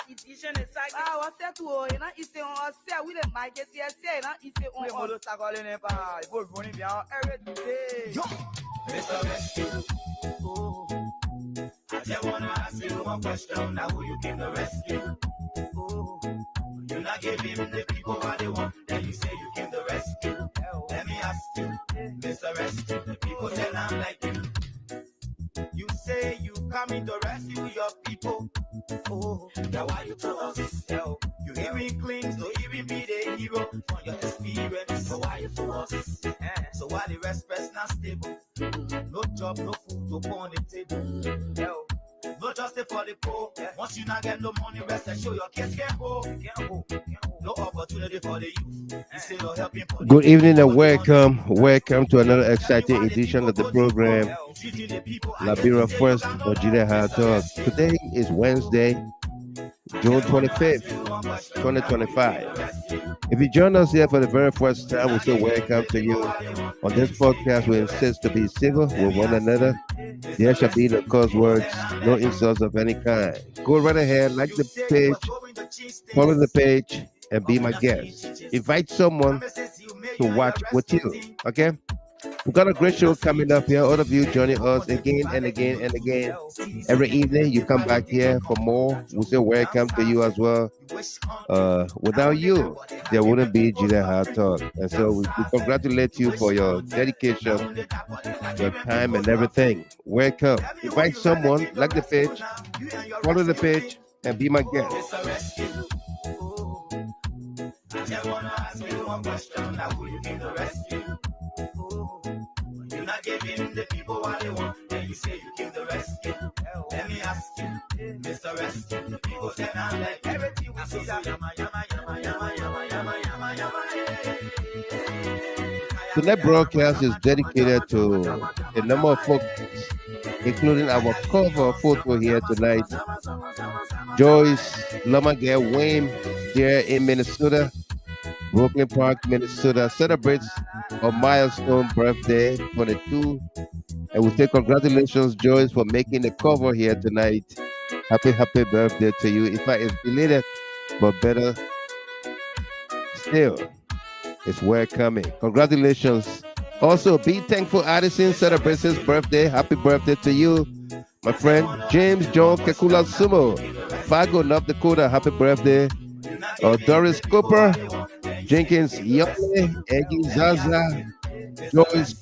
Petition is like what's that to you know it's on say we the market here say na it's on all the sagole ne pa go running bien every day yo Mr. Rescue oh I just wanna ask you one question now who you came to rescue oh you not giving the people what they want then you say you came to rescue let me ask you Mr. Rescue the people say I'm like you say you coming to rescue your people. Oh, now why you to us? Hell, you even claim to even be the hero from your experience. So why you to us? So why the rest press not stable? No job, no food, no on the table. Hell, no justice for the poor. Once you not get no money, rest and show your kids can't go. No opportunity for the youth. Instead of helping. Good evening and welcome. Welcome to another exciting edition of the program, Liberia First Nigeria Hard Talk. Today is Wednesday, June 25th, 2025. If you join us here for the very first time, we say welcome to you. On this podcast, we insist to be civil with one another. There shall be no curse words, no insults of any kind. Go right ahead, like the page, follow the page, and be my guest. Invite someone to watch with you, okay? We've got a great show coming up here. All of you joining us again and again and again. Every evening, you come back here for more. We say welcome to you as well. Without you, there wouldn't be Nigeria Hard Talk. And so we congratulate you for your dedication, your time, and everything. Welcome. Invite someone, like the page, follow the page, and be my guest. I just wanna ask you one question, now who you came to rescue? You're not giving the people what they want, then you say you came to rescue. Let me ask you, Mr. Rescue, the people say I'm like everything we see that yama yama yama yama yama yama yama yama. Tonight broadcast is dedicated to a number of folks, including our cover photo here tonight. Joyce Lamagere Wayne there in Minnesota, Brooklyn Park, Minnesota, celebrates a milestone birthday, 22. And we say congratulations, Joyce, for making the cover here tonight. Happy birthday to you. In fact, it's belated, but better still, it's welcoming. Congratulations. Also, Be Thankful Addison celebrates his birthday. Happy birthday to you, my friend James John Kekula Sumo, Fargo, North Dakota. Happy birthday. Doris Cooper, Jenkins Yole, Eggy Zaza, Joyce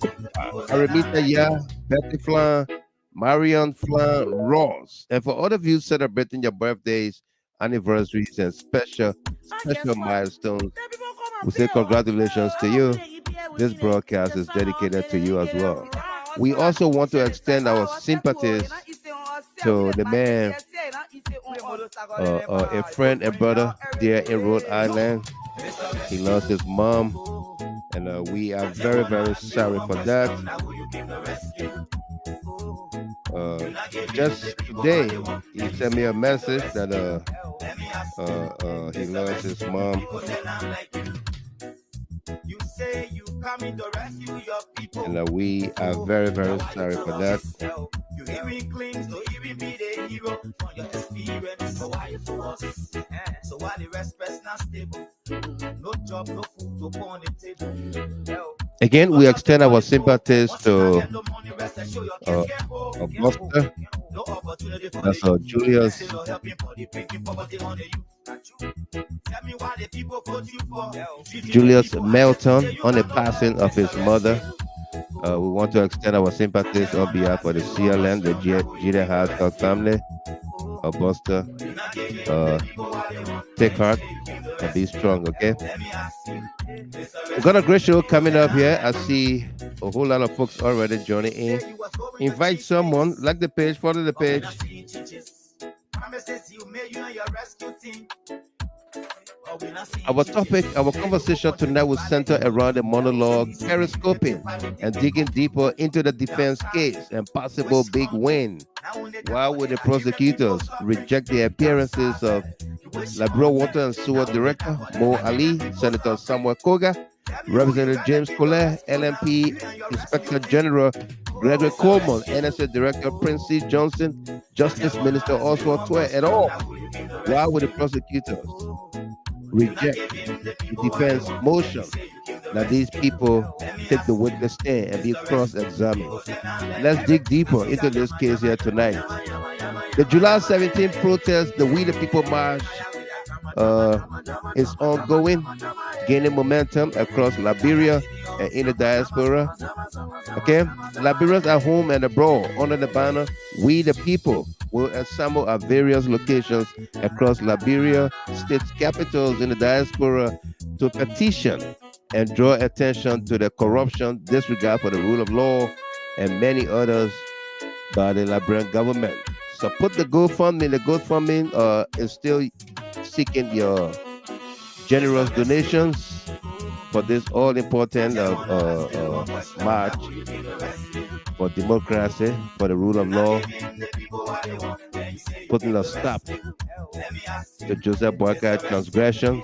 Aramita Ya, Betty Flan, Marion Flan Ross. And for all of you celebrating your birthdays, anniversaries, and special milestones, we say congratulations to you. This broadcast is dedicated to you as well. We also want to extend our sympathies to the man, a friend and brother there in Rhode Island. He lost his mom, and we are very, very sorry for that. Just today, he sent me a message that he lost his mom. You say you coming to rescue your people. And we are very, very sorry for that. You even claim to even be the hero from your experience. So why you to us? So why the rest press not stable? No job, no food, no on the table. Again, we extend our sympathies to Buster. That's Julius. Julius Melton on the passing of his mother. We want to extend our sympathies on behalf of the CLM, the Nigeria Hard Talk family. Buster, take heart and be strong, okay? We've got a great show coming up here. I see a whole lot of folks already joining in. Invite someone, like the page, follow the page. Our topic, our conversation tonight will center around the monologue, Periscoping, and digging deeper into the defense case and possible big win. Why would the prosecutors reject the appearances of Liberia Water and Sewer Director Mo Ali, Senator Samuel Kogar, Representative James Kolleh, LMP Inspector General Gregory Coleman, NSA Director Prince C. Johnson, Justice Minister Oswald Tweh, et al. Why would the prosecutors reject the defense motion that these people take the witness stand and be cross-examined? Let's dig deeper into this case here tonight. The July 17th protest, the We the People March, is ongoing, gaining momentum across Liberia and in the diaspora. Okay, Liberians at home and abroad under the banner We the People will assemble at various locations across Liberia, state capitals in the diaspora to petition and draw attention to the corruption, disregard for the rule of law, and many others by the Liberian government. Support the GoFundMe. The GoFundMe is still seeking your generous donations for this all-important march for democracy, for the rule of law, putting a stop to Joseph Boycott transgressions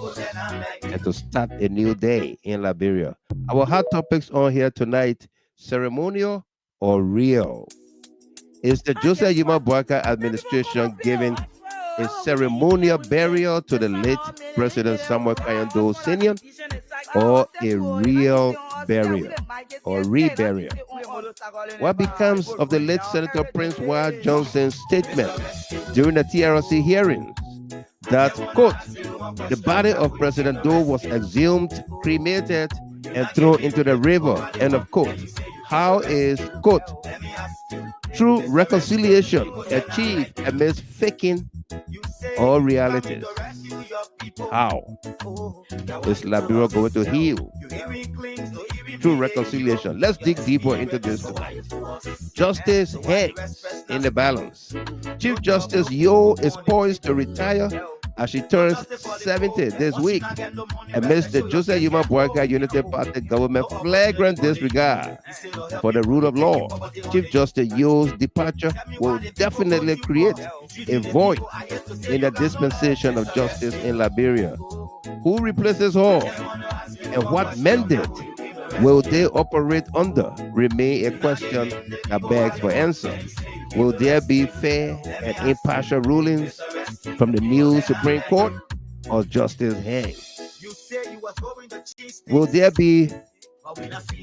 and to start a new day in Liberia. Our hot topics on here tonight: ceremonial or real? Is the Joseph Boycott administration giving a ceremonial burial to the late President Doe Sr. or a real burial or reburial? What becomes of the late Senator Prince Wild Johnson's statement during the TRC hearings that, quote, the body of President Doe was exhumed, cremated, and thrown into the river, end of quote? How is, quote, true reconciliation achieved amidst faking all realities? How is Liberia going to heal true reconciliation? Let's dig deeper into this tonight. Justice hangs in the balance. Chief Justice Yo is poised to retire as she turns 70 this week amidst the Joseph Boycott Unity Party government flagrant disregard for the rule of law. Chief Justice Yo's departure will definitely create a void in the dispensation of justice in Liberia. Who replaces her and what mandate will they operate under remain a question that begs for answer. Will there be fair and impartial rulings from the new Supreme Court or Justice hangs? Will there be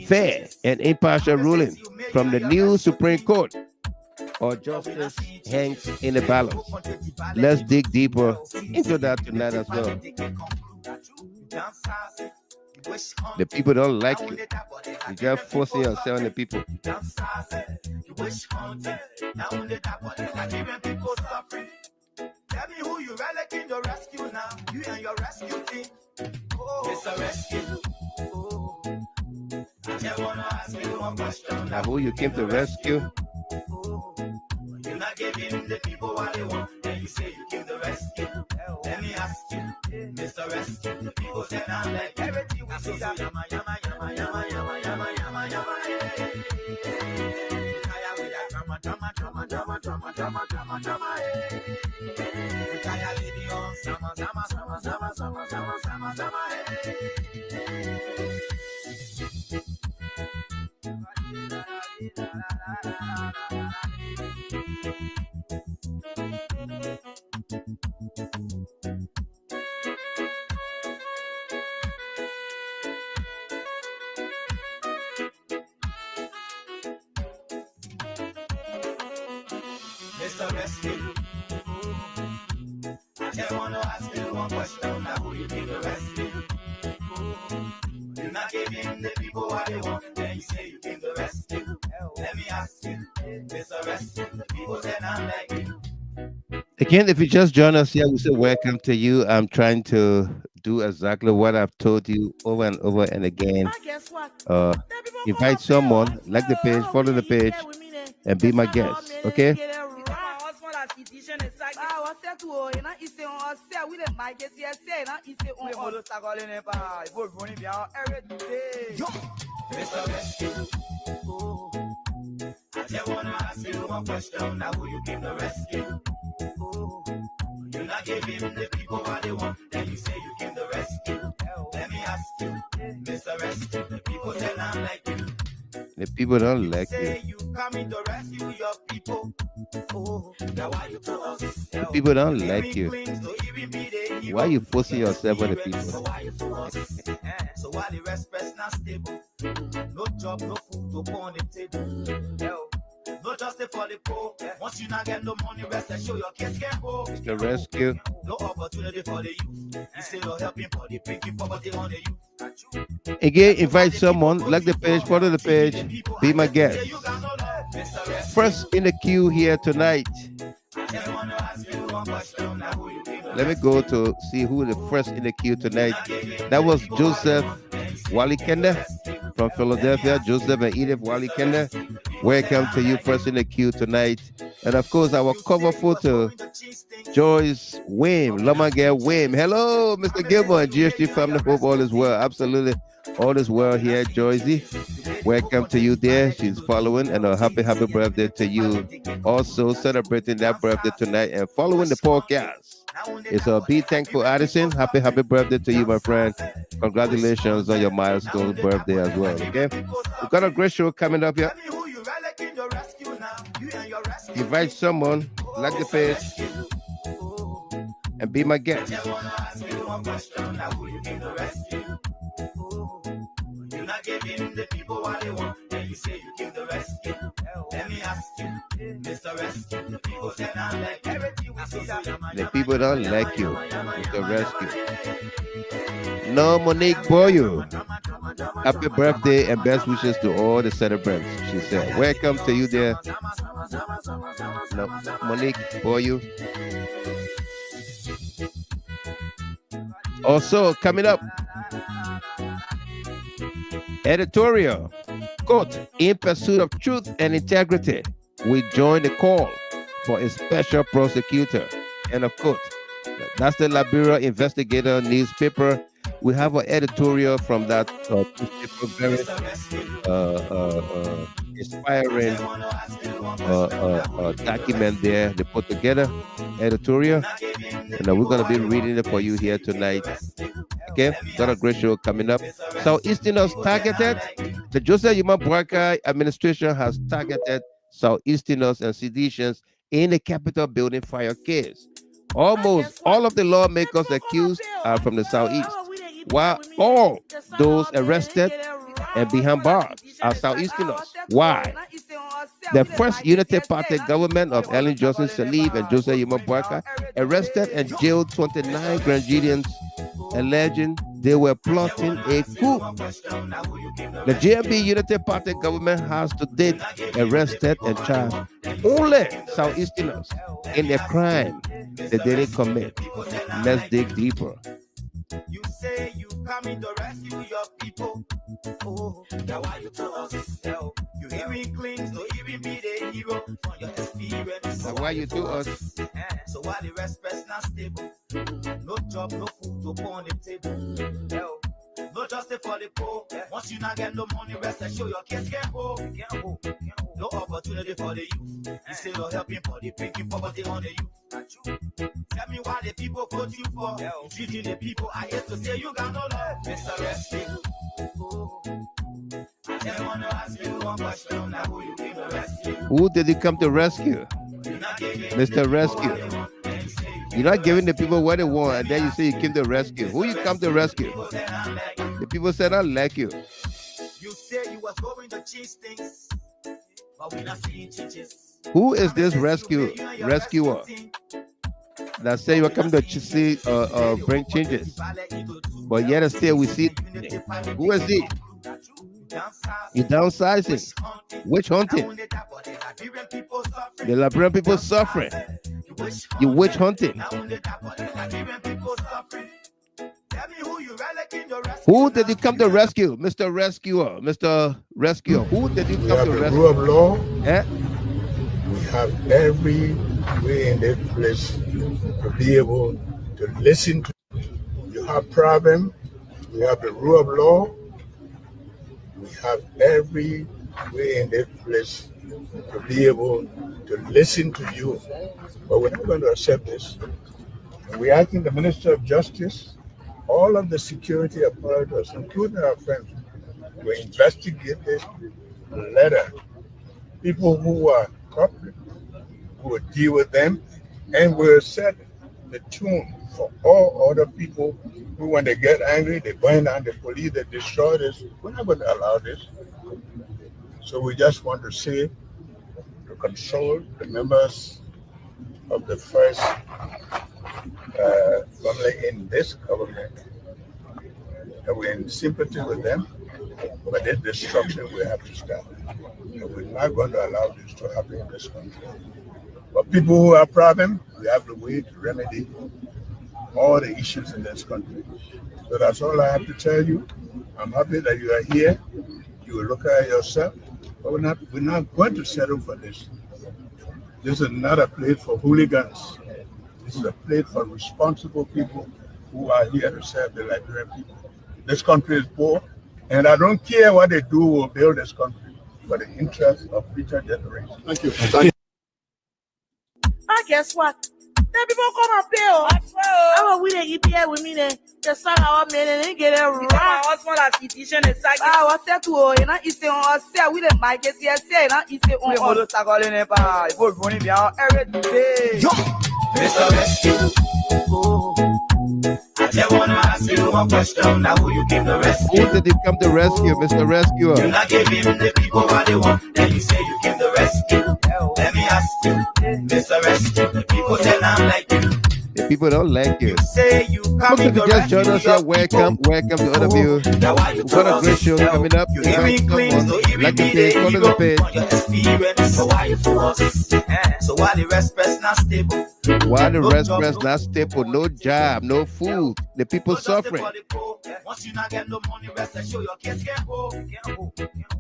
fair and impartial ruling from the new Supreme Court or Justice hangs in the balance? Let's dig deeper into that tonight as well. The people don't like you. You just forcing yourself on the people. Tell me who you really in your rescue now. You and your rescue team. It's a rescue. I just wanna ask you one question. Now who you came to rescue? You're not giving the people what they want. Then you say you came to rescue. Let me ask you, Mr. Rescue. The people say I'm like everything we see. Yama, yama, yama, yama, yama, yama, yama, yama. Tired with that drama, drama, drama, drama, drama, drama, drama, drama. We tired living on summer, summer, summer, summer, summer, summer, summer, summer. Mr. Rescue, I just want to ask you one question. Now who you think the rescue? You're not giving the people what they want. Then you say you came to rescue. Let me ask you, Mr. Rescue, the people say I'm like you. Again, if you just join us here, we say welcome to you. I'm trying to do exactly what I've told you over and over and again. Invite someone, like the page, follow the page, and be my guest. Okay? Mr. Rescue, I just wanna ask you one question. Now who you came to rescue? You're not giving the people what they want. Then you say you came to rescue. Let me ask you, Mr. Rescue. The people say I'm like you. The people don't like you. You coming to rescue your people. Oh, now why you to us? The people don't like you. Why you forcing yourself on the people? So why you to us? So why the respect's not stable? No job, no food to put on the table. No justice for the poor. Once you not get no money, rest and show your kids can go. The rescue. No opportunity for the youth. Instead of helping for the breaking poverty on the youth. Again, invite someone, like the page, follow the page, be my guest. First in the queue here tonight. Let me go to see who the first in the queue tonight. That was Joseph Walikenda from Philadelphia. Joseph and Edith Walikenda. Welcome to you first in the queue tonight. And of course, our cover photo, Joyce Wim, Lomagere Wim. Hello, Mr. Gilmore, GHT family. Hope all is well. Absolutely. All is well here, Joycey. Welcome to you there. She's following, and a happy birthday to you. Also celebrating that birthday tonight and following the podcast. It's a Be Thankful Addison. Happy birthday to you, my friend. Congratulations on your milestone birthday as well. Okay, we've got a great show coming up here. Invite someone, like the page, and be my guest. You're not giving the people what they want, and you say you give the rescue. Let me ask you, Mr. Rescue, the people say not like everything we see. The people don't like you, Mr. Rescue. No, Monique Boyo. Happy birthday and best wishes to all the celebrants, she said. Welcome to you there. No, Monique Boyo. Also, coming up, Editorial, quote, in pursuit of truth and integrity, we join the call for a special prosecutor. And of course, that's the Liberia Investigator newspaper. We have an editorial from that newspaper, very inspiring document there they put together, editorial. And we're going to be reading it for you here tonight. Okay, got a great show coming up. Southeasterners targeted. The Joseph Yuma administration has targeted Southeasterners and seditions in the Capitol building fire case. Almost all of the lawmakers accused are from the Southeast, while all those arrested and behind bars are Southeasterners. Why? The first Unity Party government of Ellen Johnson Sirleaf and Joseph Yuma Boakai arrested and jailed 29 Granadians, alleging they were plotting a coup. The JNB Unity Party government has to date arrested and charged only Southeasterners in a crime they didn't commit. Let's dig deeper. You say you coming to rescue your people. Oh, now why you to us? You hearing claims to even be the hero from your experience. Now why you to us? So why the respect's not stable? No job, no food to put on the table. No justice for the poor. Once you not get no money, rest and show your kids can go. No opportunity for the youth. Instead of helping for the breaking poverty on the youth. Tell me why the people vote you for. Treating the people, I hate to say you got no love. Mr. Rescue. I just want to ask you one question. Now who you came to rescue? Who did you come to rescue? Mr. Rescue. You're not giving the people what they want, and then you say you came to rescue. Who you come to rescue? The people said, I like you. You say you was going to change things, but we're not seeing changes. Who is this rescuer that say you are coming to see bring changes? But yet and still we see, who is he? You downsizing. Witch hunting. The Liberian people suffering. You witch hunting. Who did you come to rescue? Mr. Rescuer. Mr. Rescuer. Who did you come to rescue? We have the rule of law. Yeah. We have every way in this place to be able to listen to. You have problem. We have the rule of law. We have every way in this place to be able to listen to you. But we're not going to accept this. We're asking the Minister of Justice, all of the security apparatus, including our friends, to investigate this letter. People who are corporate, who will deal with them, and will set the tune for all other people who, when they get angry, they burn down the police, they destroy this. We're not going to allow this. So we just want to say, to console the members of the first family in this government, that we're in sympathy with them, but this destruction we have to stop. And we're not going to allow this to happen in this country. But people who have problems, we have the way to remedy all the issues in this country. So that's all I have to tell you. I'm happy that you are here. You will look at yourself, but we're not going to settle for this. This is not a place for hooligans. This is a place for responsible people who are here to serve the Liberian people. This country is poor, and I don't care what they do or build this country for the interest of future generations. Thank you. And guess what? Then people come and pay. Oh, we the EPA with me then. The son our men and they get it wrong. My husband has petition and sack. What's that to you know? It's on say we the mic is here say na it's on all sack all in pa. Go running bien every day. Mr. Rescue. I just wanna ask you one question. Now who you give the rescue? Who did he come to rescue, Mr. Rescuer? You not give him the people what they want. Then you say you give the rescue. Let me ask you, Mr. Rescue. The people say I'm like you. The people don't like you. Say you come If you just join us here, welcome to all of you. We've got a great show coming up. You hear me clean, so even Like the me page, the follow the ego page. on your experience. So why you force? So why the rest press not stable? Why the restaurants not stable? No job, no food. The people suffering. Once you not get no money, rest and show your kids can't go.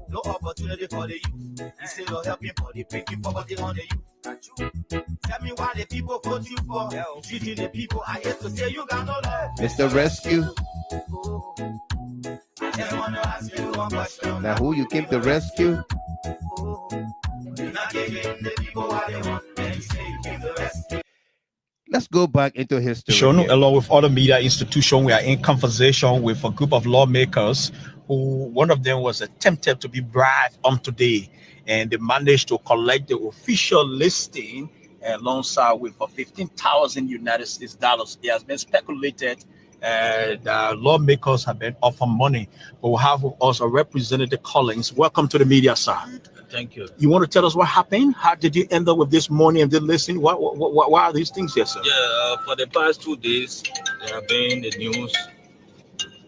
No opportunity for the youth. Instead of helping for the breaking poverty on the youth. Tell me why the people vote you for. Treating the people, I hate to say you got no love. Mr. Rescue. I just want to ask you one question. Now who you came to rescue? You're not giving the people what they want. Then you say you give the rescue. Let's go back into history. Shown along with other media institutions, we are in conversation with a group of lawmakers who one of them was attempted to be bribed on today, and they managed to collect the official listing alongside with 15,000 United States dollars. It has been speculated that lawmakers have been offered money, but we have also Representative Collins. Welcome to the media, sir. Thank you. You want to tell us what happened? How did you end up with this money and this listing? Why are these things here, sir? Yeah, for the past 2 days, there have been the news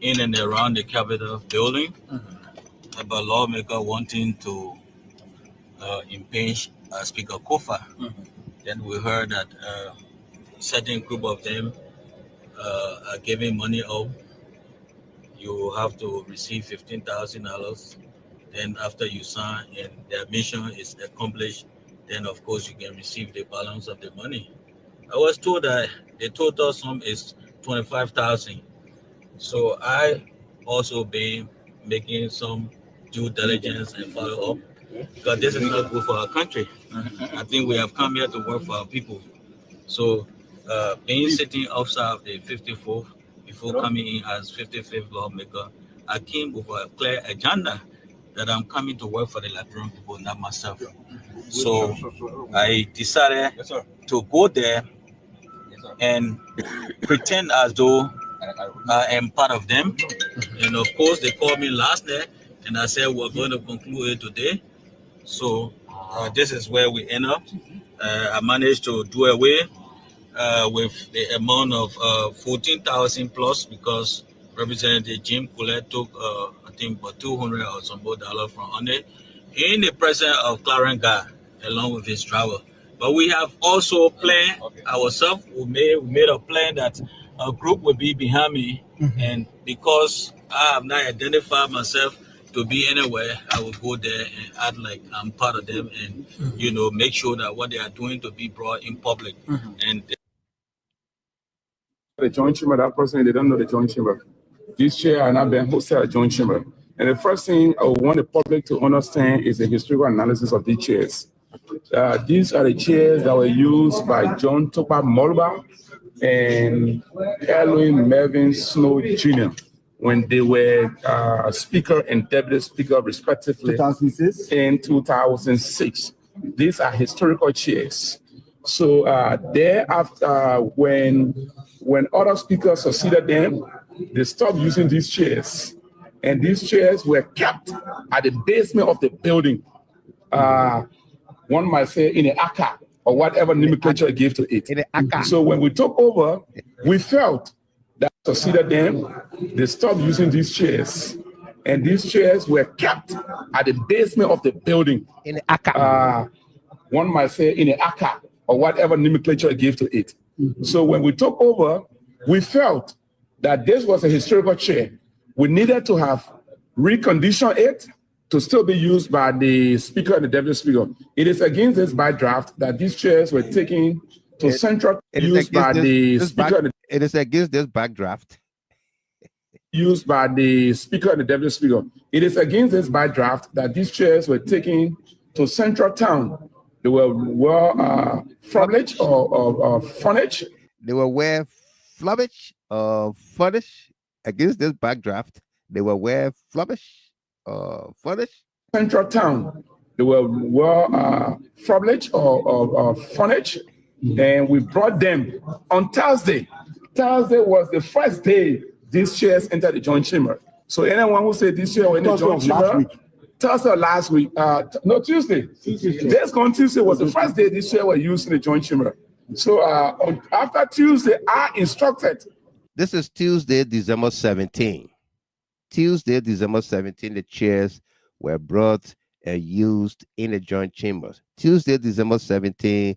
in and around the Capitol building about lawmakers wanting to impeach Speaker Kofa. Then we heard that a certain group of them are giving money out. You have to receive $15,000. Then after you sign and their mission is accomplished, then of course you can receive the balance of the money. I was told that the total sum is $25,000. So I also been making some due diligence and follow up, because this is not good for our country. I think we have come here to work for our people. So being sitting outside of the 54th before coming in as 55th lawmaker, I came with a clear agenda that I'm coming to work for the Liberian people, not myself. So I decided to go there and pretend as though I am part of them. And of course, they called me last night and I said, we're going to conclude it today. So this is where we end up. I managed to do away with the amount of 14,000 plus, because Representative Jim Kolleh took, I think, about $200 or some more dollars from on it in the presence of Clarence Guy, along with his driver. But we have also planned ourselves. We made a plan that a group will be behind me, and because I have not identified myself to be anywhere, I will go there and act like I'm part of them, and make sure that what they are doing to be brought in public. And the joint chamber, that person, they don't know the joint chamber. This chair are not being hosted at joint chamber. And the first thing I want the public to understand is the historical analysis of these chairs. These are the chairs that were used by John Topa Molba and Erwin Melvin Snow Jr. when they were Speaker and Deputy Speaker, respectively, 2006. In 2006. These are historical chairs. So thereafter, when other speakers succeeded them, they stopped using these chairs. And these chairs were kept at the basement of the building. One might say in the aka, or whatever nomenclature I gave to it. So when we took over, we felt that succeeded them, they stopped using these chairs. And these chairs were kept at the basement of the building. In the aka. One might say in the aka, or whatever nomenclature I gave to it. So when we took over, we felt that this was a historical chair. We needed to have reconditioned it to still be used by the Speaker and the Deputy Speaker. It is against this by draft that these chairs were taken to central use by the Speaker. It is against this backdraft. Used by the Speaker and the Deputy Speaker. It is against this by draft that these chairs were taken to central town. They were furnish or furnish. They were wear flubbish or furnish. Against this backdraft, they will wear flubbish or furnish. Central town, they were flubbish or furnish, and we brought them on Thursday. Thursday was the first day these chairs entered the joint chamber. So anyone who said this chair were in the joint chamber, Thursday or last week, no, Tuesday. This on Tuesday was the first day this chair were used in the joint chamber. So after Tuesday, I instructed. This is Tuesday, December 17. Tuesday, December 17, the chairs were brought and used in the joint chambers. Tuesday, December 17,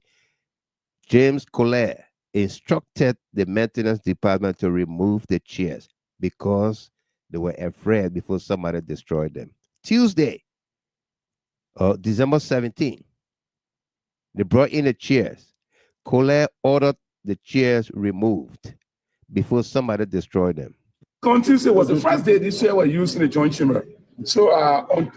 James Kolleh instructed the maintenance department to remove the chairs because they were afraid before somebody destroyed them. Tuesday, December 17, they brought in the chairs. Kolleh ordered the chairs removed before somebody destroyed them. On Tuesday was the first day this chair were used in the joint chamber. So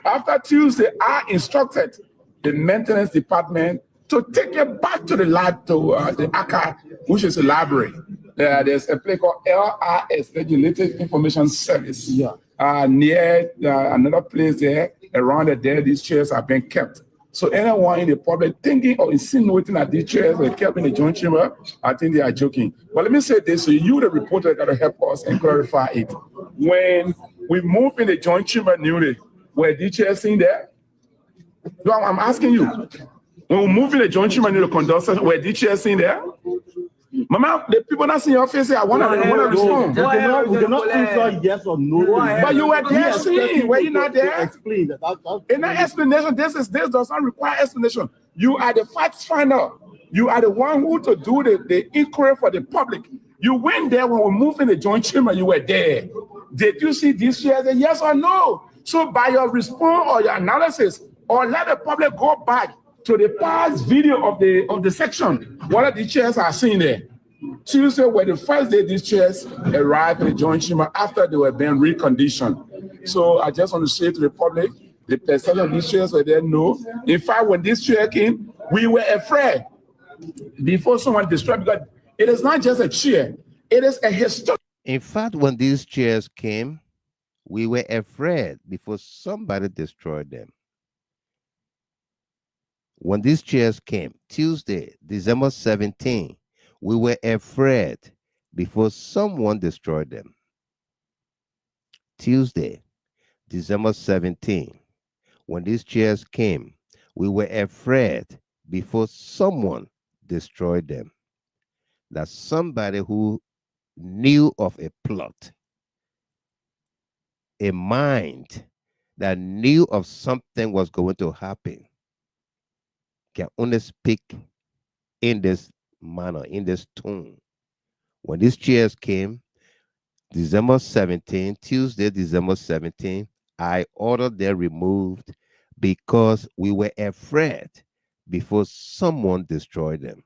after Tuesday, I instructed the maintenance department to take it back to the lab, to the ACA, which is a library. There's a place called LRS, Legislative Information Service. Near another place there, around there, these chairs are being kept. So anyone in the public thinking or insinuating that these chairs were kept in the joint chamber, I think they are joking. But let me say this, so you, the reporter, got to help us and clarify it. When we moved in the joint chamber newly, were these chairs in there? No, I'm asking you. When we moved in the joint chamber newly conduct session, were these chairs in there? Mama, the people not seeing your face here, I want to respond. We cannot answer yes or no. But you were there seeing, were you not there? Explain that. In an explanation, this does not require explanation. You are the facts finder. You are the one who to do the inquiry for the public. You went there when we moved in the joint chamber, you were there. Did you see these chairs? Yes or no? So by your response or your analysis, or let the public go back to the past video of the section, what are the chairs are seen there? Tuesday were the first day these chairs arrived in the joint chamber after they were being reconditioned. So I just want to say to the public, the percentage of these chairs were there, no. In fact, when this chair came, we were afraid before someone destroyed, because it is not just a chair, it is a history. In fact, when these chairs came, we were afraid before somebody destroyed them. When these chairs came, Tuesday, December 17, we were afraid before someone destroyed them. Tuesday, December 17, when these chairs came, we were afraid before someone destroyed them. That somebody who knew of a plot, a mind that knew of something was going to happen, can only speak in this manner, in this tone. When these chairs came, December 17, Tuesday, December 17, I ordered them removed because we were afraid before someone destroyed them.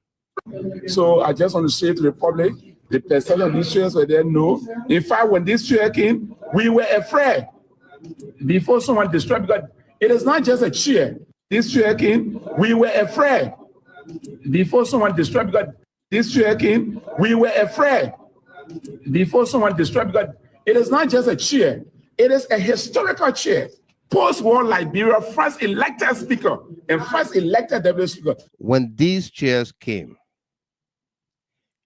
So I just want to say to the public, the percentage of these chairs were there, no. In fact, when this chair came, we were afraid before someone destroyed, because it is not just a chair. This chair came, we were afraid before someone destroyed, because this chair came, we were afraid before someone destroyed, because It is not just a chair. It is a historical chair. Post-war Liberia, first elected speaker and first elected deputy speaker. When these chairs came,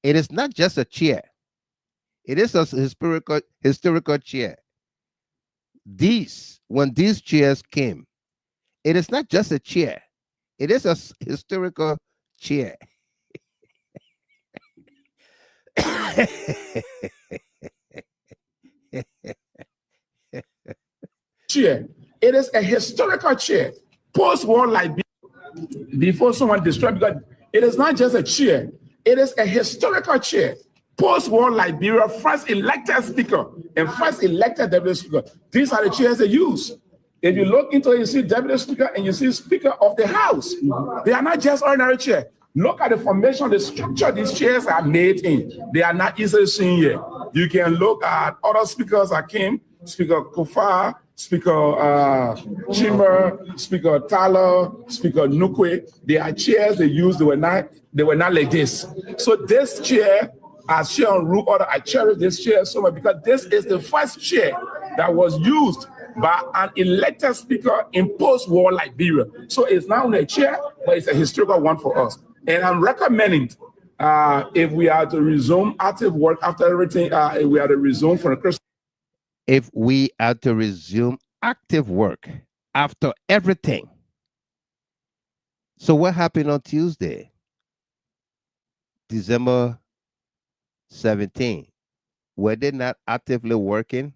it is not just a chair. It is a historical chair. When these chairs came, it is not just a chair. It is a historical chair. Chair. It is a historical chair. Post-war Liberia, before someone destroyed, because it is not just a chair. It is a historical chair. Post-war Liberia, first elected speaker and first elected deputy speaker. These are the chairs they use. If you look into it, you see deputy speaker and you see speaker of the house. They are not just ordinary chairs. Look at the formation, the structure these chairs are made in. They are not easily seen here. You can look at other speakers that came, Speaker Kofa, Speaker Chimmer, Speaker Tyler, Speaker Nukwe. They are chairs they used. They were not like this. So this chair, as chair on root order, I cherish this chair so much because this is the first chair that was used by an elected speaker in post-war Liberia. So it's not only a chair, but it's a historical one for us. And I'm recommending if we are to resume active work after everything, if we are to resume for the Christmas. If we are to resume active work after everything. So what happened on Tuesday, December 17? Were they not actively working?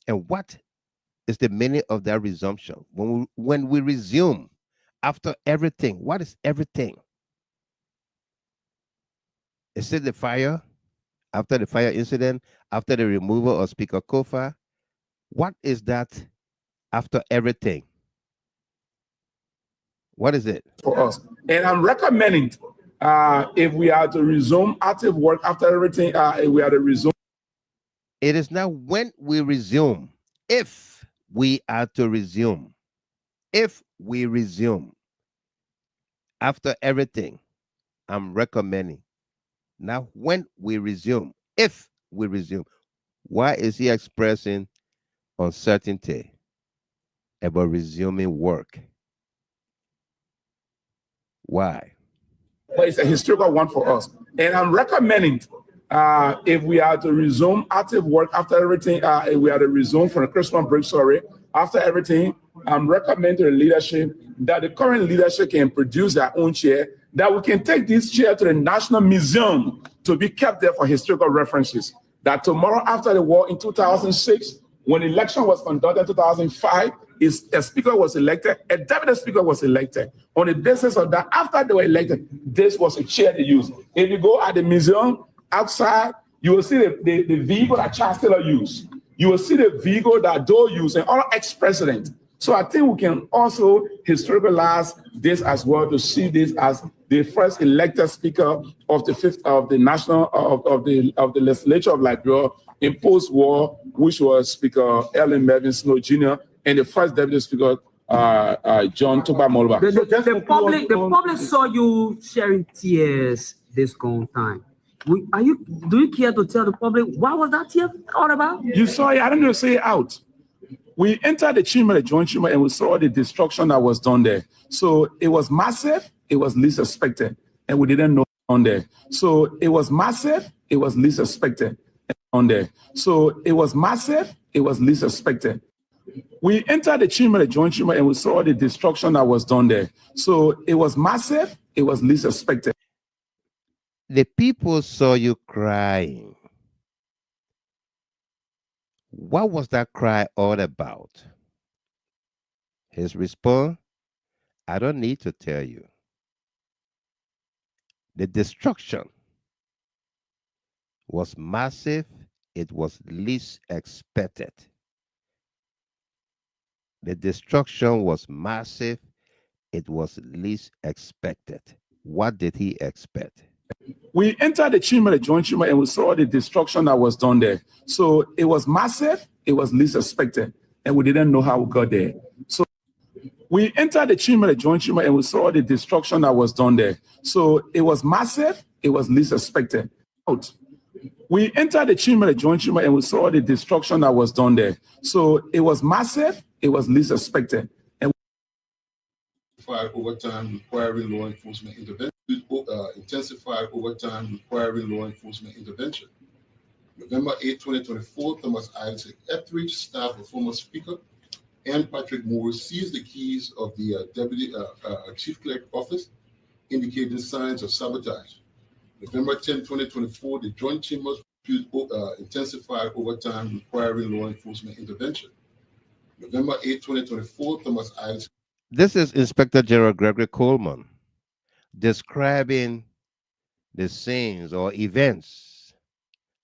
And what is the meaning of that resumption? When we resume after everything, what is everything? Is it the fire? After the fire incident, after the removal of Speaker Kofa? What is that after everything? What is it? For us. And I'm recommending if we are to resume active work after everything, if we are to resume. It is now when we resume, if we are to resume, if we resume after everything, I'm recommending. Now, when we resume, if we resume, why is he expressing uncertainty about resuming work? Why? But it's a historical one for us. And I'm recommending if we are to resume active work after everything, if we are to resume for the Christmas break, after everything, I'm recommending the leadership that the current leadership can produce their own chair, that we can take this chair to the National Museum to be kept there for historical references. That tomorrow after the war in 2006, when the election was conducted in 2005, a speaker was elected, a deputy speaker was elected. On the basis of that, after they were elected, this was a chair they used. If you go at the museum outside, you will see the vehicle that Chancellor used. You will see the vehicle that Doe used and all ex-presidents. So I think we can also historicalize this as well to see this as the first elected speaker of the legislature of Liberia in post-war, which was Speaker Ellen Melvin Snow Jr. and the first deputy speaker John Toba Molba. The public saw you sharing tears this whole time. Do you care to tell the public what was that tear all about? You saw it. I don't know to say it out. We entered the chamber, the joint chamber, and we saw the destruction that was done there. So it was massive. It was least expected, and we didn't know on there. So it was massive. It was least expected on there. So it was massive. It was least expected. We entered the chamber, the joint chamber, and we saw the destruction that was done there. So it was massive. It was least expected. The people saw you crying. What was that cry all about? His response, I don't need to tell you. The destruction was massive. It was least expected. The destruction was massive. It was least expected. What did he expect? We entered the chamber, the joint chamber, and we saw the destruction that was done there. So it was massive. It was least expected, and we didn't know how we got there. So we entered the chamber, the joint chamber, and we saw the destruction that was done there. So it was massive. It was least expected. We entered the chamber, the joint chamber, and we saw the destruction that was done there. So it was massive, it was least expected. And overtime requiring law enforcement intervention. Intensified overtime requiring law enforcement intervention. November 8, 2024, Thomas Isaac Etheridge, staff of former Speaker, and Patrick Moore seized the keys of the Deputy Chief Clerk office, indicating signs of sabotage. November 10, 2024, the Joint Chambers intensified overtime requiring law enforcement intervention. November 8, 2024, Thomas Isaac. This is Inspector General Gregory Coleman describing the scenes or events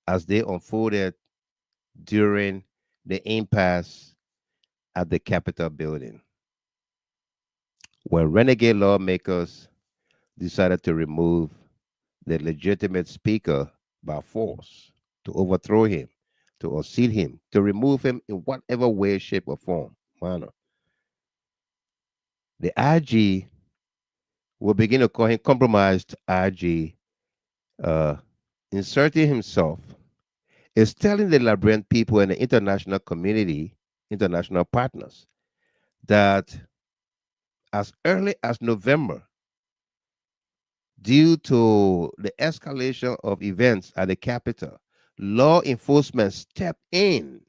as they unfolded during the impasse at the Capitol building, when renegade lawmakers decided to remove the legitimate speaker by force, to overthrow him, to unseat him, to remove him in whatever way, shape, or form, manner. The IG will begin to call him compromised IG, inserting himself, is telling the Liberian people and the international community, international partners, that as early as November, due to the escalation of events at the Capitol, law enforcement stepped in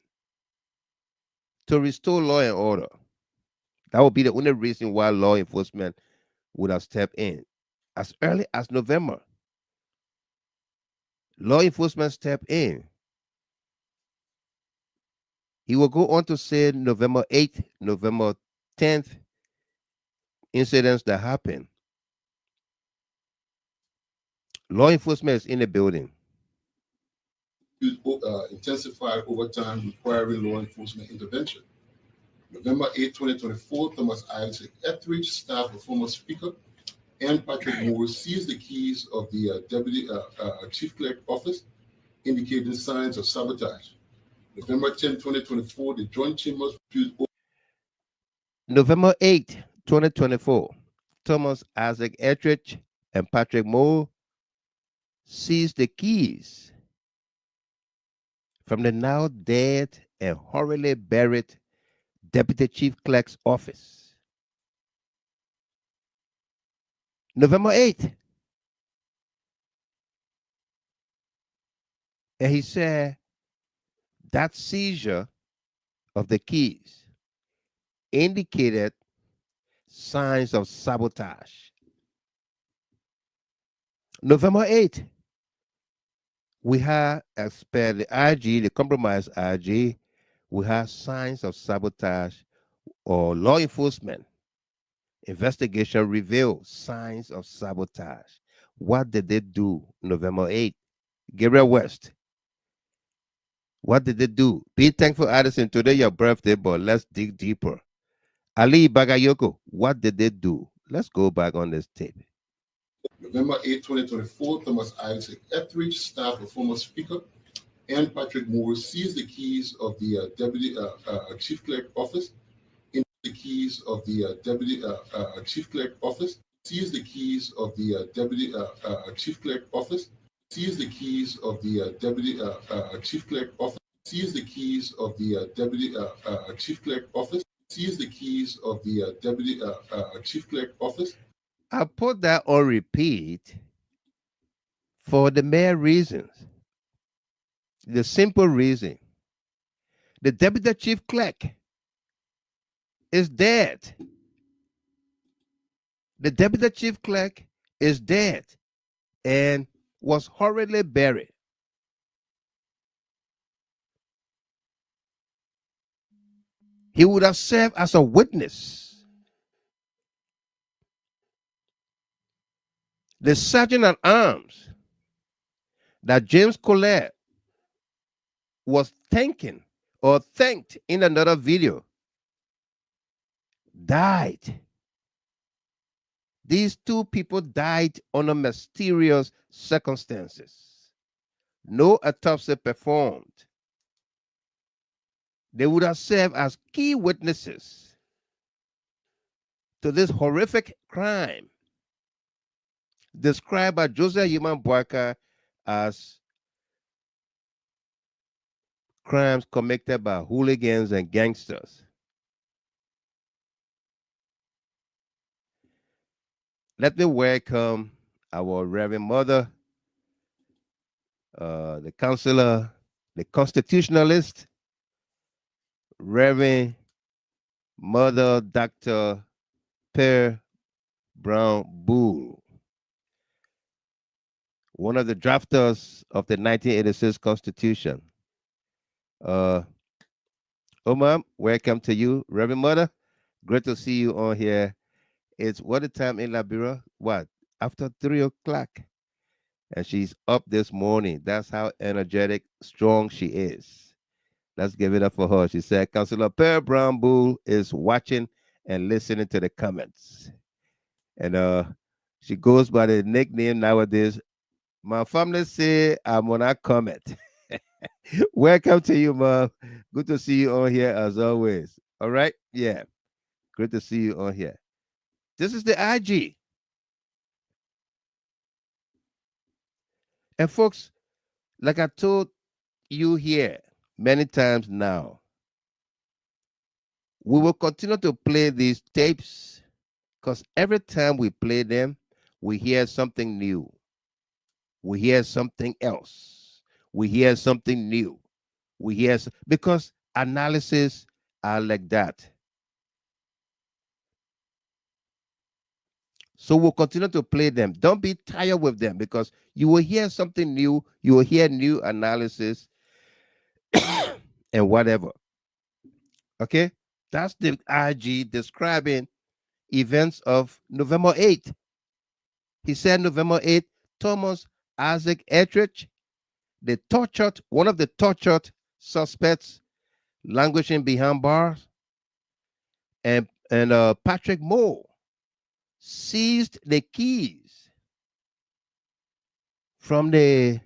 to restore law and order. That would be the only reason why law enforcement would have stepped in. As early as November, law enforcement stepped in. He will go on to say November 8th, November 10th, incidents that happened. Law enforcement is in the building. Intensified overtime requiring law enforcement intervention. November 8, 2024, Thomas Isaac Etheridge, staff of former Speaker, and Patrick Moore seized the keys of the Deputy Chief Clerk office, indicating signs of sabotage. November 10, 2024, the Joint Chambers. November 8, 2024, Thomas Isaac Etheridge and Patrick Moore seized the keys from the now dead and horribly buried Deputy Chief Clerk's office. November 8th. And he said that seizure of the keys indicated signs of sabotage. November 8th, we had, as per the IG, the compromised IG, we had signs of sabotage, or law enforcement investigation revealed signs of sabotage. What did they do November 8th? Gabriel West, what did they do? Be thankful, Addison, today your birthday, but let's dig deeper. Ali Bagayoko, what did they do? Let's go back on this tape. November 8, 2024, Thomas Isaac Etheridge, staff of former Speaker, and Patrick Moore seized the keys of the Deputy Chief Clerk office, in the keys of the Deputy Chief Clerk office, seized the keys of the Deputy Chief Clerk office, seized the keys of the Deputy Chief Clerk office, seized the keys of the Deputy Chief Clerk office, seized the keys of the Deputy Chief Clerk office. I put that on repeat for the mere reasons. The simple reason. The Deputy Chief Clerk is dead. The Deputy Chief Clerk is dead and was horribly buried. He would have served as a witness. The sergeant at arms that James Kolleh was thanking or thanked in another video died. These two people died under mysterious circumstances. No autopsy performed. They would have served as key witnesses to this horrific crime described by Joseph Human Boyka as crimes committed by hooligans and gangsters. Let me welcome our Reverend Mother, the counselor, the constitutionalist, Reverend Mother Dr. Per Brown Bull, one of the drafters of the 1986 Constitution. Ma'am, welcome to you, Reverend Mother. Great to see you on here. It's what the time in Liberia? What? After 3 o'clock. And she's up this morning. That's how energetic, strong she is. Let's give it up for her. She said, Councilor Per Brown Bull is watching and listening to the comments. And she goes by the nickname nowadays. My family say I'm on a comment. Welcome to you, Mom. Good to see you on here as always. All right? Yeah. Great to see you on here. This is the IG. And folks, like I told you here many times now, we will continue to play these tapes because every time we play them, we hear something new. We hear something else. We hear something new. We hear, because analysis are like that. So we'll continue to play them. Don't be tired with them because you will hear something new. You will hear new analysis and whatever. Okay? That's the IG describing events of November 8th. He said November 8th, Thomas Isaac Etheridge, one of the tortured suspects languishing behind bars, and Patrick Moore seized the keys from the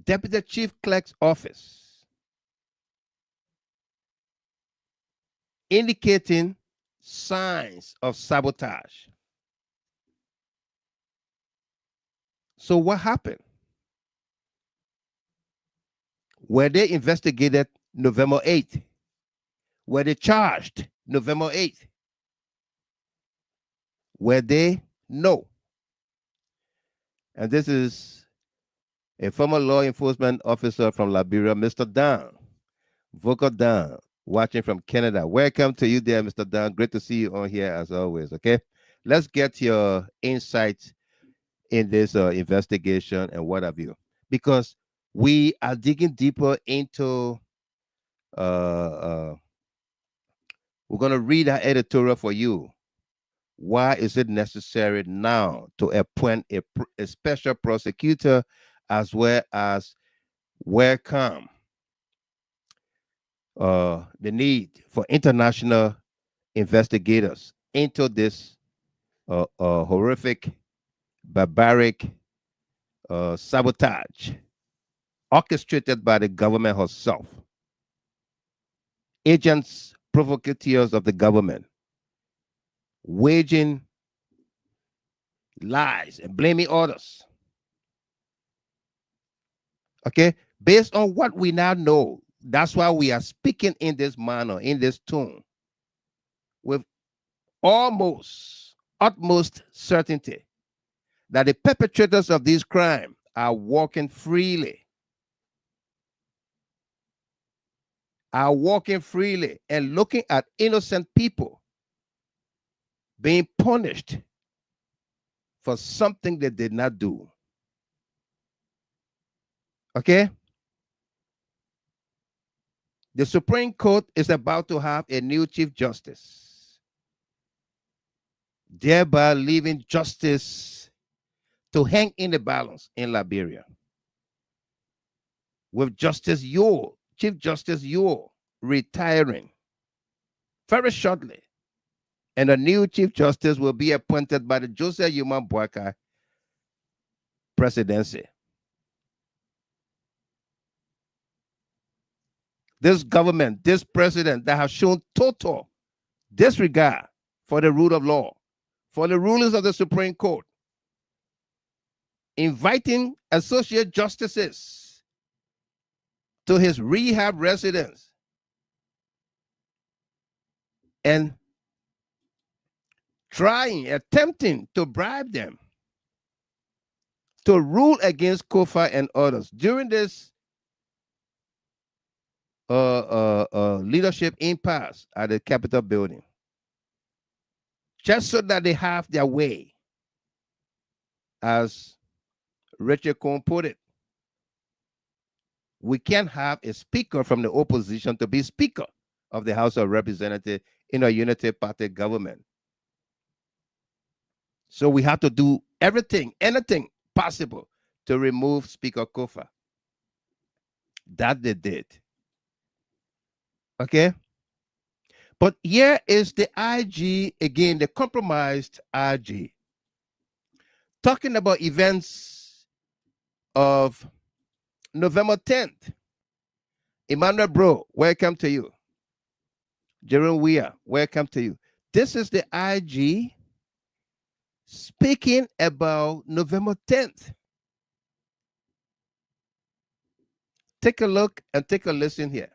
Deputy Chief Clerk's office, indicating signs of sabotage. So what happened? Were they investigated November 8th? Were they charged November 8th? Were they? No. And this is a former law enforcement officer from Liberia, Mr. Dan, Vocal Dan, watching from Canada. Welcome to you there, Mr. Dan. Great to see you on here as always, okay? Let's get your insights in this investigation and what have you. Because we are digging deeper into, we're going to read our editorial for you. Why is it necessary now to appoint a special prosecutor, as well as welcome the need for international investigators into this horrific, barbaric sabotage orchestrated by the government herself? Agents, provocateurs of the government, waging lies and blaming others. Okay, based on what we now know, that's why we are speaking in this manner, in this tone, with utmost certainty that the perpetrators of this crime are walking freely, and looking at innocent people being punished for something they did not do. Okay? The Supreme Court is about to have a new Chief Justice, thereby leaving justice to hang in the balance in Liberia. With Chief Justice Yule retiring very shortly, and a new Chief Justice will be appointed by the Joseph Yuma Boakai presidency. This government, this president that has shown total disregard for the rule of law, for the rulings of the Supreme Court, inviting associate justices to his rehab residence and attempting to bribe them to rule against Kofa and others during this leadership impasse at the Capitol building, just so that they have their way, as Richard Cohn put it. We can't have a speaker from the opposition to be Speaker of the House of Representatives in a unity party government. So we have to do everything, anything possible to remove Speaker Kofa. That they did. Okay? But here is the IG again, the compromised IG, talking about events of November 10th. Emmanuel Bro, welcome to you. Jerome Weir, welcome to you. This is the IG speaking about November 10th. Take a look and take a listen here.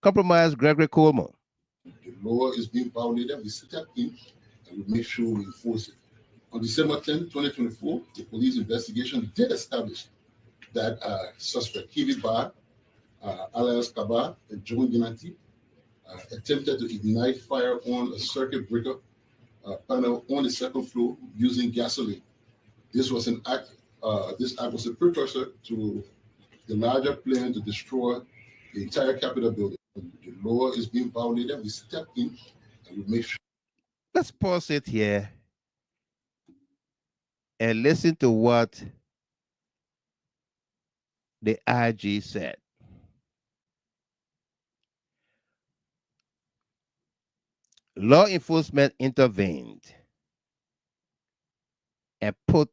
Compromise Gregory Coleman. The law is being violated. We step in and we make sure we enforce it. On December 10, 2024, the police investigation did establish that suspect Kivi Bar, alias Kabar, and John Ginanti, attempted to ignite fire on a circuit breaker panel on the second floor using gasoline. This was an act. This act was a precursor to the larger plan to destroy the entire Capitol building. The law is being violated. We step in and we make sure. Let's pause it here and listen to what the IG said. Law enforcement intervened and put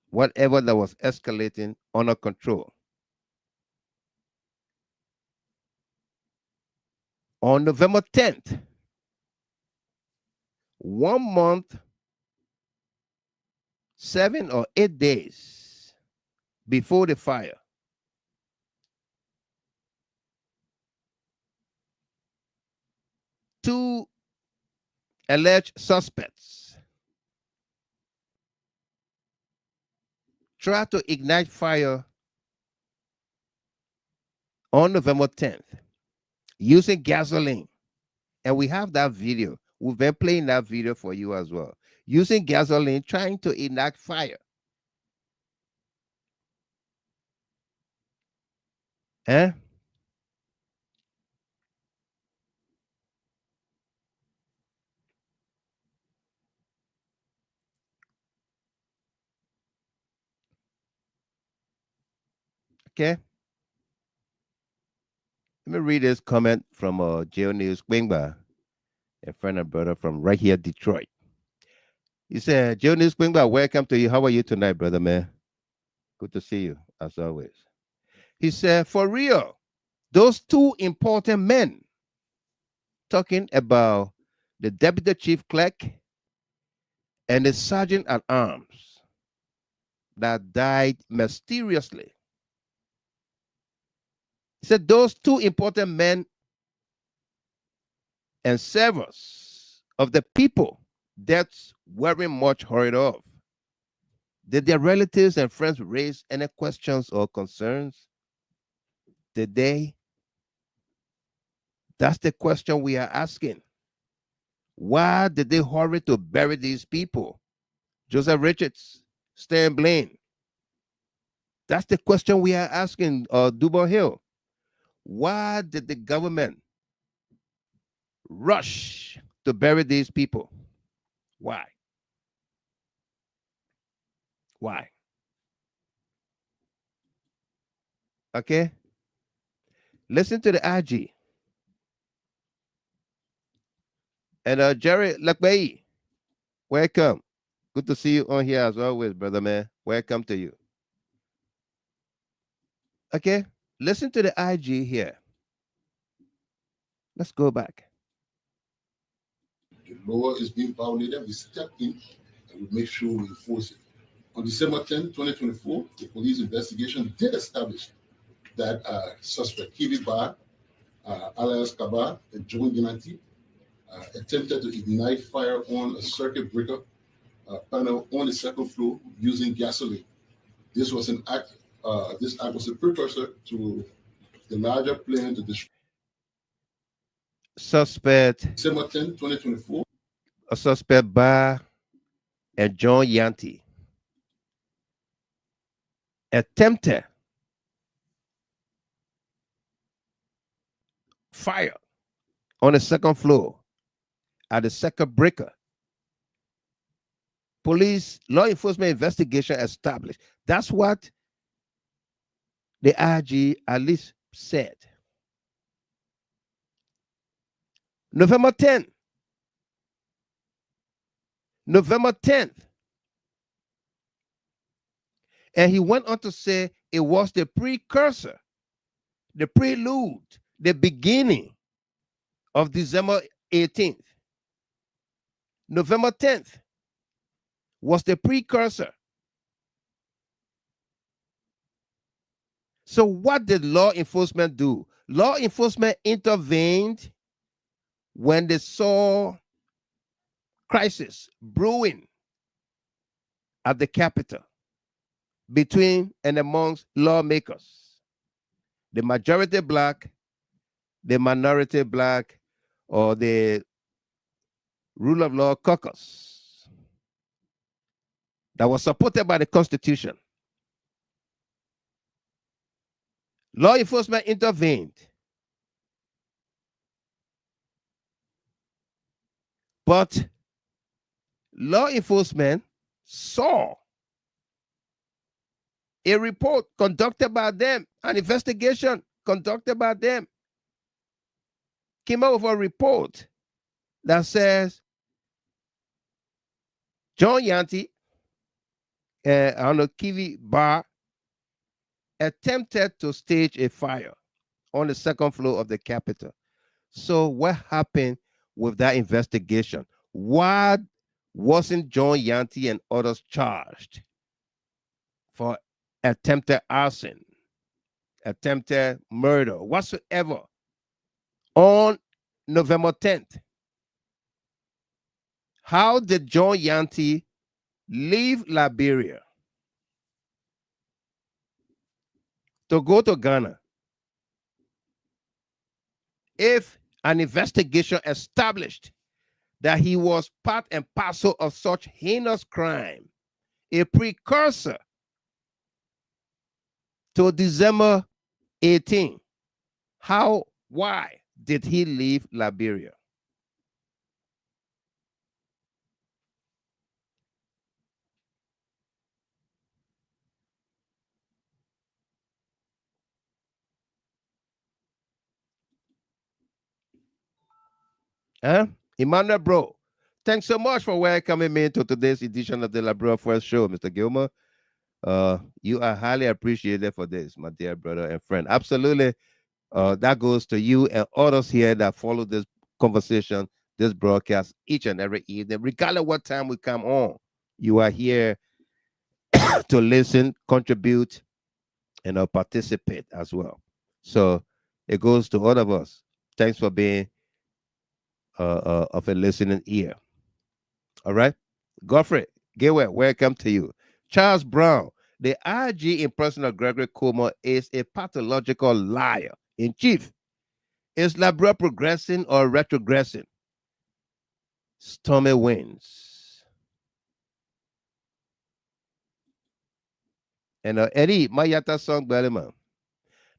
whatever that was escalating under control. On November 10th, 1 month, 7 or 8 days before the fire, two alleged suspects tried to ignite fire on November 10th using gasoline. And we have that video. We've been playing that video for you as well. Using gasoline, trying to ignite fire. Eh? Okay. Let me read this comment from JNB Administration, a friend and brother from right here, Detroit. He said, JNB Administration, welcome to you. How are you tonight, brother, man? Good to see you, as always. He said, for real, those two important men, talking about the deputy chief clerk and the sergeant at arms that died mysteriously. He said those two important men and servers of the people that's very much hurried off. Did their relatives and friends raise any questions or concerns? Did they? That's the question we are asking. Why did they hurry to bury these people? Joseph Richards, Stan Blaine. That's the question we are asking, Dubois Hill. Why did the government rush to bury these people? Why? Why? Okay? Listen to the IG. And Jerry Lakbei, welcome. Good to see you on here as always, brother man. Welcome to you. Okay? Listen to the IG here. Let's go back. The law is being violated. We step in and we make sure we enforce it. On December 10, 2024, the police investigation did establish that suspect Kivi Bar, alias Kabar, and John Yanti, attempted to ignite fire on a circuit breaker panel on the second floor using gasoline. This was an act. This act was a precursor to the larger plan to destroy. Suspect. December 10, 2024. A suspect Bar and John Yanti attempted fire on the second floor at the second breaker. Police law enforcement investigation established. That's what the IG at least said. November 10th. November 10th. And he went on to say it was the precursor, the prelude, the beginning of December 18th. November 10th was the precursor. So what did law enforcement do? Law enforcement intervened when they saw crisis brewing at the capital between and amongst lawmakers, the majority black, the minority black, or the rule of law caucus that was supported by the Constitution. Law enforcement intervened, but law enforcement saw a report conducted by them, an investigation conducted by them, came out with a report that says John Yanti, Kivi Bar, attempted to stage a fire on the second floor of the Capitol. So what happened with that investigation? Why wasn't John Yanti and others charged for attempted arson, attempted murder, whatsoever, on November 10th? How did John Yanti leave Liberia to go to Ghana if an investigation established that he was part and parcel of such heinous crime, a precursor to December 18? Why did he leave Liberia? Emmanuel Bro, thanks so much for welcoming me to today's edition of the Liberia First Show, Mr. Gilmer. You are highly appreciated for this, my dear brother and friend. Absolutely. That goes to you and others here that follow this conversation, this broadcast each and every evening, regardless of what time we come on. You are here to listen, contribute, and participate as well. So it goes to all of us. Thanks for being of a listening ear. All right. Godfrey, Gayway, welcome to you. Charles Brown, the IG in person of Gregory Coleman is a pathological liar in chief. Is Liberia progressing or retrogressing? Stormy winds. And Eddie, Mayata song, Bellyman.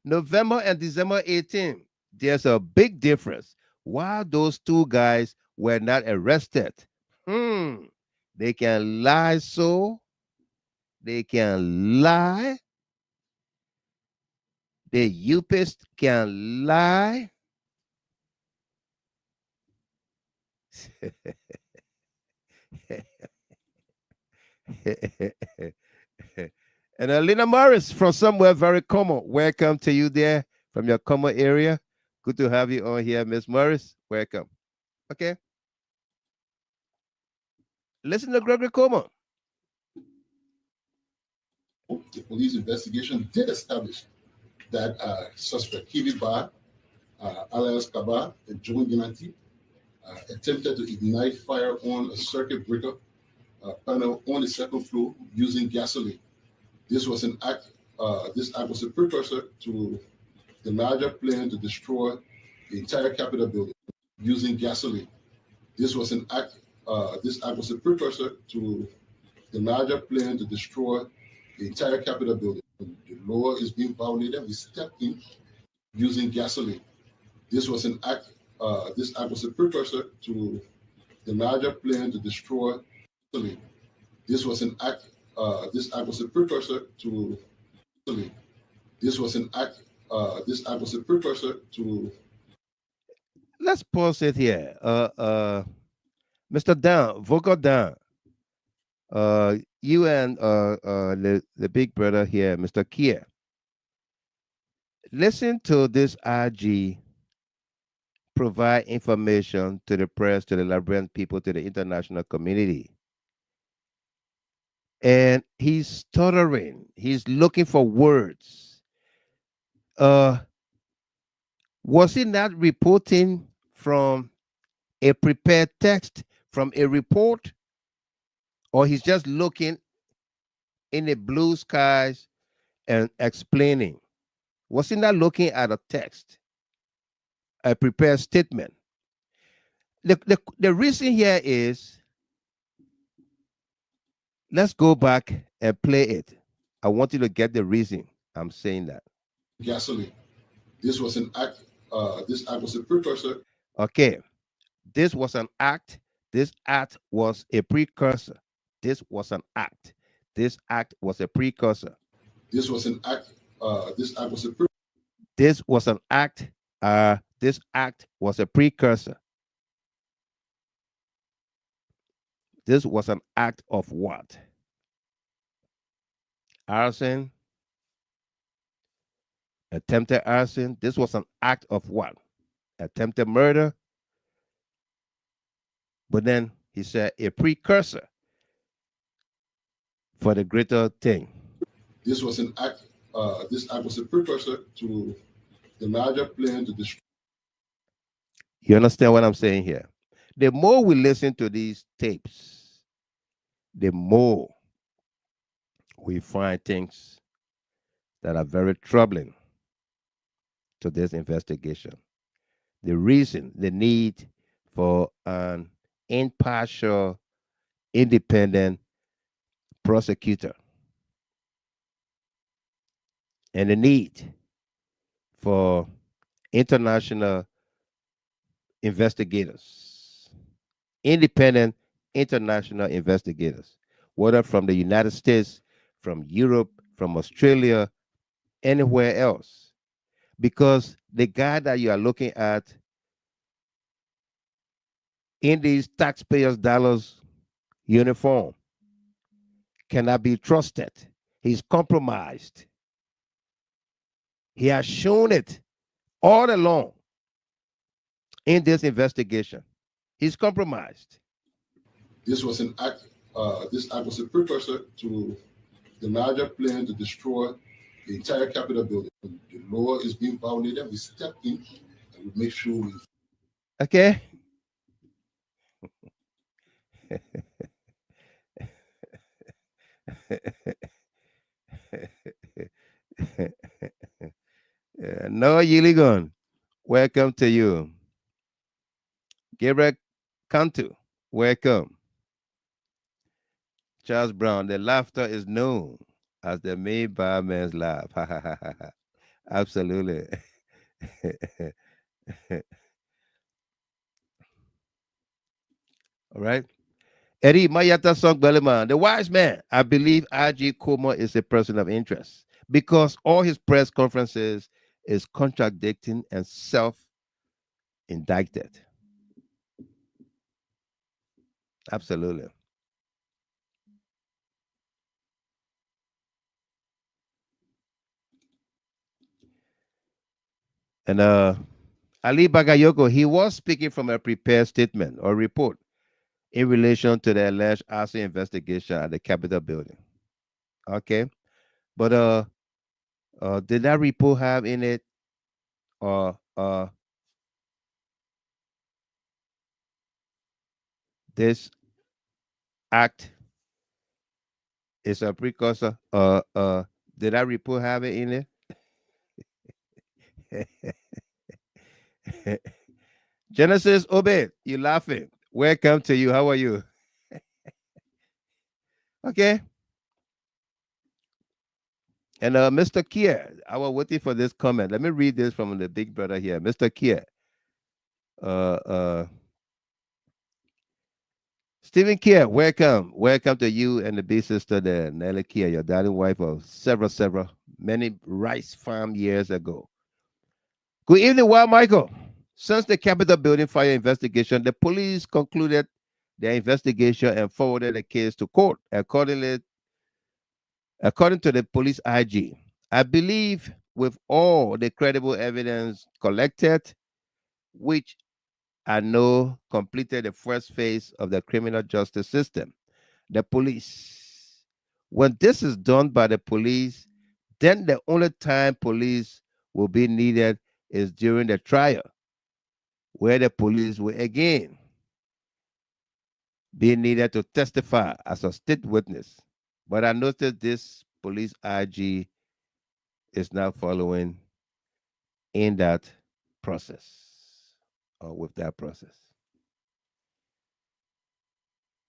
November and December 18, there's a big difference. Why those two guys were not arrested? They can lie so. They can lie. The Upist can lie. And Alina Morris from somewhere very common. Welcome to you there from your common area. Good to have you on here, Miss Morris. Welcome. Okay. Listen to Gregory Coleman. the police investigation did establish that suspect Kivi Ba, alias Kaba, and John Ginanti, attempted to ignite fire on a circuit breaker panel on the second floor using gasoline. This was an act. This act was a precursor to the larger plan to destroy the entire Capitol building using gasoline. This was an act. This act was a precursor to the larger plan to destroy the entire Capitol building. The law is being violated. We stepped in using gasoline. This was an act. This act was a precursor to the larger plan to destroy gasoline. This was an act. This act was a precursor to gasoline. This was an act. This act was a precursor to. Let's pause it here. Mr. Dan, Vocal Dan. You and the big brother here, Mr. Kier. Listen to this RG provide information to the press, to the Liberian people, to the international community. And he's stuttering. He's looking for words. Was he not reporting from a prepared text from a report? Or he's just looking in the blue skies and explaining? Was he not looking at a text, a prepared statement? The reason here is, let's go back and play it. I want you to get the reason I'm saying that. Gasoline. This was an act. This act was a precursor. Okay. This was an act. This act was a precursor. This was an act. This act was a precursor. This was an act. This act was a This was an act. This act was a precursor. This was an act of what? Arson. Attempted arson. This was an act of what? Attempted murder. But then he said a precursor for the greater thing. This was an act. This act was a precursor to the larger plan to destroy. You understand what I'm saying here? The more we listen to these tapes, the more we find things that are very troubling to this investigation. The reason, the need for an impartial, independent prosecutor, and the need for international investigators, independent international investigators, whether from the United States, from Europe, from Australia, anywhere else. Because the guy that you are looking at in these taxpayers' dollars uniform cannot be trusted. He's compromised. He has shown it all along in this investigation. He's compromised. This was an act. This act was a precursor to the larger plan to destroy the entire Capitol building. The law is being violated. We step in and we make sure we. Okay. No, Yiligon, welcome to you. Gabriel Cantu, welcome. Charles Brown, the laughter is known as the made by man's laugh. Absolutely. All right. Eddie Mayata Song Beleman, the wise man. I believe RG Komer is a person of interest because all his press conferences is contradicting and self-indicted. Absolutely. And Ali Bagayoko, he was speaking from a prepared statement or report in relation to the alleged arson investigation at the Capitol building. Okay. But did that report have in it this act is a precursor? Did that report have it in it? Genesis Obed, you laughing? Welcome to you. How are you? Okay. And Mr. Kier, I was waiting for this comment. Let me read this from the big brother here. Mr. Kier. Stephen Kier, welcome. Welcome to you and the big sister there, Nelly Kier, your darling wife of many rice farm years ago. Good evening, Wild Michael. Since the Capitol building fire investigation, the police concluded their investigation and forwarded the case to court. According to the police IG, I believe with all the credible evidence collected, which I know completed the first phase of the criminal justice system, the police. When this is done by the police, then the only time police will be needed is during the trial, where the police will again be needed to testify as a state witness. But I noticed this police IG is now following in that process, or with that process.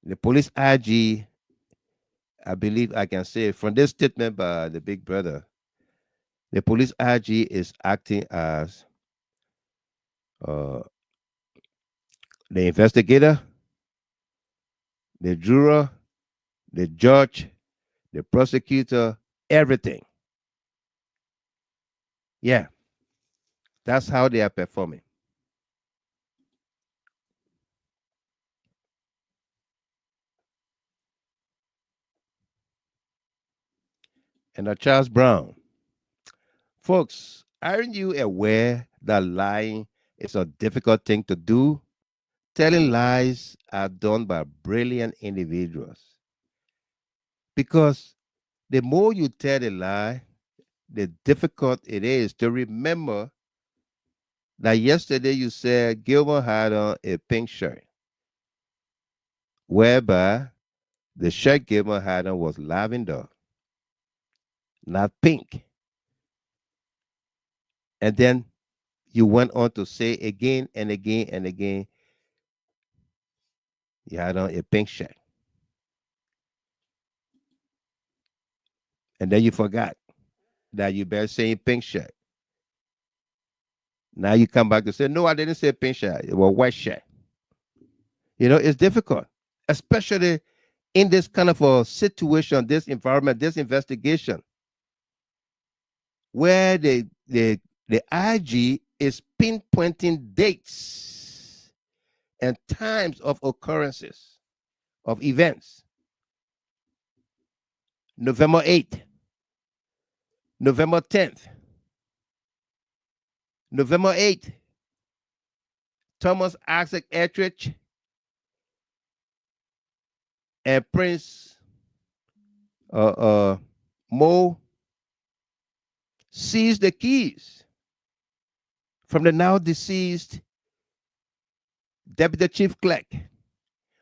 The police IG, I believe I can say from this statement by the big brother, the police IG is acting as the investigator, the juror, the judge, the prosecutor, everything. Yeah, that's how they are performing. And Charles Brown, folks, aren't you aware that lying is a difficult thing to do? Telling lies are done by brilliant individuals. Because the more you tell a lie, the difficult it is to remember that yesterday you said Gilmore had on a pink shirt, whereby the shirt Gilmore had on was lavender, not pink. And then you went on to say again and again and again, you had on a pink shirt. And then you forgot that you better say pink shirt. Now you come back to say, no, I didn't say pink shirt. It was white shirt. You know, it's difficult, especially in this kind of a situation, this environment, this investigation, where the IG is pinpointing dates and times of occurrences of events. November 8th, November 10th, November 8th, Thomas Isaac Etheridge and Prince Mo seized the keys from the now deceased Deputy Chief Clerk,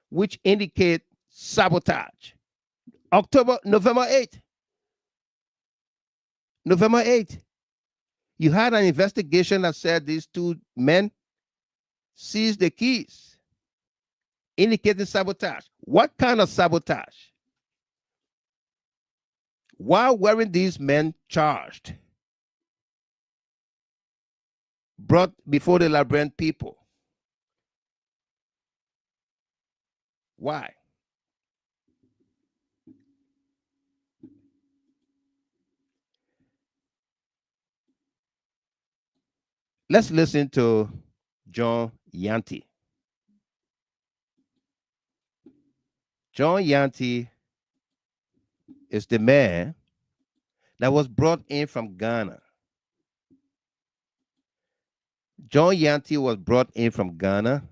which indicate sabotage. November 8th. November 8th. You had an investigation that said these two men seized the keys, indicating sabotage. What kind of sabotage? Why weren't these men charged, brought before the Liberian people? Why? Let's listen to John Yanti. John Yanti is the man that was brought in from Ghana. John Yanti was brought in from Ghana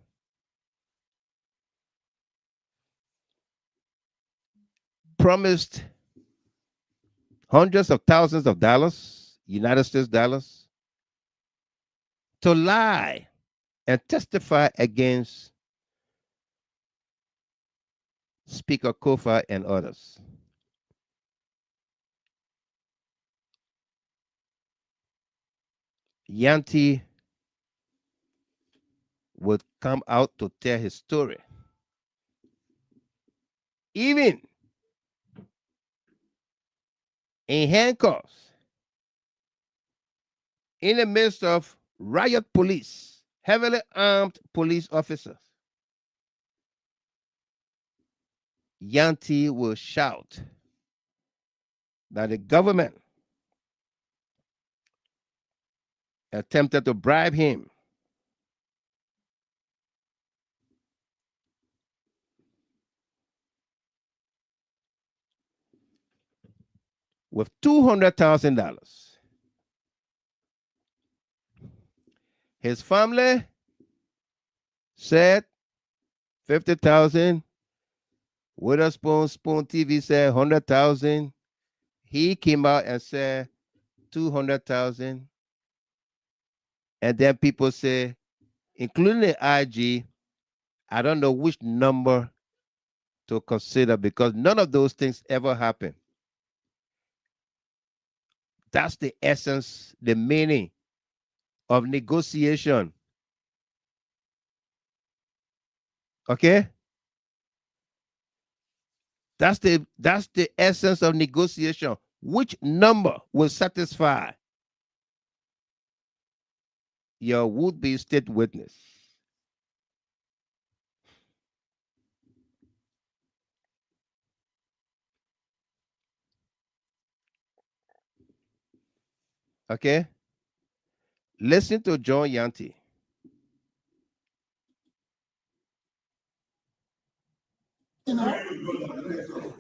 promised hundreds of thousands of dollars, United States dollars, to lie and testify against Speaker Kofa and others. Yanti would come out to tell his story. Even in handcuffs, in the midst of riot police, heavily armed police officers, Yanti will shout that the government attempted to bribe him with $200,000. His family said 50,000. Witherspoon Spoon TV said 100,000. He came out and said 200,000. And then people say, including the IG, I don't know which number to consider because none of those things ever happen. That's the essence, the meaning of negotiation. Okay? That's the essence of negotiation. Which number will satisfy your would-be state witness? Okay? Listen to John Yanti.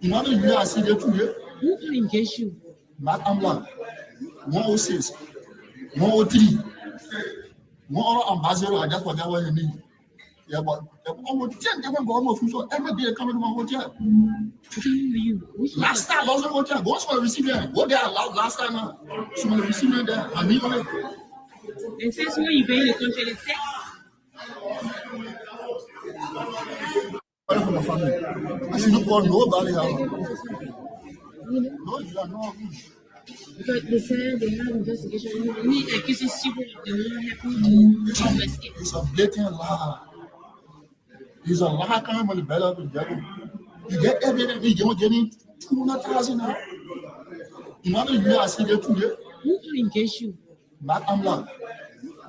Another year I see the 2 years. Who can engage you? Matt Amla, 106, 103, 1 ambassador, I just whatever you need. Yeah, but almost 10 different government officials every day coming to my hotel. Last time I was in hotel, what's going to receive there? What they allowed last time now? So I'm receiving there. I need it. And since when you been in the country in sex? From the family. I should look for nobody else. No, you are not. But they said they have investigation. We accuse these people of the war happening to investigate. It's a blatant lie. It's a lie coming from the belly of the devil. You get evidence, you're getting 200,000 now. Another year I see the 2 years. Who can engage you? Matt Amla,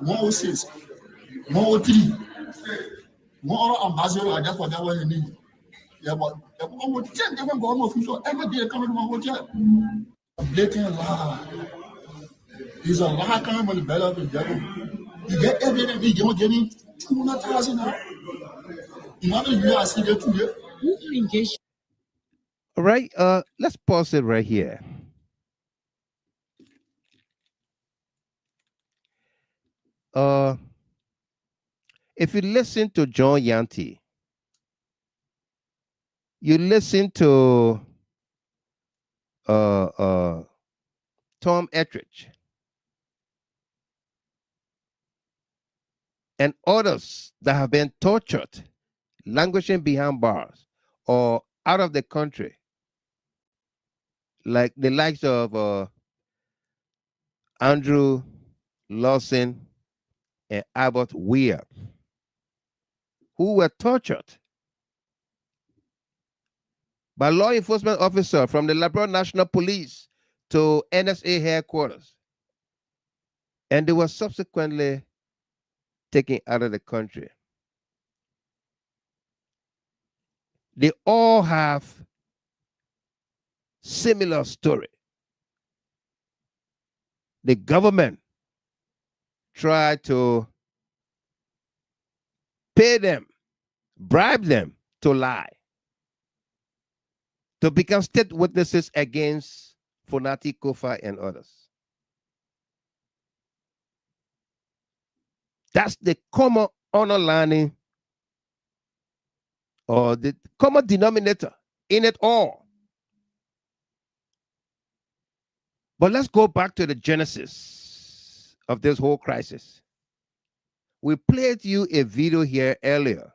106, 103, 1 ambassador, I just whatever you need. Yeah, but almost 10 different government officials every day coming to my hotel. A blatant lie. It's a lie coming from the belly of the devil. You get evidence, you're getting 200,000 now. Another year I see the 2 years. Who can engage you? All right, let's pause it right here. If you listen to John Yanti, you listen to Tom Ettridge and others that have been tortured, languishing behind bars or out of the country, like the likes of Andrew Lawson and Abbott Weir, who were tortured by law enforcement officer from the Liberia National Police to NSA headquarters. And they were subsequently taken out of the country. They all have similar story. The government tried to pay them, bribe them to lie, to become state witnesses against Fonati Kofa and others. That's the common underlining or the common denominator in it all. But let's go back to the genesis of this whole crisis. We played you a video here earlier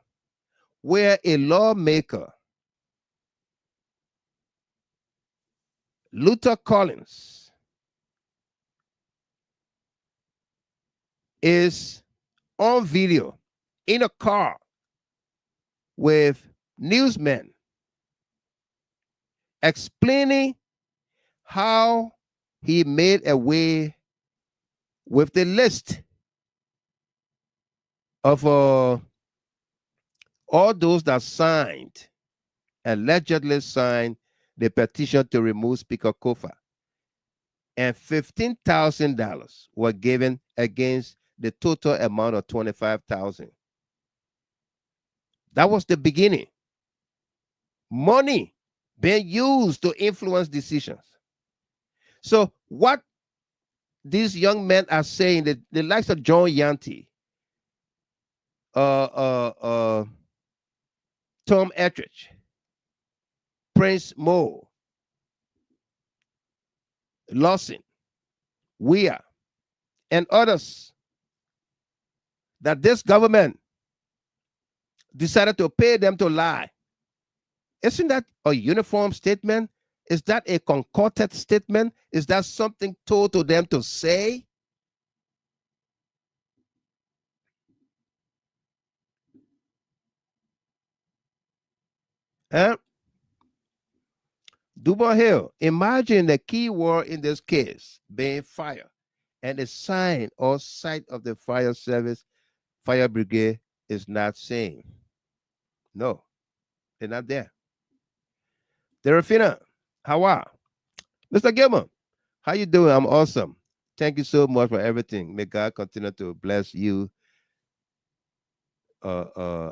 where a lawmaker, Luther Collins, is on video in a car with newsmen explaining how he made away with the list of all those that signed, allegedly signed the petition to remove Speaker Kofa. And $15,000 were given against the total amount of $25,000. That was the beginning. Money being used to influence decisions. So what these young men are saying, that the likes of John Yanti, Tom Etrich, Prince Mo, Lawson, Weir, and others, that this government decided to pay them to lie. Isn't that a uniform statement? Is that a concocted statement? Is that something told to them to say? Dubois Hill, imagine the key word in this case being fire, and the sign or site of the fire service, fire brigade, is not saying. No, they're not there. Derafina, how are? Mr. Gilman, how you doing? I'm awesome. Thank you so much for everything. May God continue to bless you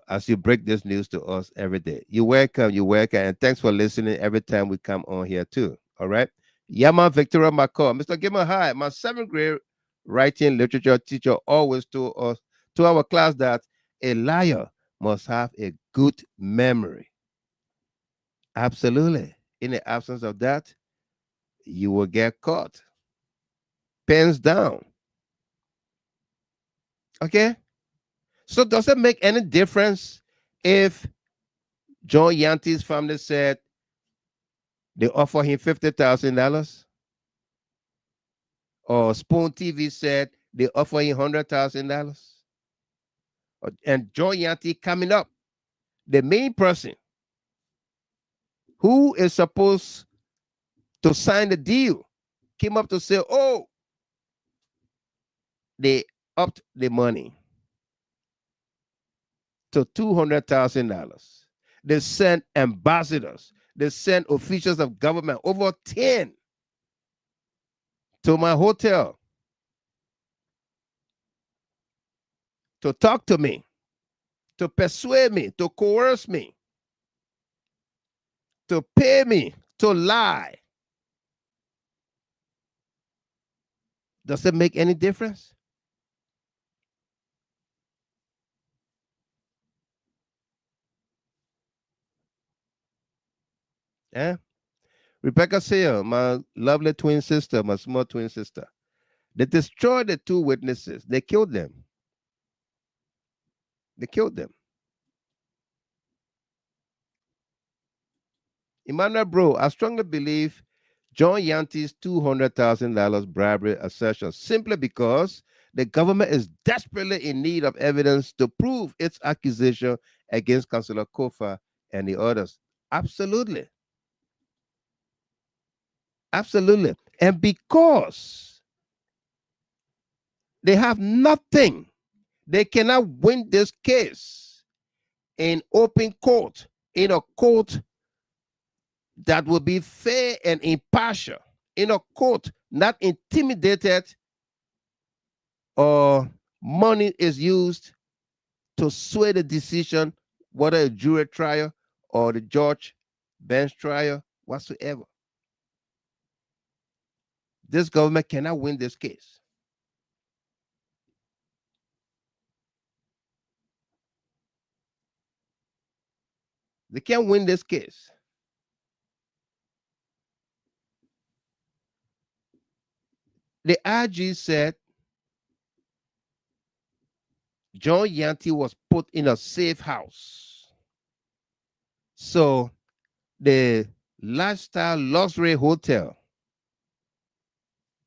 as you break this news to us every day. You're welcome, and thanks for listening every time we come on here too. All right. Yama Victoria McCall. Mr. Gilman, hi. My 7th grade writing literature teacher always told us, to our class, that a liar must have a good memory. Absolutely. In the absence of that, you will get caught. Pens down. Okay? So does it make any difference if John Yanti's family said they offer him $50,000? Or Spoon TV said they offer him $100,000? And John Yanti coming up, the main person who is supposed to sign the deal, came up to say, oh, they upped the money to $200,000. They sent ambassadors. They sent officials of government, over 10, to my hotel to talk to me, to persuade me, to coerce me, to pay me to lie. Does it make any difference? Yeah. Rebecca Sale, my lovely twin sister, my small twin sister. They destroyed the 2 witnesses. They killed them. They killed them. Emmanuel Bro, I strongly believe John Yanti's $200,000 bribery assertion simply because the government is desperately in need of evidence to prove its accusation against Councillor Kofa and the others. Absolutely. Absolutely. And because they have nothing, they cannot win this case in open court, in a court that will be fair and impartial, in a court not intimidated or money is used to sway the decision, whether a jury trial or the judge bench trial, whatsoever. This government cannot win this case. They can't win this case. The IG said John Yanti was put in a safe house. So the lifestyle luxury hotel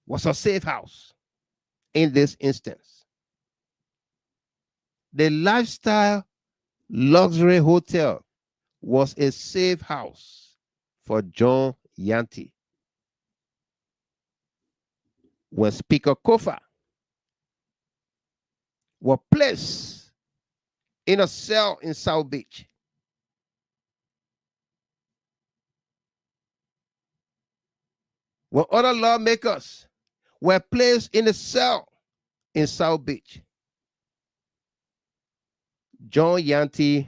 was a safe house in this instance. The lifestyle luxury hotel was a safe house for John Yanti. When Speaker Kofa was placed in a cell in South Beach, when other lawmakers were placed in a cell in South Beach, John Yanti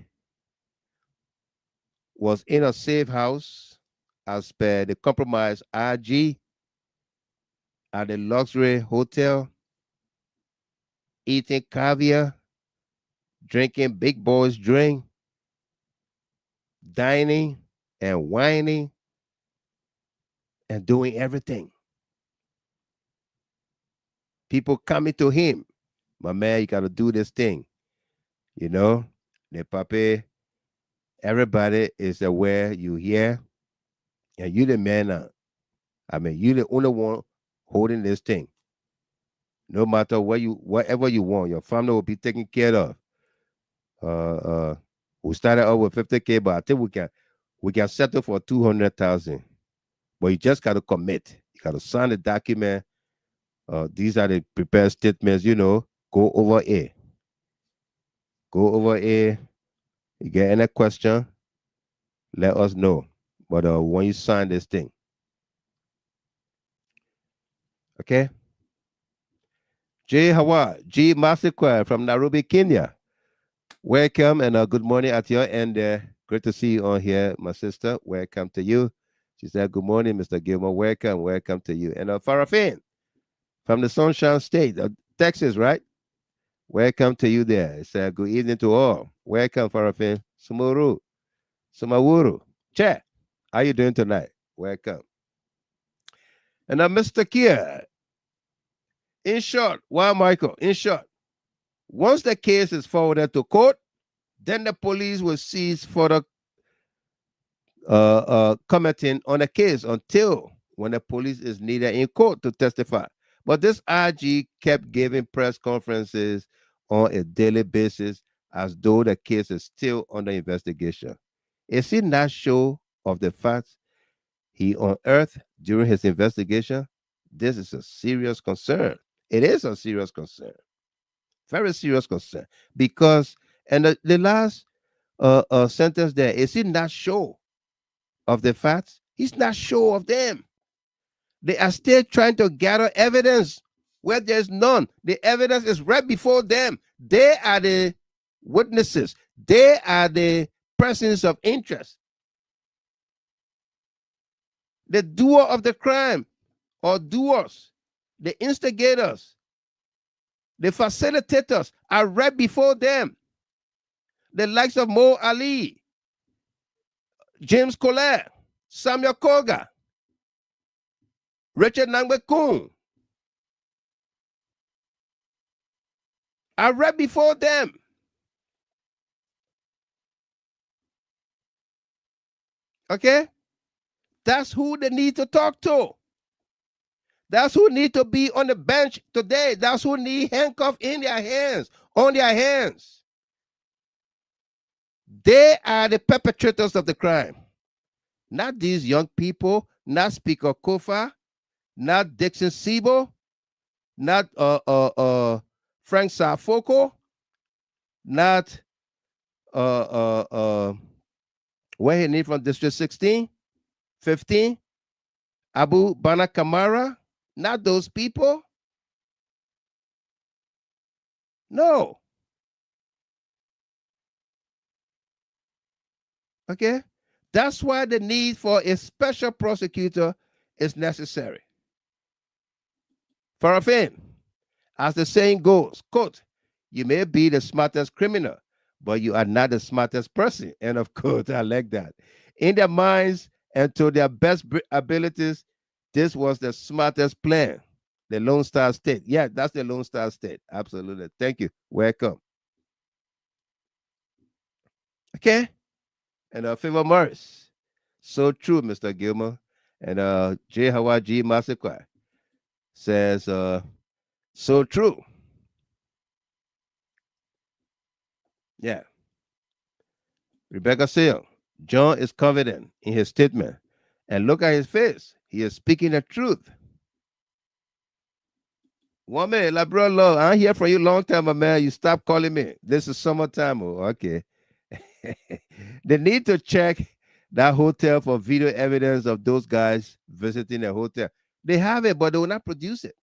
was in a safe house as per the compromise IG at the luxury hotel, eating caviar, drinking big boys drink, dining and whining, and doing everything. People coming to him, my man, you got to do this thing. You know, the papi, everybody is aware you here, and you the man. I mean, you the only one holding this thing. No matter whatever you want, your family will be taken care of. We started out with 50K, but I think we can settle for 200,000. But you just got to commit. You got to sign the document. These are the prepared statements. You know, go over here. Go over here. You get any question, let us know. But when you sign this thing, okay? J. Hawa, G. Masikwa from Nairobi, Kenya. Welcome and good morning at your end there. Great to see you on here, my sister. Welcome to you. She said, good morning, Mr. Gilmore. Welcome, welcome to you. And Farafin from the Sunshine State, Texas, right? Welcome to you there. It's good evening to all. Welcome, Farafin. Sumuru, Sumawuru. Che, how you doing tonight? Welcome. And Mr. Kia, in short, Michael, in short, once the case is forwarded to court, then the police will cease further commenting on the case until when the police is needed in court to testify. But this IG kept giving press conferences on a daily basis as though the case is still under investigation. Is it not show of the facts he unearthed during his investigation? This is a serious concern. It is a serious concern. Very serious concern. Because, and the last sentence there, is it not show of the facts? He's not sure of them. They are still trying to gather evidence where there's none. The evidence is right before them. They are the witnesses. They are the persons of interest. The doer of the crime or doers, the instigators, the facilitators are right before them. The likes of Mo Ali, James Kolleh, Samuel Kogar, Richard Nangbe-Kun are right before them. Okay? That's who they need to talk to. That's who need to be on the bench today. That's who need handcuffs in their hands, on their hands. They are the perpetrators of the crime. Not these young people, not Speaker Kofa, not Dixon Sibo, not Frank Safoko, not where he need from District 16, 15, Abu Bana Kamara, not those people. No. Okay? That's why the need for a special prosecutor is necessary. Farafin, as the saying goes, quote, you may be the smartest criminal, but you are not the smartest person. And of course, I like that. In their minds and to their best abilities, this was the smartest plan. The Lone Star State. Yeah, that's the Lone Star State. Absolutely. Thank you. Welcome. Okay. And Favor Morris. So true, Mr. Gilmer. And J. Howard G. Masekwa says, so true. Yeah. Rebecca Seal. John is confident in his statement. And look at his face. He is speaking the truth. 1 minute, Liberal Law. I hear from you long time, my man. You stop calling me. This is summertime. Oh, okay. They need to check that hotel for video evidence of those guys visiting the hotel. They have it, but they will not produce it.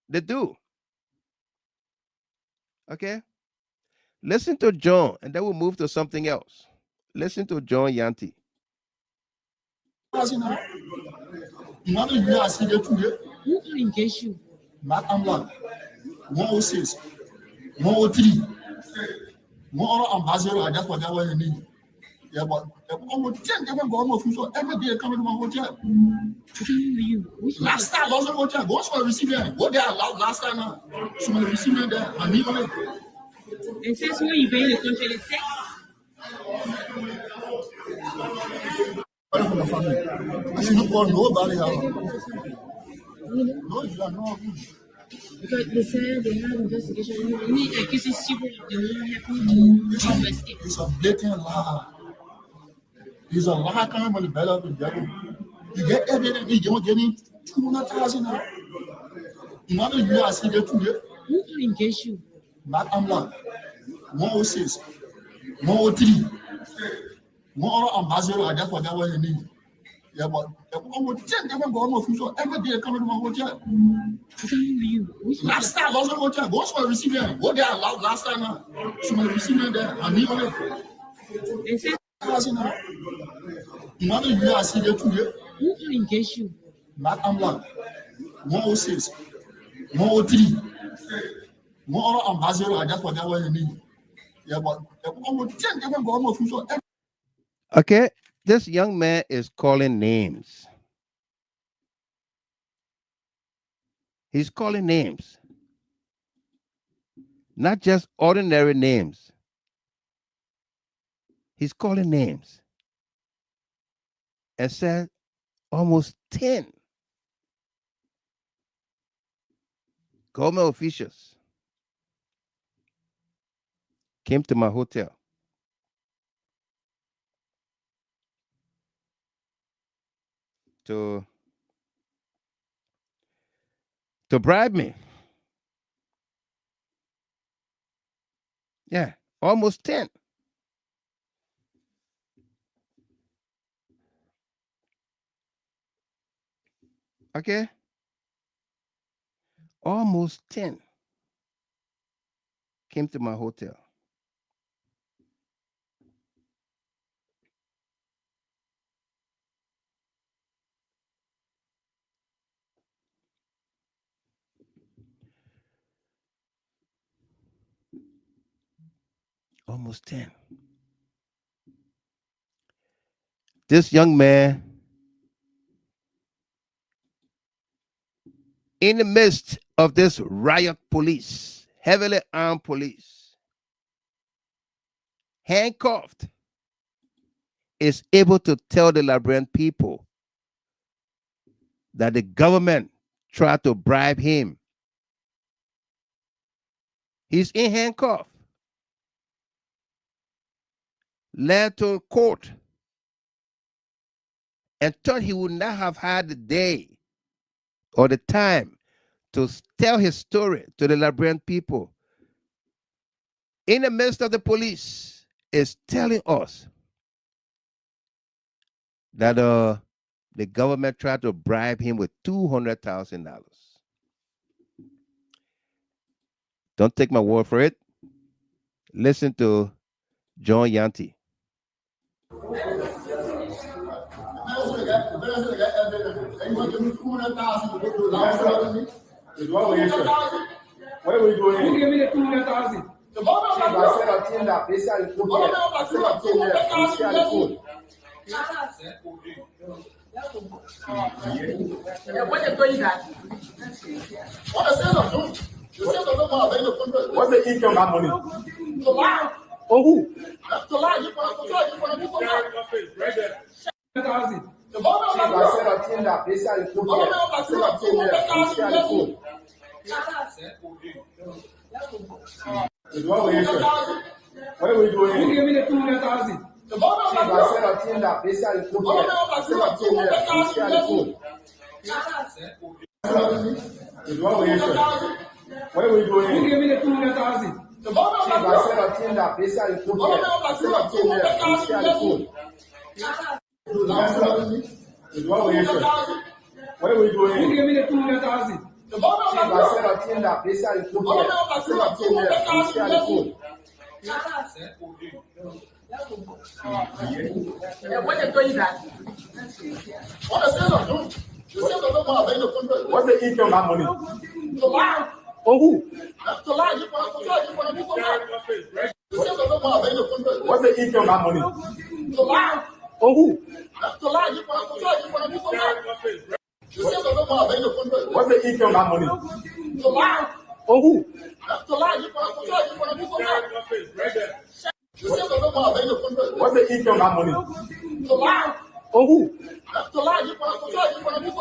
They do. Okay? Listen to John, and then we'll move to something else. Listen to John Yanti. Who can engage you? Matt Amlan, 106, 103, 1 ambassador, I just whatever you need. Yeah, but almost 10 different government officials every day coming to my hotel. Last time, also hotel, go for receiver. Go there last time now. So many receiver there, and me on it. And since when you been in the country, the sex? From the family. I should not call nobody out. No, you are not. Because they said they have investigation. You need accuses people of the one happened to investigate. It's a blatant lie. It's a lie coming from the belly of the devil. You get evidence, you don't get it. 200,000 now. You know you are seeing it today. Who can engage you? Matt Amlan, 106, 103, 1 ambassador, I just whatever you need. Yeah, but almost 10 different government officials every day coming to my hotel. Last time, also hotel, go for receiver. Go there last time now. So many receiver there, and me on it. You know you are seeing it today. Who can engage you? Matt Amlan, 106, 103, 1 ambassador, I just whatever you need. Yeah, but almost 10 different government officials. Okay, this young man is calling names. He's calling names. Not just ordinary names. He's calling names. And said almost 10 government officials came to my hotel to bribe me. Yeah, almost 10. Okay? Almost 10 came to my hotel. Almost 10. This young man, in the midst of this riot police, heavily armed police, handcuffed, is able to tell the Liberian people that the government tried to bribe him. He's in handcuffs, led to court, and thought he would not have had the day or the time to tell his story to the Liberian people. In the midst of the police, is telling us that the government tried to bribe him with $200,000. Don't take my word for it. Listen to John Yanti. What are we doing? Who gave me the 200,000? The government said I said that they said When they tell you that, what the sales of doing? The sales of them. What's the income of money? To lie. Oh, who? To lie. You want to lie. The government of the that they say the government of the what are we doing? Who gave me the 200,000? The government of the that they say the government of the what are we doing? Who gave me the 200,000? The government of that they say the government of what are we doing? Who gave me the 200,000? The government of that they say the government of what they tell you that? What the sales of doing? The sales of them. What's the income of money? To lie. Oh, who? To lie. You want to lie. The sales of them. What's the income of money? To lie. Oh, who? To lie. You want to lie. The sales of them. What's the income of money? To lie. Oh, who? To lie. You want to lie. What's the income of money? To lie. Oh, who? To lie. You want to lie.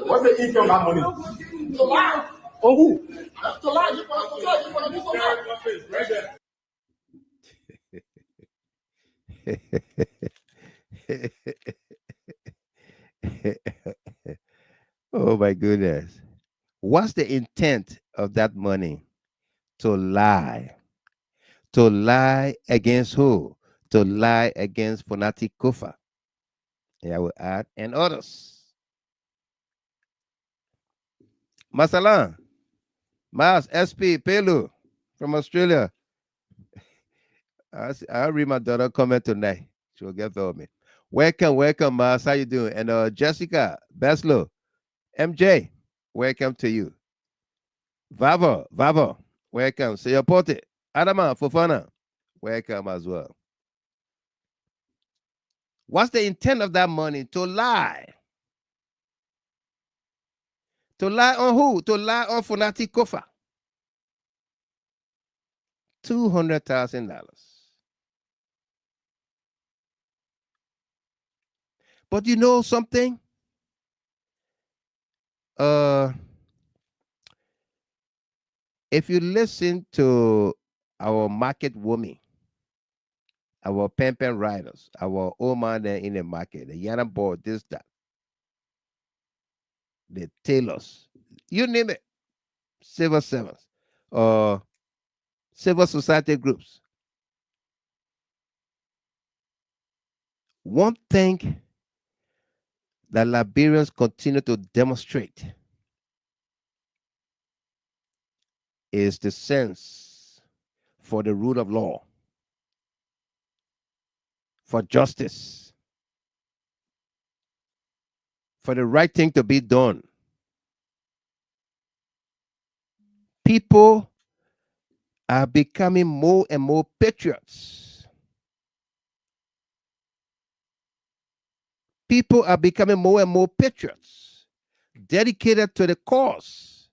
What's the income of money? To lie. Oh, who? To lie. You want lie. Oh my goodness. What's the intent of that money? To lie. To lie against who? To lie against Fonati Kofa. And I will add, and others. Masalan, Mas, SP, Pelu from Australia. I'll read my daughter comment tonight. She'll get through me. Welcome, Mas. How you doing? And Jessica, Beslo, MJ, welcome to you. Vavo, welcome. Seyopote, Adama, Fofana, welcome as well. What's the intent of that money? To lie. To lie on who? To lie on Fonati Kofa. $200,000. But you know something? If you listen to our market women, our pen riders, our old man in the market, the Yana board, this, that, the tailors, you name it, civil servants, or civil society groups. One thing that Liberians continue to demonstrate is the sense for the rule of law, for justice, for the right thing to be done. People are becoming more and more patriots. People are becoming more and more patriots, dedicated to the cause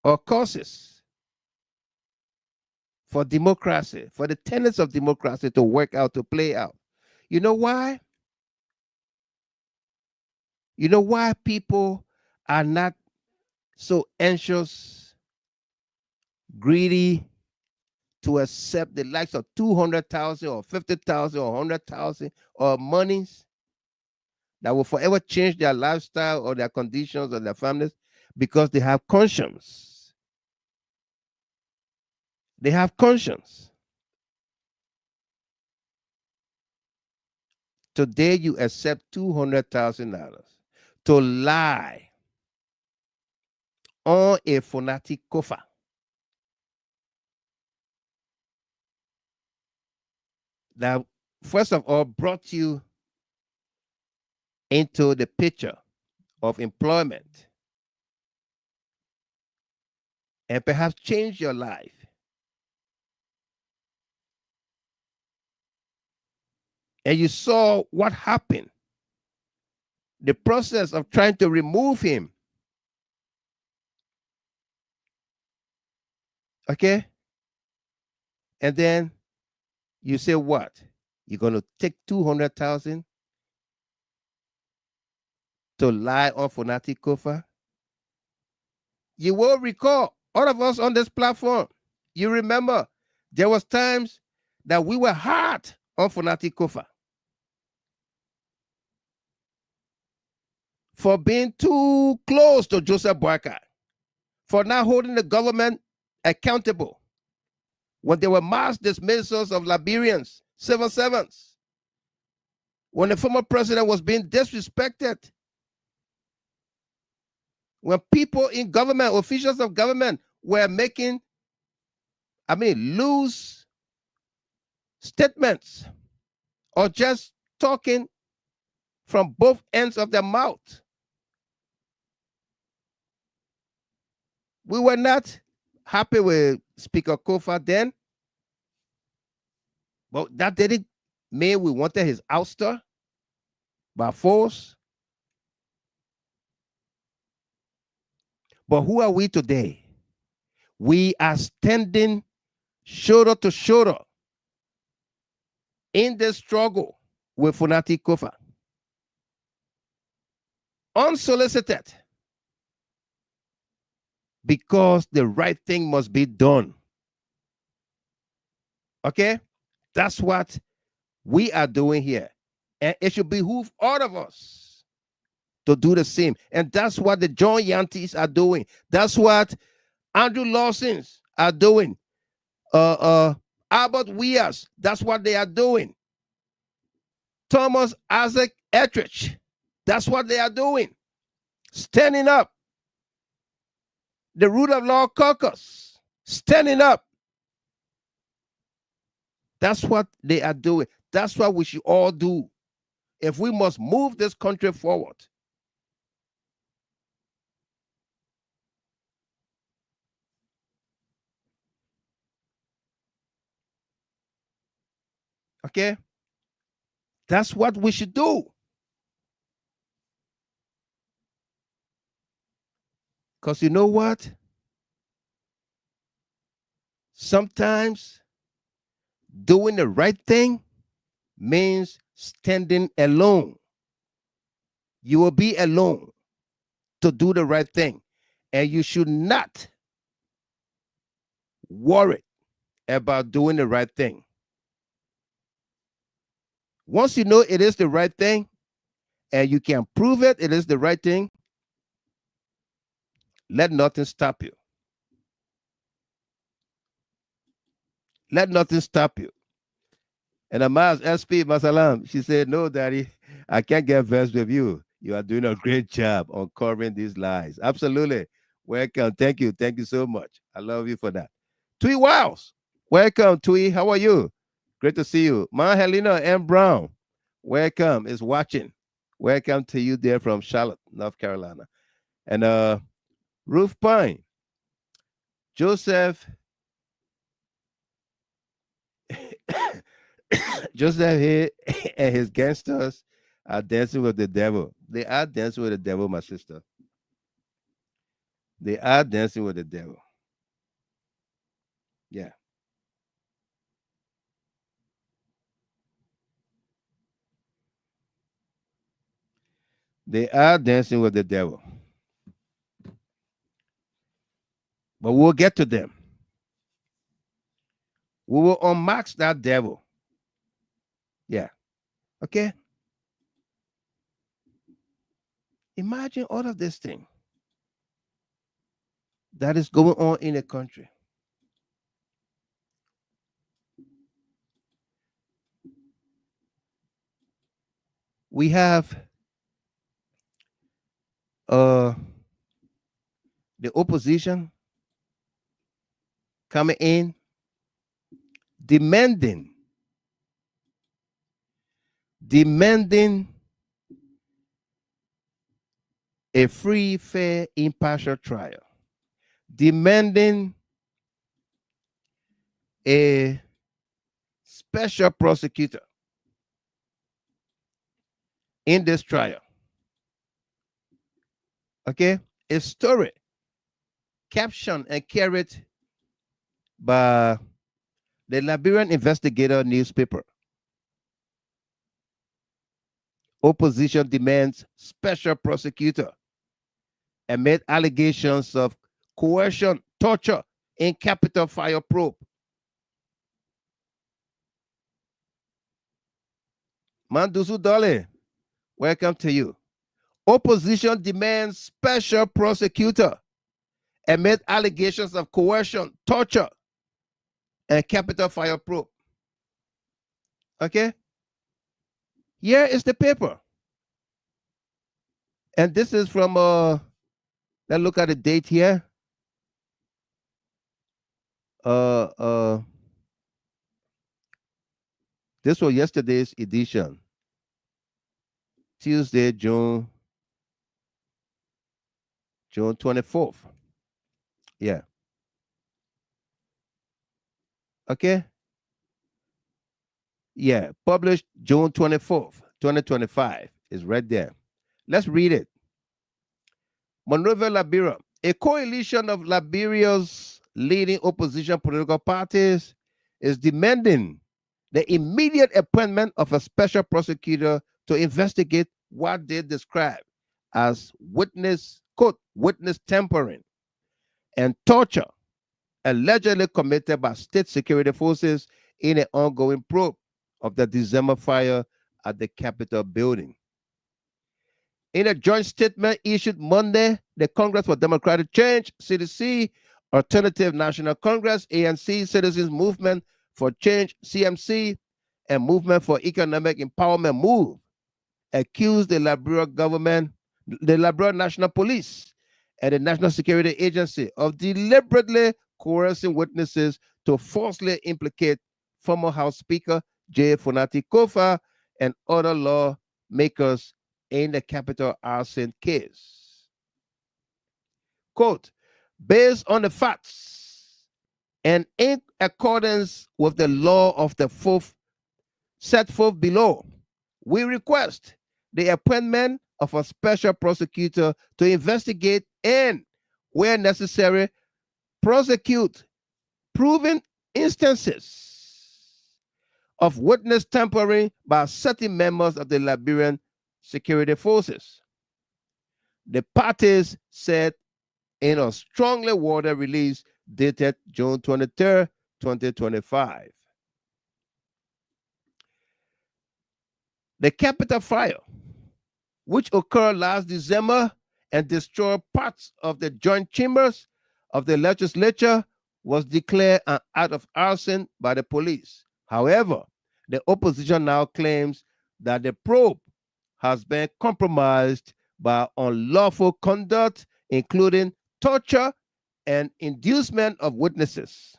or causes for democracy, for the tenets of democracy to work out, to play out. You know why? You know why people are not so anxious, greedy to accept the likes of 200,000 or 50,000 or 100,000 or monies that will forever change their lifestyle or their conditions or their families? Because they have conscience. They have conscience. Today you accept $200,000 to lie on a Fonati Kofa. That first of all brought you into the picture of employment and perhaps changed your life. And you saw what happened. The process of trying to remove him. Okay? And then you say what? You're going to take 200,000 to lie on Fonati Kofa? You will recall, all of us on this platform, you remember there was times that we were hard on Fonati Kofa for being too close to Joseph Boakai, for not holding the government accountable when there were mass dismissals of Liberians, civil servants, when the former president was being disrespected, when people in government, officials of government were making, loose statements or just talking from both ends of their mouth. We were not happy with Speaker Kofa then, but that didn't mean we wanted his ouster by force. But who are we today? We are standing shoulder to shoulder in this struggle with Fonati Kofa. Unsolicited. Because the right thing must be done. Okay? That's what we are doing here. And it should behoove all of us to do the same. And that's what the John Yantis are doing. That's what Andrew Lawsons are doing. Albert Weas, that's what they are doing. Thomas Isaac Etrich, that's what they are doing. Standing up. The Rule of Law Caucus, standing up. That's what they are doing. That's what we should all do if we must move this country forward. Okay? That's what we should do. Because you know what? Sometimes doing the right thing means standing alone. You will be alone to do the right thing. And you should not worry about doing the right thing. Once you know it is the right thing, and you can prove it is the right thing, let nothing stop you. Let nothing stop you. And Amaz SP Masalam, she said, no, Daddy, I can't get versed with you. You are doing a great job on covering these lies. Absolutely. Welcome. Thank you. Thank you so much. I love you for that. Tweh Wiles. Welcome, Tweh. How are you? Great to see you. Ma Helena M. Brown. Welcome. Is watching. Welcome to you there from Charlotte, North Carolina. And Ruth Pine. Joseph here and his gangsters are dancing with the devil. They are dancing with the devil, my sister. They are dancing with the devil. Yeah. They are dancing with the devil. But we'll get to them. We will unmask that devil. Yeah. Okay? Imagine all of this thing that is going on in the country. We have the opposition coming in demanding a free, fair, impartial trial, demanding a special prosecutor in this trial. Okay, a story captioned and carried by the Liberian Investigator newspaper. Opposition demands special prosecutor amid allegations of coercion, torture, and capital fire probe. Mandusu Dole, welcome to you. Opposition demands special prosecutor amid allegations of coercion, torture, and capital fire probe. Okay? Here is the paper. And this is from, let's look at the date here. This was yesterday's edition. Tuesday, June 24th. Yeah. Okay. Yeah, published June 24th, 2025 is right there. Let's read it. Monrovia, Liberia. A coalition of Liberia's leading opposition political parties is demanding the immediate appointment of a special prosecutor to investigate what they describe as witness tampering and torture allegedly committed by state security forces in an ongoing probe of the December fire at the Capitol building. In a joint statement issued Monday, the Congress for Democratic Change, CDC, Alternative National Congress, ANC, Citizens Movement for Change, CMC, and Movement for Economic Empowerment, MOVE, accused the Liberian government, the Liberian National Police, and the National Security Agency of deliberately coercing witnesses to falsely implicate former House Speaker J. Fonati Kofa and other lawmakers in the capital arson case. Quote, based on the facts and in accordance with the law of the set forth below, we request the appointment of a special prosecutor to investigate and, where necessary, prosecute proven instances of witness tampering by certain members of the Liberian security forces. The parties said in a strongly worded release dated June 23, 2025. The Capitol fire, which occurred last December and destroyed parts of the joint chambers of the legislature, was declared an act of arson by the police. However, the opposition now claims that the probe has been compromised by unlawful conduct, including torture and inducement of witnesses.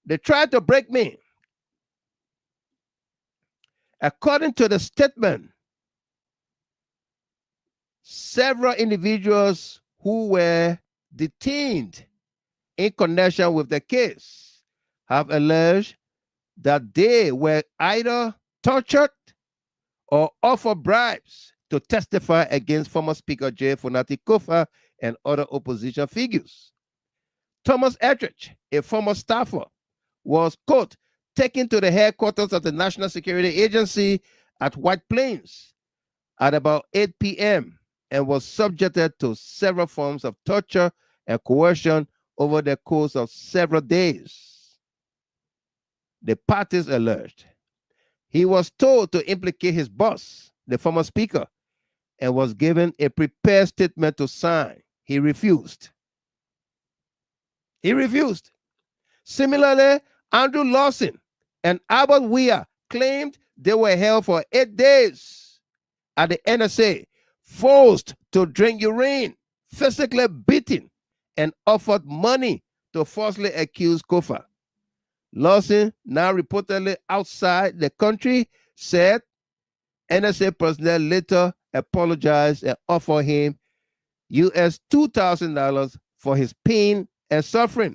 They tried to break me. According to the statement, several individuals who were detained in connection with the case have alleged that they were either tortured or offered bribes to testify against former Speaker J. Fonati Kofa and other opposition figures. Thomas Eldridge, a former staffer, was, quote, taken to the headquarters of the National Security Agency at White Plains at about 8 p.m. and was subjected to several forms of torture and coercion over the course of several days. The parties alleged he was told to implicate his boss, the former speaker, and was given a prepared statement to sign. He refused. He refused. Similarly, Andrew Lawson and Albert Weir claimed they were held for 8 days at the NSA, forced to drink urine, physically beaten, and offered money to falsely accuse Kofa. Lawson, now reportedly outside the country, said NSA personnel later apologized and offered him US $2,000 for his pain and suffering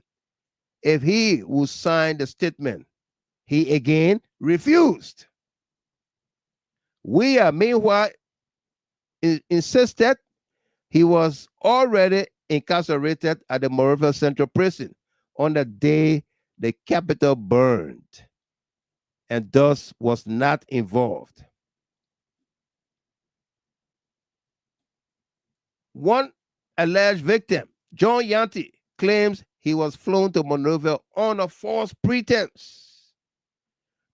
if he would sign the statement. He again refused. We meanwhile, insisted he was already incarcerated at the Monrovia Central Prison on the day the Capitol burned, and thus was not involved. One alleged victim, John Yanti, claims he was flown to Monrovia on a false pretense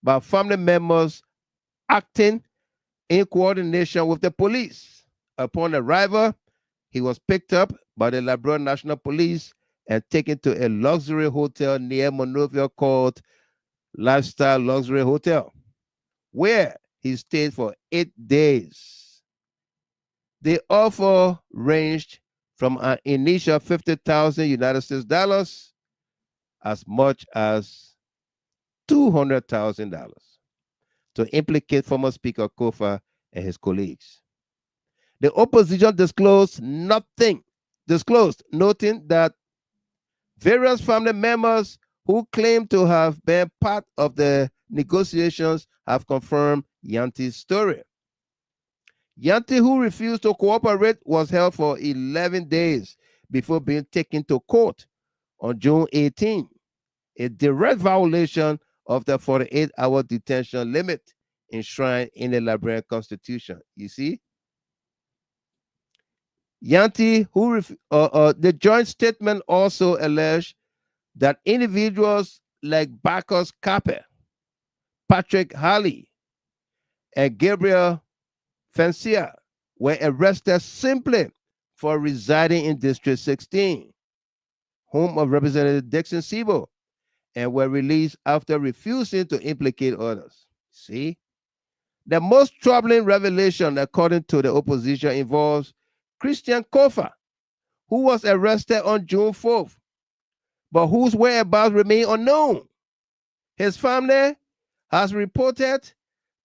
by family members acting in coordination with the police. Upon arrival, he was picked up by the Liberia National Police and taken to a luxury hotel near Monrovia called Lifestyle Luxury Hotel, where he stayed for 8 days. The offer ranged from an initial 50,000 United States dollars as much as $200,000 to implicate former Speaker Kofa and his colleagues. The opposition disclosed noting that various family members who claim to have been part of the negotiations have confirmed Yanti's story. Yanti, who refused to cooperate, was held for 11 days before being taken to court on June 18, a direct violation of the 48-hour detention limit enshrined in the Liberian Constitution. You see? Yanti, the joint statement also alleged that individuals like Bacchus Kape, Patrick Halley, and Gabriel Fancia were arrested simply for residing in District 16, home of Representative Dixon Sibo, and were released after refusing to implicate others. See? The most troubling revelation, according to the opposition, involves Christian Kofa, who was arrested on June 4th, but whose whereabouts remain unknown. His family has reported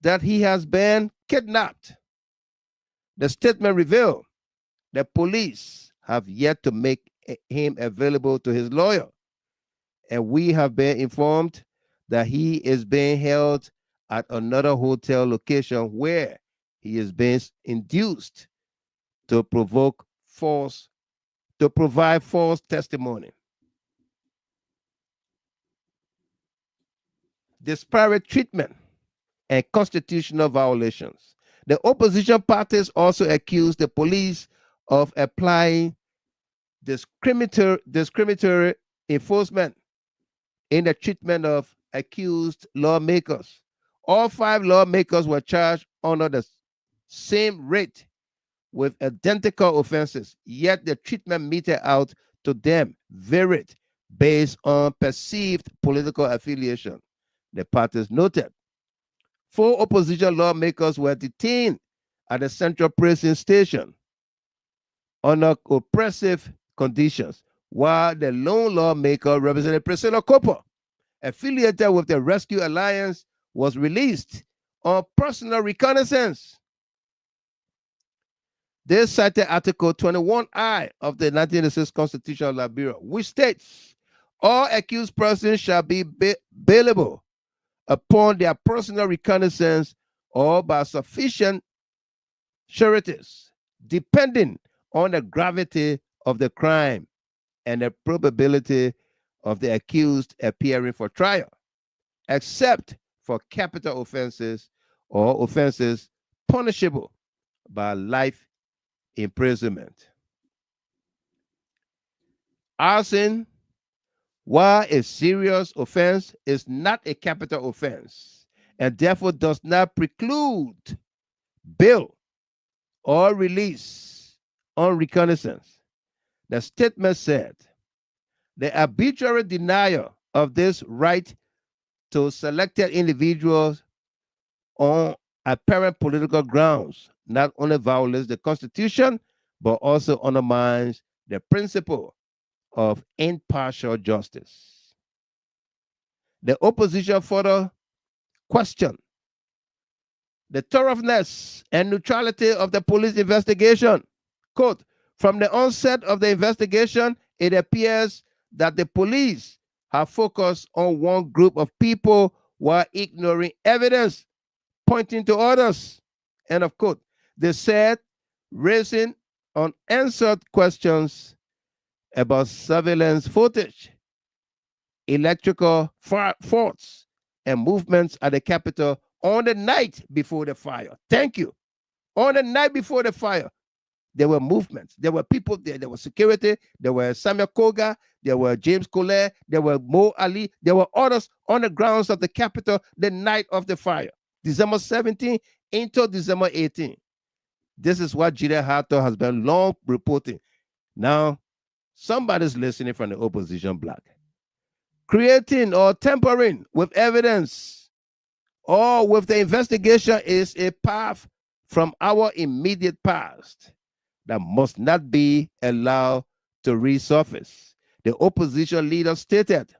that he has been kidnapped. The statement revealed the police have yet to make him available to his lawyer, and we have been informed that he is being held at another hotel location where he is being induced to provide false testimony. Disparate treatment and constitutional violations. The opposition parties also accused the police of applying discriminatory enforcement in the treatment of accused lawmakers. All 5 lawmakers were charged under the same rate with identical offenses, yet the treatment meted out to them varied based on perceived political affiliation, the parties noted. 4 opposition lawmakers were detained at the Central Prison Station under oppressive conditions, while the lone lawmaker, Representative Priscilla Cooper, affiliated with the Rescue Alliance, was released on personal reconnaissance. They cited Article 21I of the 1986 Constitution of Liberia, which states, all accused persons shall be bailable upon their personal reconnaissance or by sufficient sureties, depending on the gravity of the crime and the probability of the accused appearing for trial, except for capital offenses or offenses punishable by life imprisonment. Arson, while a serious offense, is not a capital offense and therefore does not preclude bail or release on reconnaissance. The statement said, the arbitrary denial of this right to selected individuals on apparent political grounds not only violates the Constitution, but also undermines the principle of impartial justice. The opposition further questioned the thoroughness and neutrality of the police investigation. Quote, from the onset of the investigation, it appears that the police have focused on one group of people while ignoring evidence pointing to others. End of quote. They said, raising unanswered questions about surveillance footage, electrical faults, and movements at the Capitol on the night before the fire. Thank you. On the night before the fire, there were movements. There were people there. There was security. There were Samuel Kogar. There were James Kolleh. There were Mo Ali. There were others on the grounds of the Capitol the night of the fire, December 17 into December 18. This is what Judah Hathor has been long reporting. Now, somebody's listening from the opposition bloc. Creating or tampering with evidence or with the investigation is a path from our immediate past that must not be allowed to resurface. The opposition leader stated,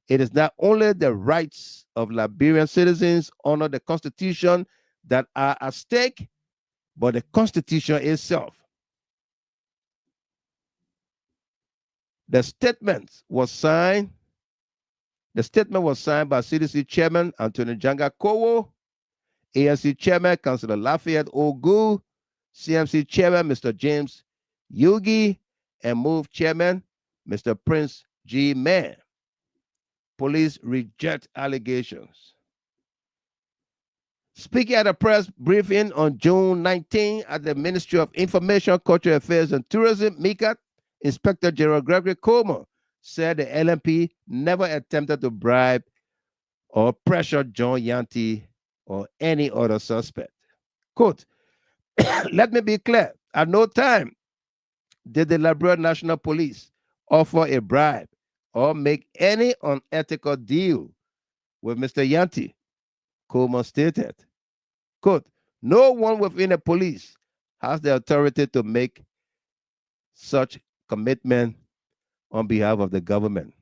it is not only the rights of Liberian citizens under the Constitution that are at stake, but the Constitution itself. The statement was signed by CDC Chairman Anthony Janga Kowo, ANC Chairman Councillor Lafayette Ogu, CMC Chairman Mr. James Yugi, and MOVE Chairman Mr. Prince G. Mann. Police reject allegations. Speaking at a press briefing on June 19 at the Ministry of Information, Cultural Affairs and Tourism, MICAT, Inspector General Gregory Coleman said the LMP never attempted to bribe or pressure John Yanti or any other suspect. Quote, let me be clear, at no time did the Liberian National Police offer a bribe or make any unethical deal with Mr. Yanti, Coleman stated. Quote, no one within the police has the authority to make such commitment on behalf of the government.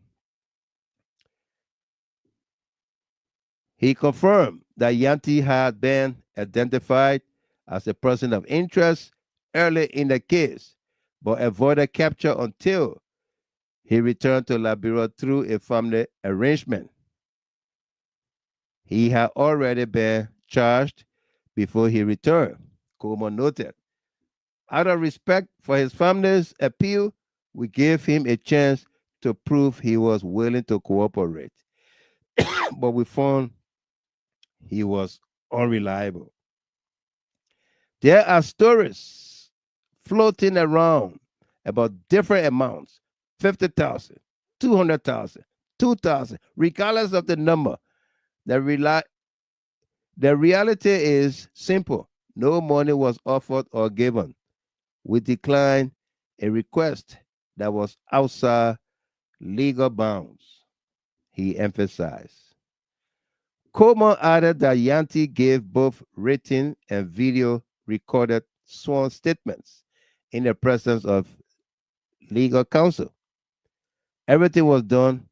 He confirmed that Yanti had been identified as a person of interest early in the case, but avoided capture until he returned to Liberia through a family arrangement. He had already been charged before he returned, Coleman noted. Out of respect for his family's appeal, we gave him a chance to prove he was willing to cooperate. But we found he was unreliable. There are stories floating around about different amounts, 50,000, 200,000, 2,000, regardless of the number. The reality is simple. No money was offered or given. We declined a request that was outside legal bounds, he emphasized. Coleman added that Yanti gave both written and video recorded sworn statements in the presence of legal counsel. Everything was done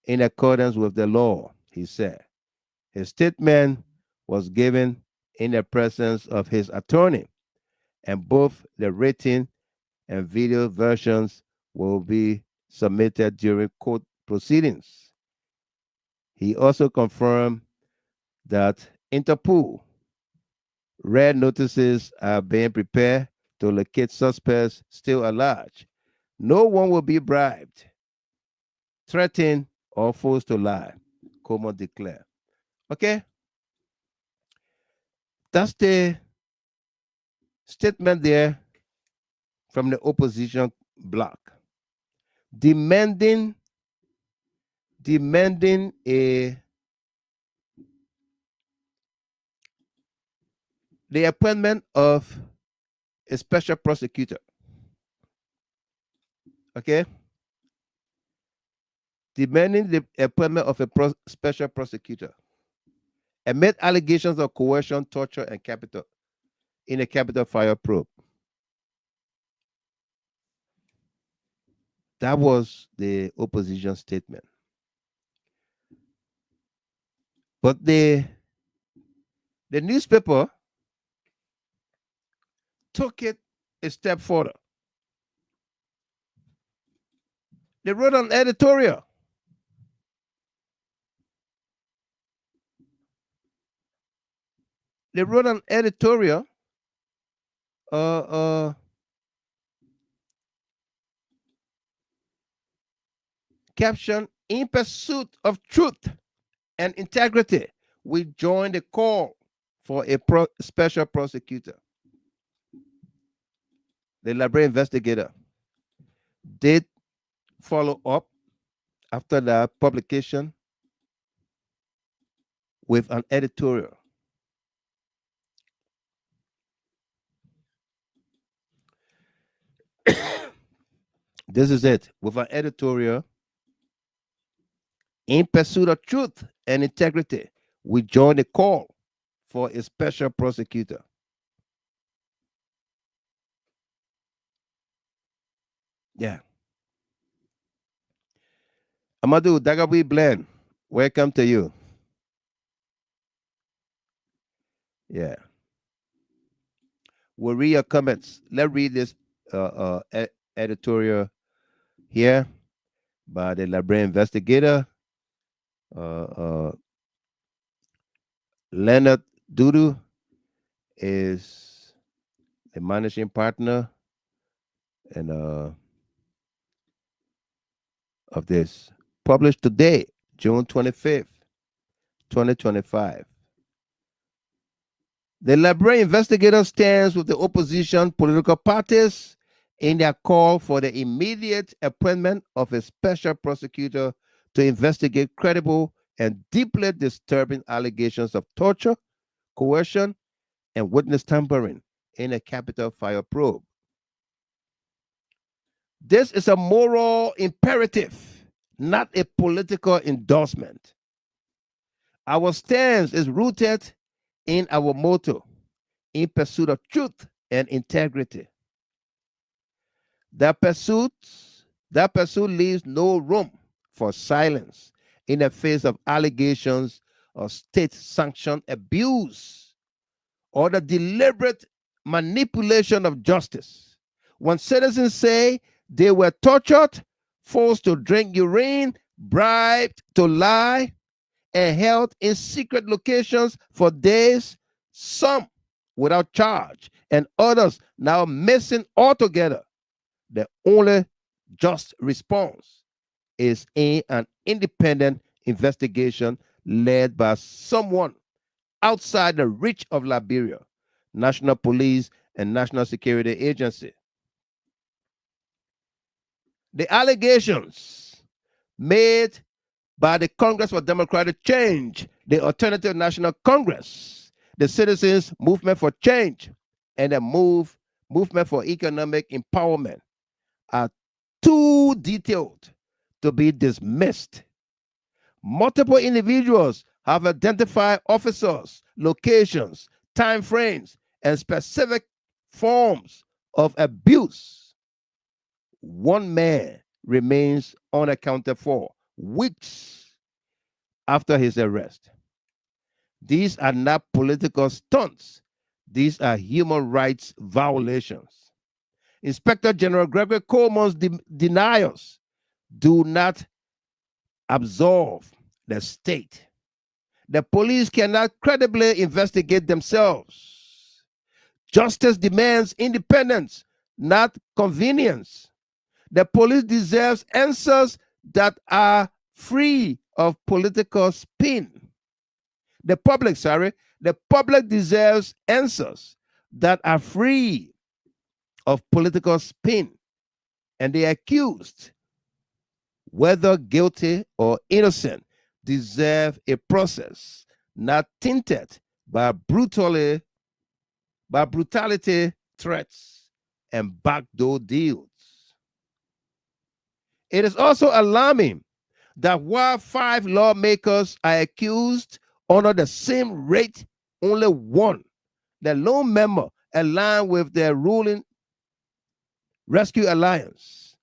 in accordance with the law, he said. His statement was given in the presence of his attorney, and both the written and video versions will be submitted during court proceedings. He also confirmed that Interpol red notices are being prepared to locate suspects still at large. No one will be bribed, threatened, or forced to lie, Coleman declared. Okay? That's the statement there from the opposition bloc, demanding the appointment of a special prosecutor. Okay? Demanding the appointment of a special prosecutor amid allegations of coercion, torture, and in a capital fire probe. That was the opposition statement. But the newspaper took it a step further. They wrote an editorial. they wrote an editorial caption, "In pursuit of truth and integrity, we join the call for a special prosecutor." The Liberian investigator did follow up after the publication with an editorial. This is it, with an editorial. "In pursuit of truth and integrity, we join the call for a special prosecutor." Yeah. Amadou Dagabi Blend, welcome to you. Yeah. We'll read your comments. Let's read this editorial here by the Liberian investigator, Leonard Dudu is the managing partner and of this. Published today, June 25th, 2025. The Liberian investigator stands with the opposition political parties in their call for the immediate appointment of a special prosecutor to investigate credible and deeply disturbing allegations of torture, coercion, and witness tampering in a capital fire probe. This is a moral imperative, not a political endorsement. Our stance is rooted in our motto, "In pursuit of truth and integrity." That pursuit leaves no room for silence in the face of allegations of state-sanctioned abuse or the deliberate manipulation of justice. When citizens say they were tortured, forced to drink urine, bribed to lie, and held in secret locations for days, some without charge, and others now missing altogether, the only just response is in an independent investigation led by someone outside the reach of Liberia, National Police and National Security Agency. The allegations made by the Congress for Democratic Change, the Alternative National Congress, the Citizens Movement for Change, and the Movement for Economic Empowerment are too detailed to be dismissed. Multiple individuals have identified officers, locations, time frames, and specific forms of abuse. One man remains unaccounted for weeks after his arrest. These are not political stunts. These are human rights violations. Inspector General Gregory Coleman's denials do not absolve the state. The police cannot credibly investigate themselves. Justice demands independence, not convenience. The police deserves answers that are free of political spin. The public deserves answers that are free of political spin, and the accused, whether guilty or innocent, deserve a process not tainted by brutality, threats, and backdoor deals. It is also alarming that while 5 lawmakers are accused under the same rate, only one, the lone member aligned with the ruling Rescue Alliance,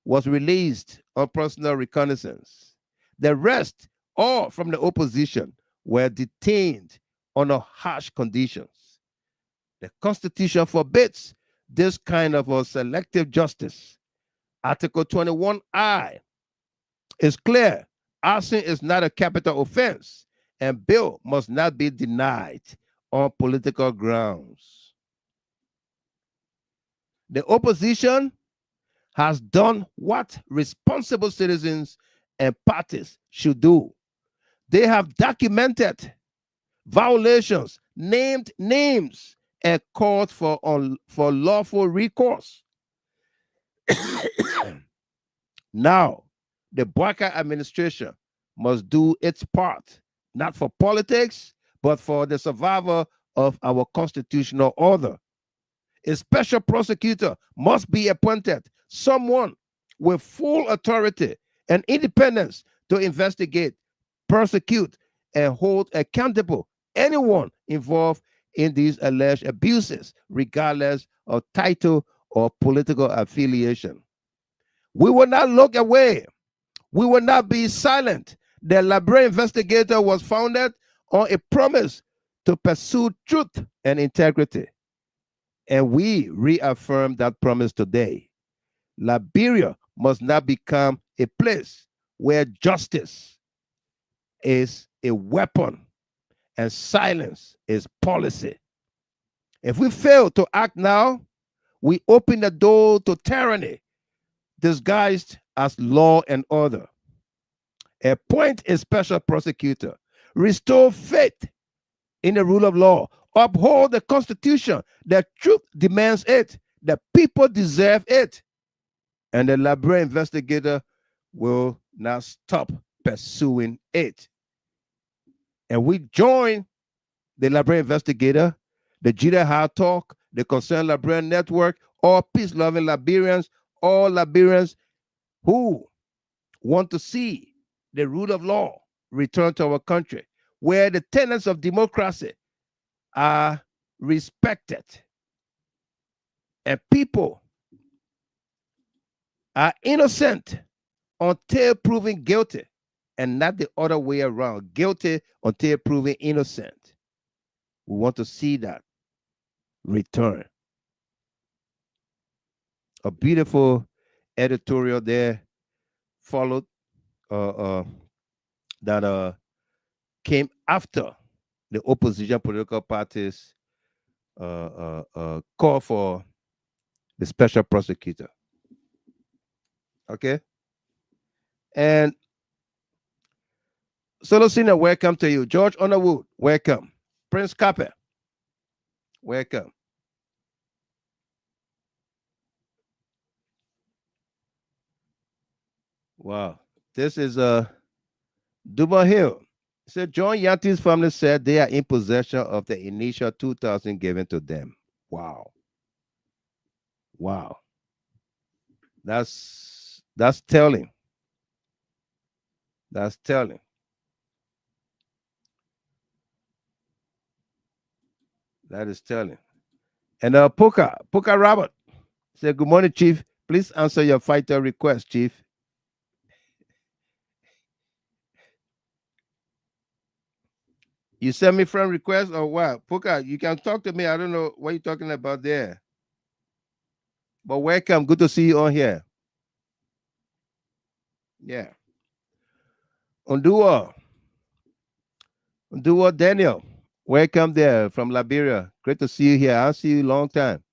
was released on personal reconnaissance. The rest, all from the opposition, were detained under harsh conditions. The Constitution forbids this kind of a selective justice. Article 21I is clear. Arson is not a capital offense, and bail must not be denied on political grounds. The opposition has done what responsible citizens and parties should do. They have documented violations, named names, and called for lawful recourse. Now, the Barker administration must do its part, not for politics, but for the survival of our constitutional order. A special prosecutor must be appointed, someone with full authority and independence to investigate, prosecute, and hold accountable anyone involved in these alleged abuses, regardless of title or political affiliation. We will not look away. We will not be silent. The Liberian investigator was founded on a promise to pursue truth and integrity. And we reaffirm that promise today. Liberia must not become a place where justice is a weapon and silence is policy. If we fail to act now, we open the door to tyranny disguised as law and order. Appoint a special prosecutor. Restore faith in the rule of law. Uphold the Constitution. The truth demands it. The people deserve it. And the Liberian investigator will not stop pursuing it. And we join the Liberian investigator, the Jida Hard Talk, the Concerned Liberian Network, all peace-loving Liberians, all Liberians who want to see the rule of law return to our country, where the tenets of democracy are respected and people are innocent until proven guilty, and not the other way around, guilty until proven innocent. We want to see that return. A beautiful editorial there followed that came after the opposition political parties call for the special prosecutor. Okay? And Doe Sr, welcome to you. George Underwood, welcome. Prince Capper, welcome. Wow. This is Duba Hill. So John Yanti's family said they are in possession of the initial 2,000 given to them. Wow. Wow. That's telling. That's telling. That is telling. And Puka Robert said, good morning, Chief. Please answer your fighter request, Chief. You send me friend request or what? Puka, you can talk to me. I don't know what you're talking about there. But welcome. Good to see you on here. Yeah. Unduwa Daniel, welcome there from Liberia. Great to see you here. I'll see you a long time.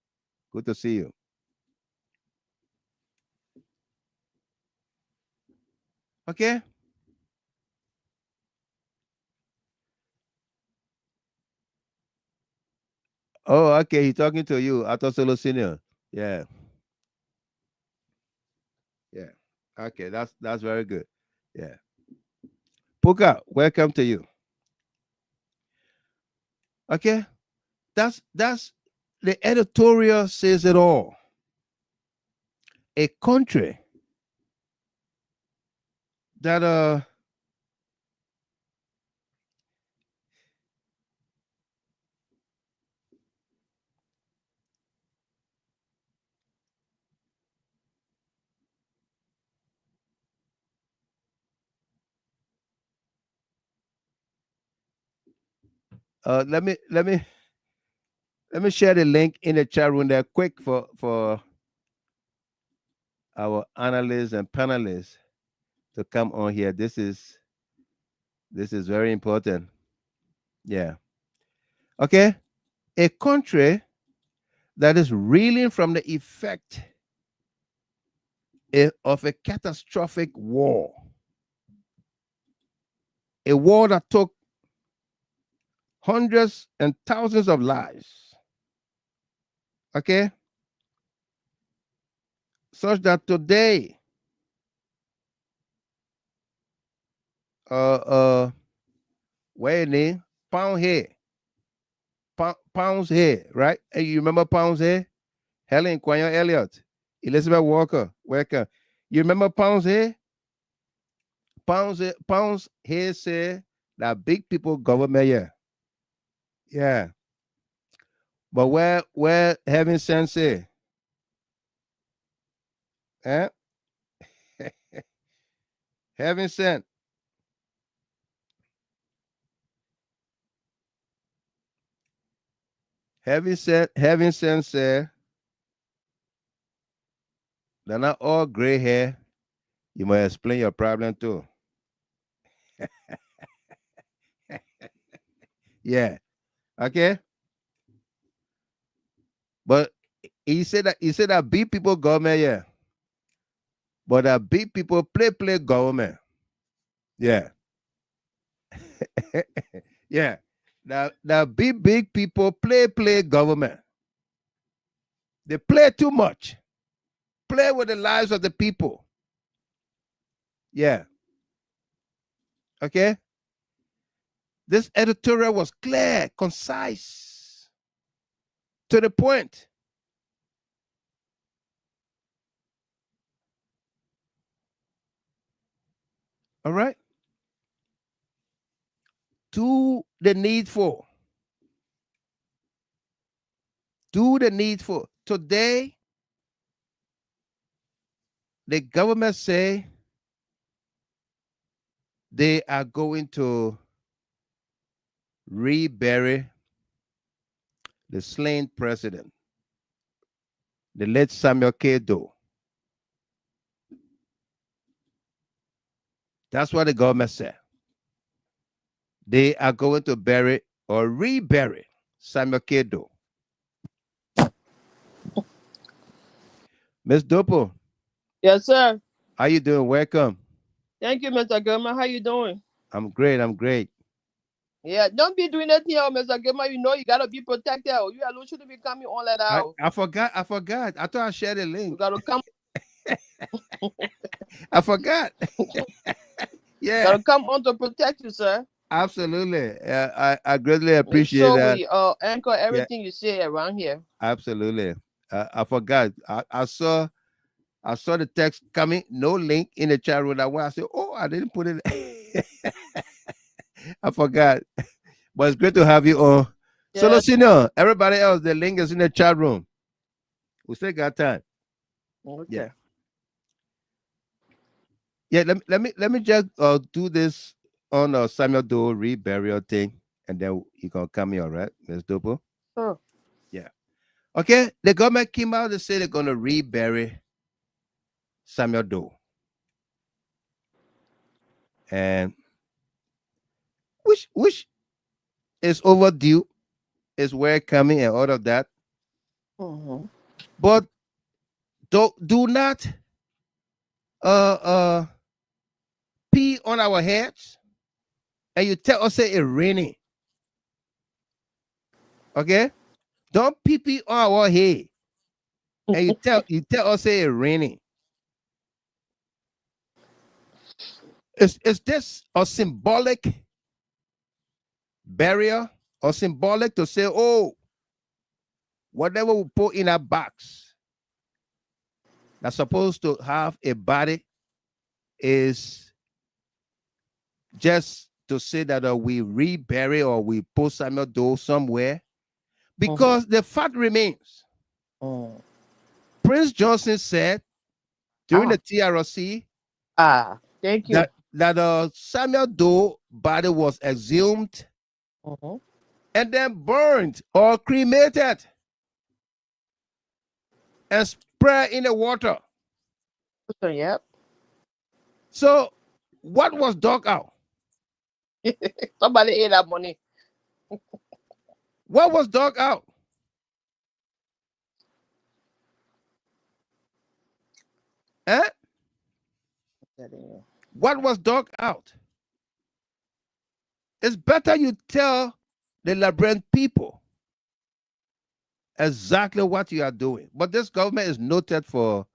Good to see you. Okay. Oh, okay. He's talking to you. I thought Doe Sr. Yeah. Yeah. Okay. That's very good. Yeah. Puka, welcome to you. Okay. That's the editorial says it all. A country that let me share the link in the chat room there quick for our analysts and panelists to come on here. This is very important. Yeah. Okay? A country that is reeling from the effect of a catastrophic war. A war that took hundreds and thousands of lives. Okay? Such that today, where name? Pound here. Pounds here, right? And you remember Pounds here? Helen Quayon Elliott, Elizabeth Walker, Walker. You remember Pounds here? Pounds here say that big people government, yeah. Yeah. But where having sense say? Eh? Having sense. Having sense say they're not all gray hair. You must explain your problem too. Yeah. Okay. But he said that big people government, yeah. But that big people play government. Yeah. Yeah. The big people play government. They play too much. Play with the lives of the people. Yeah. Okay. This editorial was clear, concise, to the point. All right. Do the needful. Do the needful. Today, the government say they are going to rebury the slain president, the late Samuel K. Doe. That's what the government said. They are going to bury or rebury Samuel K. Doe. Miss Dopo. Yes, sir. How you doing? Welcome. Thank you, Mr. Gilman. How you doing? I'm great. I'm great. Yeah, don't be doing that here, Mr. Gilman. You know you gotta be protected. You alone shouldn't be coming on like that. I forgot. I thought I shared the link. You gotta come. I forgot. Yeah. You gotta come on to protect you, sir. Absolutely. I greatly appreciate that. We anchor everything you say around here. Absolutely. I forgot. I saw the text coming, no link in the chat room. I said, oh, I didn't put it. I forgot. But it's great to have you on. Yes. Solo Senior, everybody else, the link is in the chat room. We still got time. Okay. Yeah. Let me just do this on Samuel Doe reburial thing, and then you can come here, all right, Ms. Dopo? Sure. Yeah. Okay. The government came out and said they're gonna rebury Samuel Doe. And which is overdue, is where coming and all of that. Mm-hmm. But do not pee on our heads and you tell us it's raining. Okay? Don't pee on our head and you tell us it's raining. Is this a symbolic barrier or symbolic to say, oh, whatever we put in our box that's supposed to have a body is just to say that we rebury or we put Samuel Doe somewhere? Because the fact remains, Prince Johnson said during the TRC thank you. that Samuel Doe body was exhumed and then burned or cremated and spread in the water. Yep. So what was dug out? Somebody ate that money. What was dug out? Eh? What was dug out? It's better you tell the Liberian people exactly what you are doing. But this government is noted for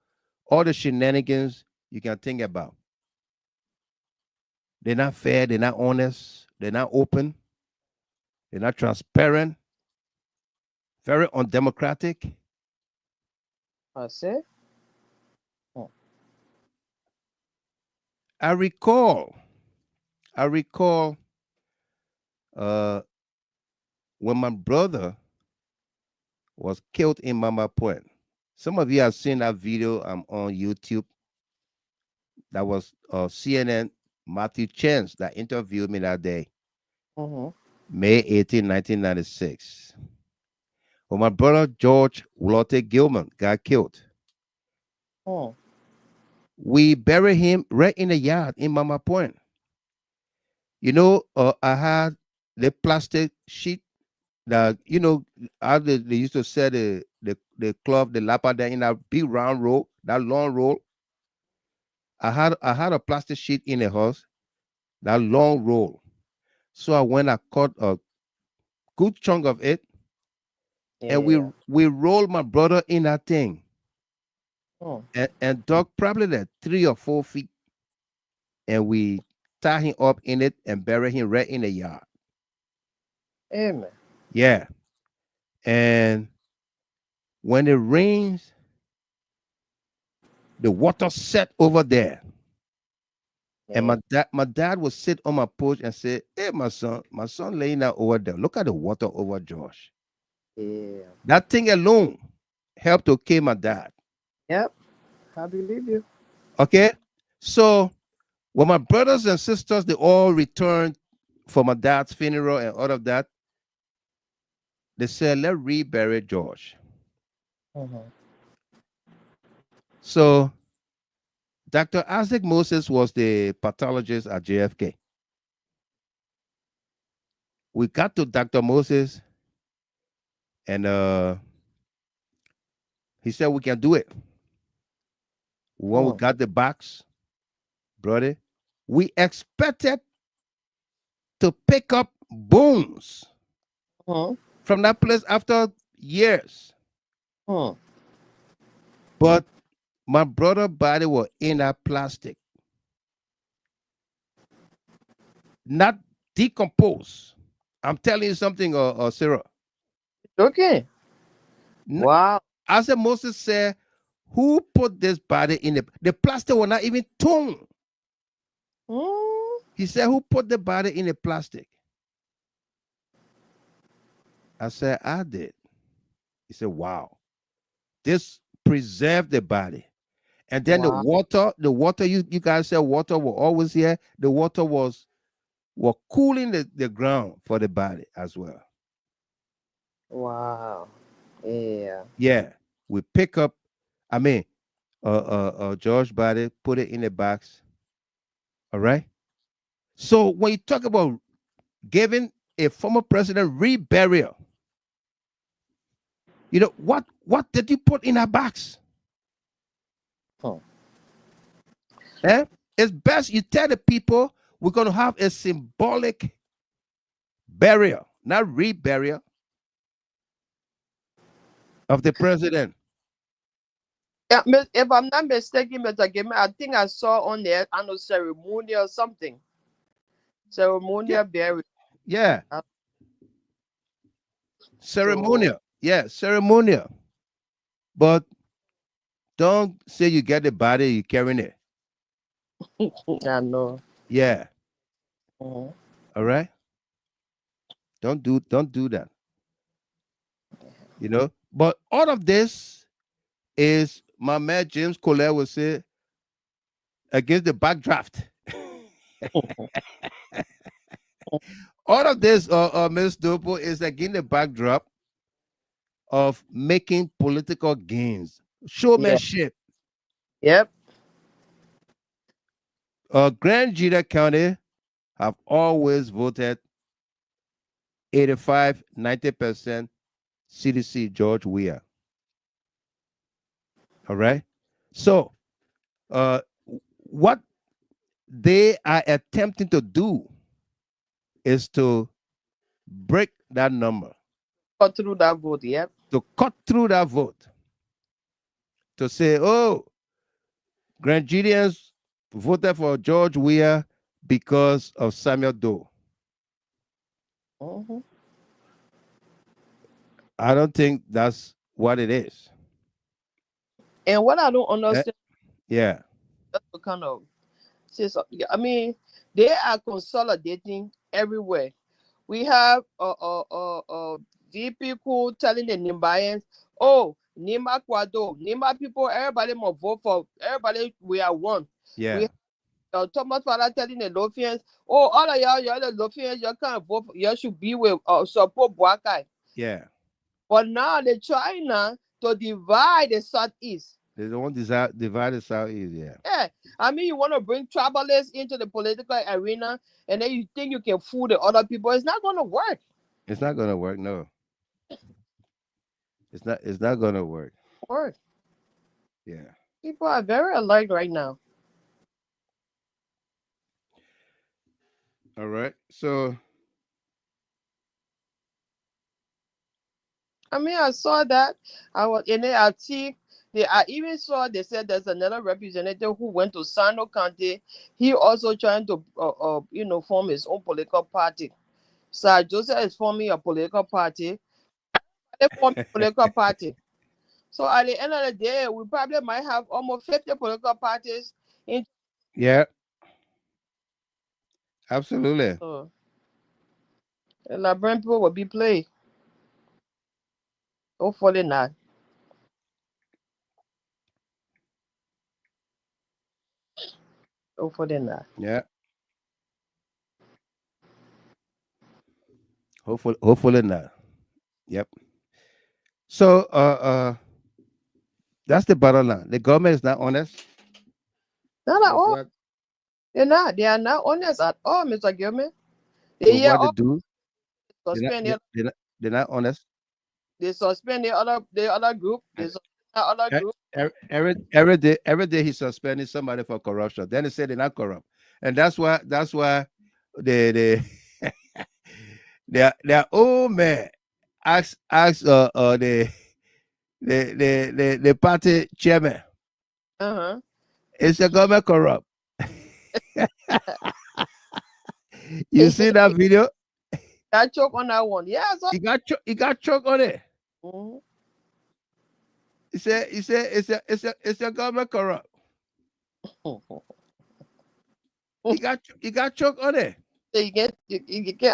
all the shenanigans you can think about. They're not fair, they're not honest, they're not open, they're not transparent, very undemocratic. I say. I recall when my brother was killed in Mama Point. Some of you have seen that video on YouTube. That was CNN Matthew Chance that interviewed me that day, May 18, 1996. When my brother George Walter Gilman got killed, we buried him right in the yard in Mama Point. You know, I had the plastic sheet that, you know, how they used to sell the cloth, the lapa there in that big round roll, that long roll. I had a plastic sheet in the house, that long roll. So I went, I cut a good chunk of it, and we rolled my brother in that thing, and dug probably like 3 or 4 feet, and we tie him up in it and bury him right in the yard. Amen. Yeah. And when it rains, the water set over there. And my dad would sit on my porch and say, "Hey, my son laying out over there. Look at the water over Josh." Yeah. That thing alone helped to kill my dad. Yep. I believe you. Okay. So when my brothers and sisters, they all returned for my dad's funeral and all of that, they said, let's rebury George. So Dr. Isaac Moses was the pathologist at JFK. We got to Dr. Moses, and he said we can do it. When we got the box, brother, we expected to pick up bones from that place after years. But my brother's body was in that plastic, not decomposed. I'm telling you something, Sarah. Okay. Wow. As Moses said, who put this body in the plastic was not even torn. He said, who put the body in the plastic? I said, I did. He said, wow. This preserved the body. And then the water, you guys said water was always here. The water was cooling the ground for the body as well. Wow. Yeah. Yeah. We pick up, George's body, put it in a box. All right. So when you talk about giving a former president reburial, you know, what did you put in that box? It's best you tell the people we're going to have a symbolic burial, not reburial of the president. Yeah, if I'm not mistaken, Mr. Game, I think I saw on there, I know, ceremonial or something. Ceremonial burial. Yeah. Ceremonial. Yeah, ceremonial. But don't say you get the body, you're carrying it. I know. Yeah. All right. Don't do that. You know, but all of this is, my man James Kolleh will say, against the backdraft. All of this, Ms. Dopo, is against the backdrop of making political gains, showmanship. Yep. Grand Jita County have always voted 85, 90% CDC George Weah. All right. So what they are attempting to do is to break that number. Cut through that vote, yep. To cut through that vote. To say, oh, Grandians voted for George Weah because of Samuel Doe. Mm-hmm. I don't think that's what it is. And what I don't understand, yeah, that's what kind of, I mean, they are consolidating everywhere. We have people telling the Nimbayans, oh, Nima Kwado, Nima people, everybody must vote for, everybody, we are one. Yeah. We Thomas Father telling the Lofians, oh, all of y'all, you're the Lofians, you can't vote, you should be with support Boakai. Yeah. But now they're trying now to divide the Southeast. They don't want to divide the Southeast, yeah. Yeah. I mean, you want to bring tribalists into the political arena, and then you think you can fool the other people. It's not going to work. It's not going to work, no. It's not going to work. Yeah. People are very alike right now. All right. So I mean, I saw that. I was in the article. I even saw they said there's another representative who went to Sano County. He also trying to form his own political party. Sir Joseph is forming a political party. They form a political party. So at the end of the day, we probably might have almost 50 political parties. Yeah. Absolutely. So the Liberian people will be played. Hopefully not. Hopefully not. Yeah. Hopefully not. Yep. So that's the bottom line. The government is not honest. Not at all. They're not. They are not honest at all, Mr. Gilman. What they do? They're not honest. They suspend the other group. They suspend the other group. Every day he suspended somebody for corruption. Then he said they're not corrupt, and that's why they their old man asked the party chairman. Is the government corrupt? You see that video? Got choke on that one. Yeah, so he got choke on it. Mm-hmm. He said it's the government corrupt. he got choke on it. So you can't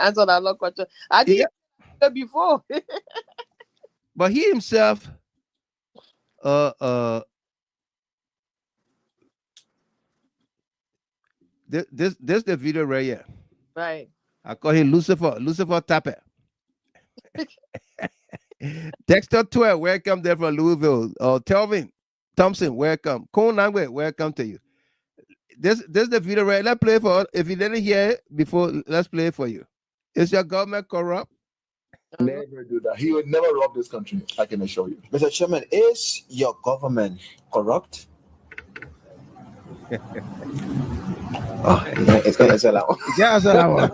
answer that long question. I think before. But he himself this the video right here. Right. I call him Lucifer Tapper. Dexter Tweh, welcome there from Louisville. Telvin Thompson, welcome. Konangwe, welcome to you. This the video right. Let's play for, if you didn't hear it before, let's play it for you. Is your government corrupt? Never do that. He would never rob this country, I can assure you. Mr. Chairman, is your government corrupt? It's gonna answer that one. Yeah, answer that one.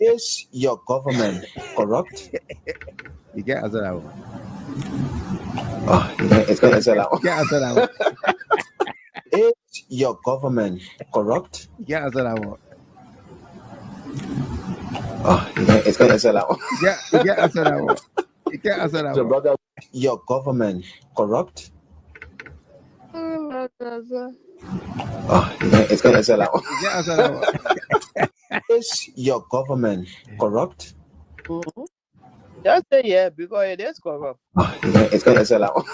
Is your government corrupt? You can't answer that one. It's gonna answer that one. You can't answer that one. Is your government corrupt? You can't answer that one. It's gonna answer that one. Yeah, you can't answer that one. You can't answer that one. Your government corrupt? It's gonna answer that one. You can't answer that one. Is your government corrupt? Mm-hmm. Just say yeah, because it is corrupt. It's gonna answer that one.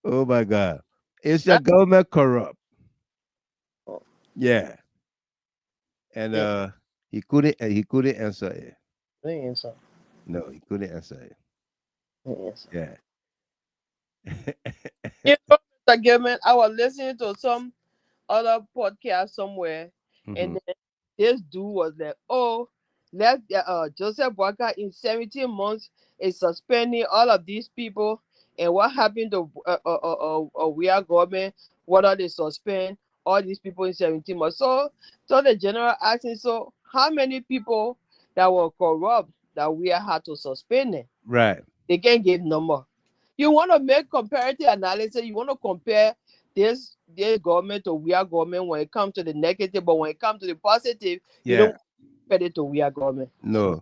Oh my God. Is your government corrupt? Yeah. And he couldn't answer it. No, he couldn't answer it. Yes. Yeah. You know, Mr. Gilman, I was listening to some other podcast somewhere, and then this dude was like, "Oh, let's Joseph Boyka in 17 months is suspending all of these people, and what happened to we are government? What are they suspend all these people in 17 months?" So the general asking, so how many people that were corrupt that we had to suspend them? Right. They can't give number. You want to make comparative analysis. You want to compare this government to we are government when it comes to the negative, but when it comes to the positive, you don't compare it to we are government. No.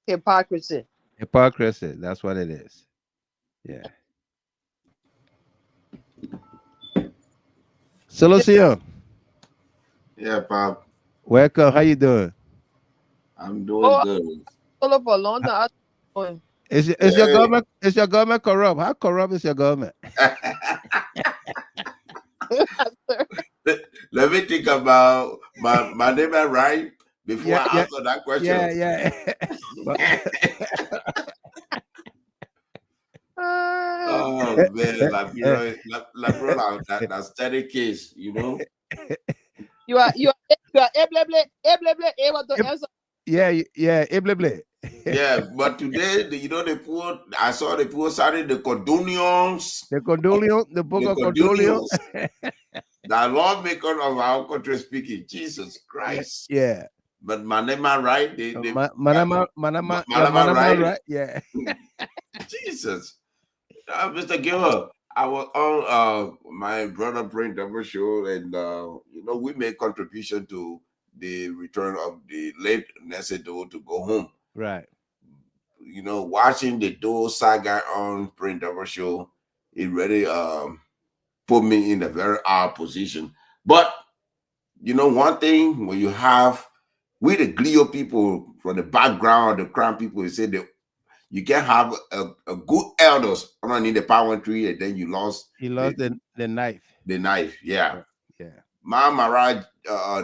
Hypocrisy. Hypocrisy. That's what it is. Yeah. Solution. Yeah, Pop. Welcome. How you doing? I'm doing good. Follow for long time. Is your government corrupt? How corrupt is your government? Let me think about my name right before I answer that question. Yeah. Oh man, Liberia, that's steady case, you know. You are able to answer. Yeah. Yeah, but today, I saw the people started the Condonions. The book of Condonions. The lawmaker of our country speaking. Jesus Christ. Yeah. But Manema, right? Manama, right? Yeah. Jesus. Mr. Giller, I was on my brother Brain Double show, and we made contribution to the return of the late Nessie Doe to go home. Right. Watching the Doe saga on Brain Double show, it really put me in a very odd position. But one thing, when you have the Glio people from the background, the crown people, you say that you can't have a good elders underneath the power tree, and then you lost. He lost the knife. The knife, yeah. Maraj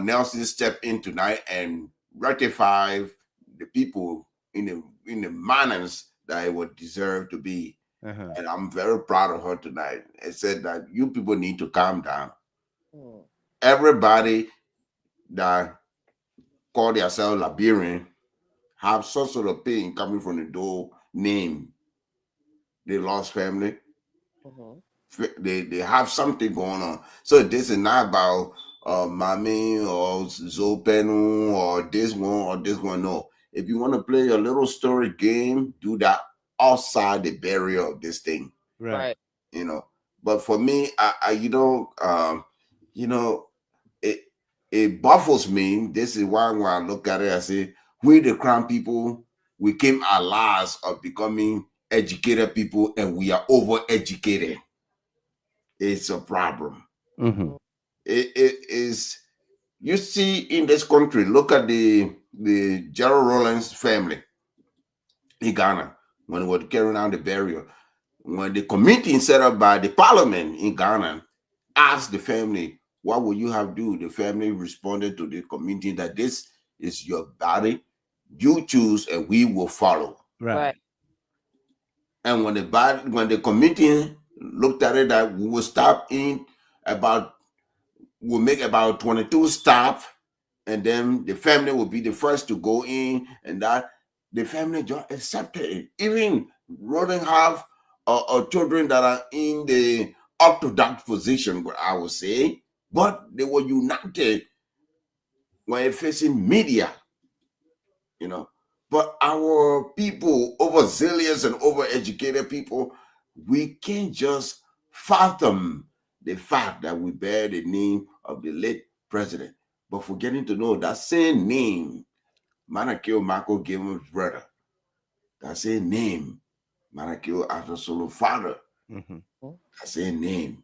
Nelson stepped in tonight and rectified the people in the manners that it would deserve to be. And I'm very proud of her tonight. It said that you people need to calm down. Everybody that call themselves Liberian have some sort of pain coming from the Doe name. They lost family. They have something going on. So this is not about Mami or Zopenu or this one. No. If you want to play a little story game, do that outside the barrier of this thing. Right. But for me, it baffles me. This is why when I look at it, I say, we the crown people, we came our lives of becoming educated people, and we are over-educated. It's a problem. It is. You see in this country, look at the Gerald Rollins family in Ghana when they were carrying out the burial. When the committee set up by the parliament in Ghana asked the family, what will you have do? The family responded to the committee that this is your body, you choose, and we will follow. Right. And when the committee looked at it, that we will stop in we'll make about 22 staff, and then the family will be the first to go in, and that the family just accepted it. Even Roden have children that are in the orthodox position, I would say, but they were united when facing media, But our people, overzealous and overeducated people, we can't just fathom the fact that we bear the name of the late president. But for getting to know that same name, Manakio Marco gave him his brother. That same name, Manakio as a solo father. That same name.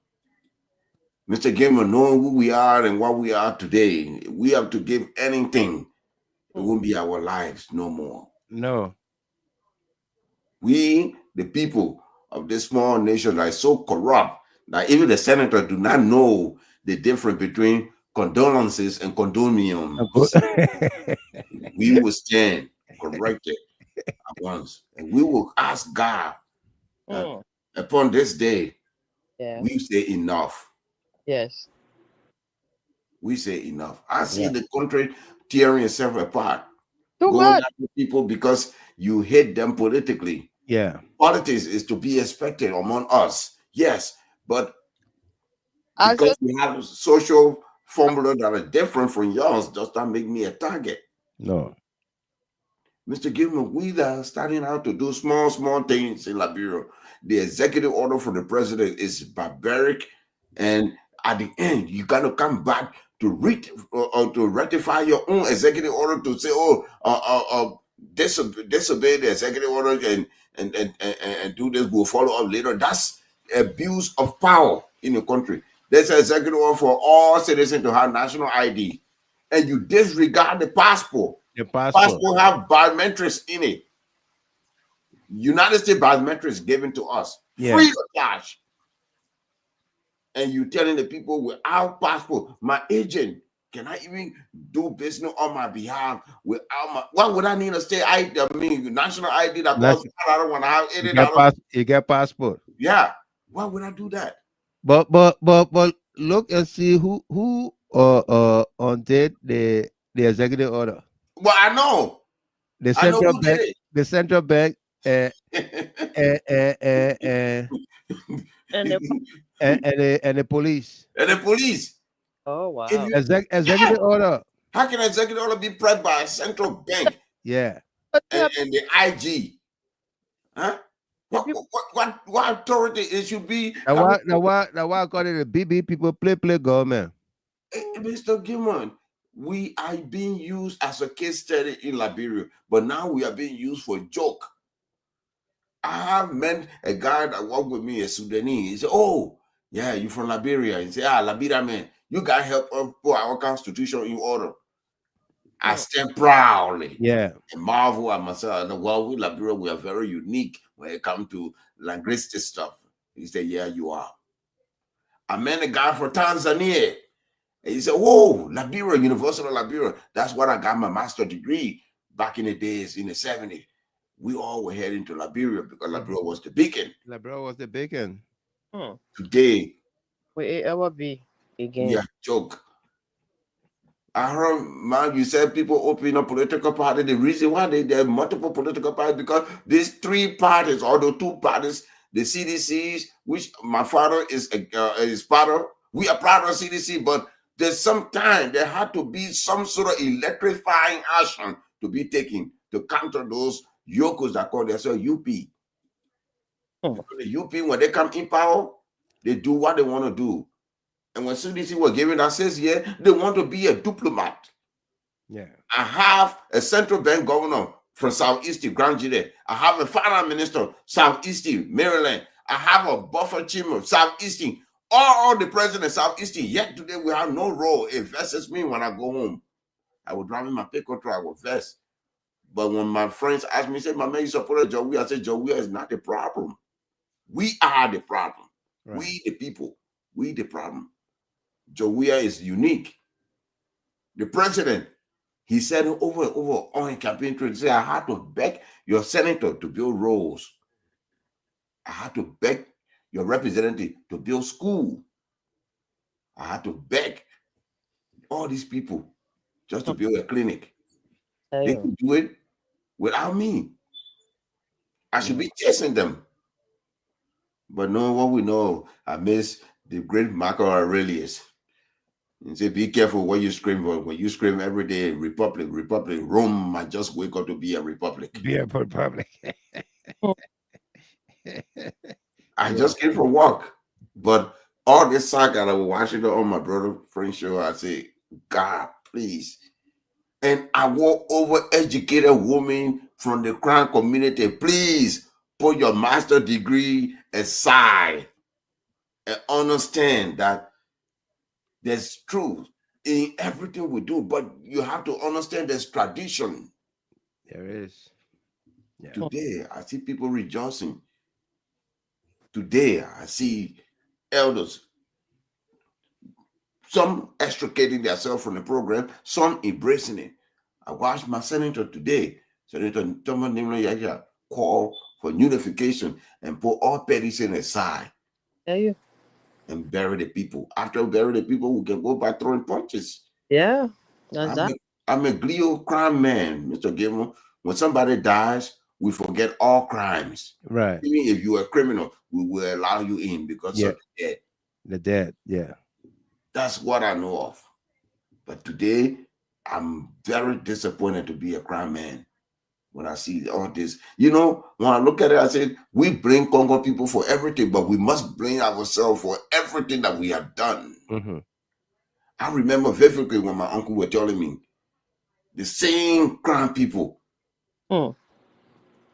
Mr. Gamer, knowing who we are and what we are today, we have to give anything. It won't be our lives no more. No. We, the people of this small nation, are so corrupt that even the senator do not know the difference between condolences and condominiums. We will stand corrected. once. And we will ask God upon this day, we say enough. Yes. We say enough. I see the country tearing itself apart. Too Going much. after people because you hate them politically. Yeah. Politics is to be expected among us. Yes. But because we have a social formula that are different from yours, does not make me a target. No. Mr. Gilman, we are starting out to do small things in Liberia. The executive order from the president is barbaric, and at the end, you got to come back to ratify your own executive order to say, disobey the executive order and do this. We'll follow up later. That's abuse of power in the country. There's an executive order for all citizens to have national ID, and you disregard the passport. The passport have biometrics in it. United States biometrics given to us free of charge. And you telling the people without passport, my agent, can I even do business on my behalf without my, what would I need to say? I mean, national ID that costs, I don't want to have it. You get passport. Yeah. Why would I do that? But look and see who undid the executive order. Well, I know. The central bank, the central bank, and the police. And the police. Oh wow. Executive order. How can an executive order be pressed by a central bank? Yeah. And the IG? Huh? What authority it should be? Now why according to BB people play government? Mr. Gilman, we are being used as a case study in Liberia, but now we are being used for a joke. I have met a guy that worked with me, a Sudanese. He said, "Oh, yeah, you from Liberia?" He said, Liberia man, you got help us put our constitution in order. I stand proudly. Yeah. And marvel at myself. Well, we Liberia, we are very unique when it comes to linguistic stuff. He said, "Yeah, you are." I met a guy from Tanzania. And he said, "Whoa, Liberia, University of Liberia. That's what I got my master's degree back in the days, in the 70s. We all were heading to Liberia because Liberia was the beacon. Liberia was the beacon. Today, will it ever be again? Yeah, joke. I heard, man, you said people open a political party. The reason why there are multiple political parties, because these three parties, although two parties, the CDCs, which my father is part of, we are proud of CDC, but there's some time there had to be some sort of electrifying action to be taken to counter those yokos that call themselves UP. The UP, when they come in power, they do what they want to do. And when CDC was given access here, they want to be a diplomat. Yeah. I have a central bank governor from Southeast Grand Jury. I have a finance minister, Southeast Maryland. I have a buffer chamber, Southeast. All the presidents, Southeast. Yet today we have no role. It versus me when I go home. I would drive in my pickup truck, I would vest. But when my friends ask me, say, "My man, you support Joey?" I say, "Joey is not the problem. We are the problem. Right. We the people. We the problem." Joey is unique. The president, he said over and over on his campaign trail, he said, "I had to beg your senator to build roads. I had to beg your representative to build school. I had to beg all these people just to build a clinic." They could do it without me. I should be chasing them. But no, what we know, I miss the great Marco Aurelius. He said, "Be careful what you scream for. When you scream every day, Republic, Republic, Rome might just wake up to be a republic." Be a republic. I just came from work. But all this saga I was watching it on my brother friend show, I say, "God, please." And I want over-educated women from the Crown community, please put your master's degree aside and understand that there's truth in everything we do, but you have to understand there's tradition. There is. Yeah. Today, I see people rejoicing. Today, I see elders, some extricating themselves from the program, some embracing it. I watched my senator today So they don't call for unification and put all petty sin aside. Yeah. And bury the people. After we bury the people, we can go back throwing punches. Yeah. Exactly. I'm a glio crime man, Mr. Gilmore. When somebody dies, we forget all crimes. Right. Even if you're a criminal, we will allow you in because of the dead. The dead, yeah. That's what I know of. But today, I'm very disappointed to be a crime man when I see all this. You know, when I look at it, I say, we blame Congo people for everything, but we must blame ourselves for everything that we have done. Mm-hmm. I remember vividly when my uncle was telling me, the same crime people.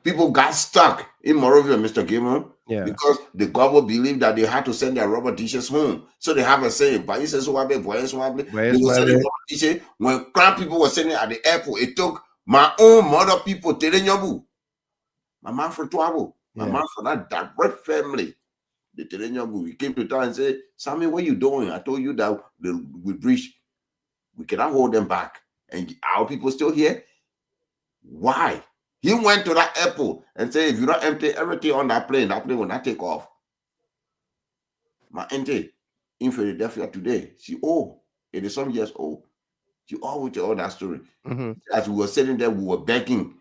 People got stuck in Morovia, Mr. Gilmore, because the government believed that they had to send their rubber dishes home. So they have a saying, they will send the rubber dishes. When crime people were sitting at the airport, it took my own mother people, my man from Twabo, my man from that direct family. The Telenyabu, we came to town and said, Sammy, what are you doing? I told you that we breached. We cannot hold them back. And our people still here? Why? He went to that airport and said, if you don't empty everything on that plane will not take off. My auntie in Philadelphia today, she old, 80 some years old. She always tell that story. As we were sitting there, we were begging.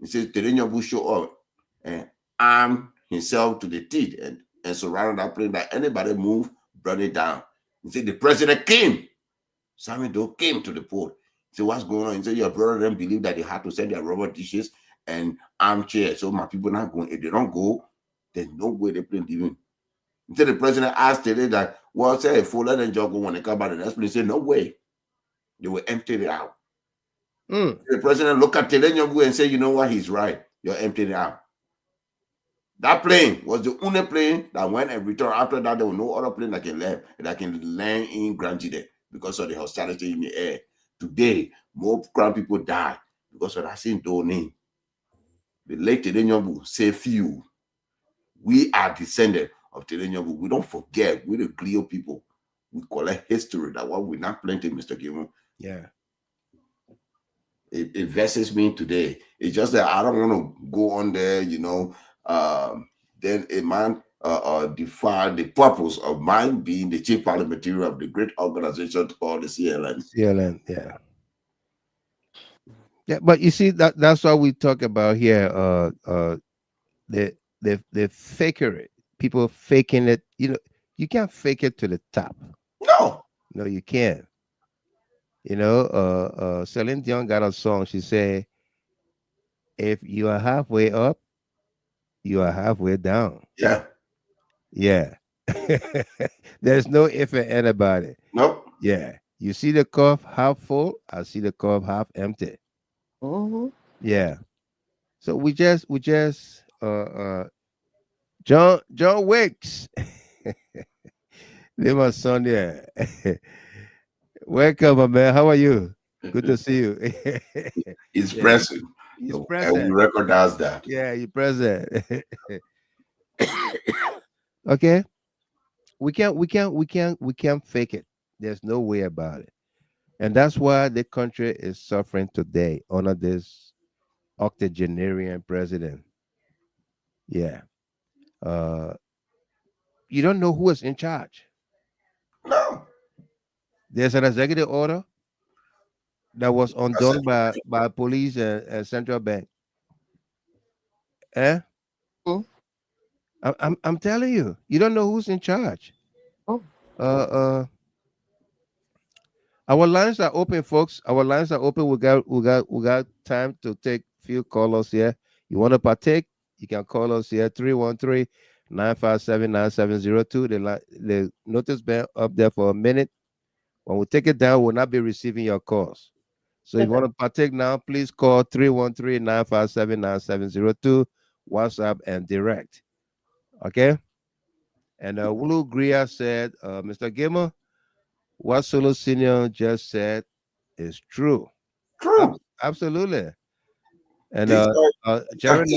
He says, Telenyabu show up and armed himself to the teeth and surrounded that plane that anybody move, burn it down. He said, the president came. Sammy Doe came to the port. He said, what's going on? He said, your brother didn't believe that they had to send their rubber dishes and armchairs. So my people not going. If they don't go, there's no way the plane leaving. He said, the president asked today that, well, say, if let them just go when they come back the next plane. He said, no way. They will empty it out. The president looked at Telenyabu and said, you know what? He's right. You're emptying it out. That plane was the only plane that went and returned. After that, there was no other plane that can land in Granjide because of the hostility in the air. Today, more ground people die because of that same Doe name. The late Telenyabu say few. We are descendants of Telenyabu. We don't forget. We're the Glio people. We collect history. That what we're not plenty, Mr. Gilmore. Yeah. It vexes me today. It's just that I don't want to go on there, you know. Then a man define the purpose of mine being the chief parliamentarian of the great organization called the CLN. CLN, yeah. Yeah, but you see that's what we talk about here. The fakery, people faking it. You know, you can't fake it to the top. No, you can't. You know, Celine Dion got a song. She said, if you are halfway up, you are halfway down. Yeah. Yeah. There's no if and and about it. Nope. Yeah. You see the cup half full, I see the cup half empty. Yeah. So we just John Wicks. They my son there. Welcome, my man. How are you? Good to see you. He's present. He's present. And we recognize that. Yeah, you're present. Okay. We can't fake it. There's no way about it. And that's why the country is suffering today under this octogenarian president. Yeah. You don't know who is in charge. No. There's an executive order that was undone by police and central bank. I'm telling you, you don't know who's in charge. Our lines are open, folks. Our lines are open. We got time to take few callers here. You want to partake? You can call us here 313-957-9702. The notice been up there for a minute. When we take it down, we'll not be receiving your calls. So if you want to partake now, please call 313-957-9702, WhatsApp and direct. Okay? And Wulu Gria said, Mr. Gamer, what Solo Senior just said is true. True. Absolutely. And Jared,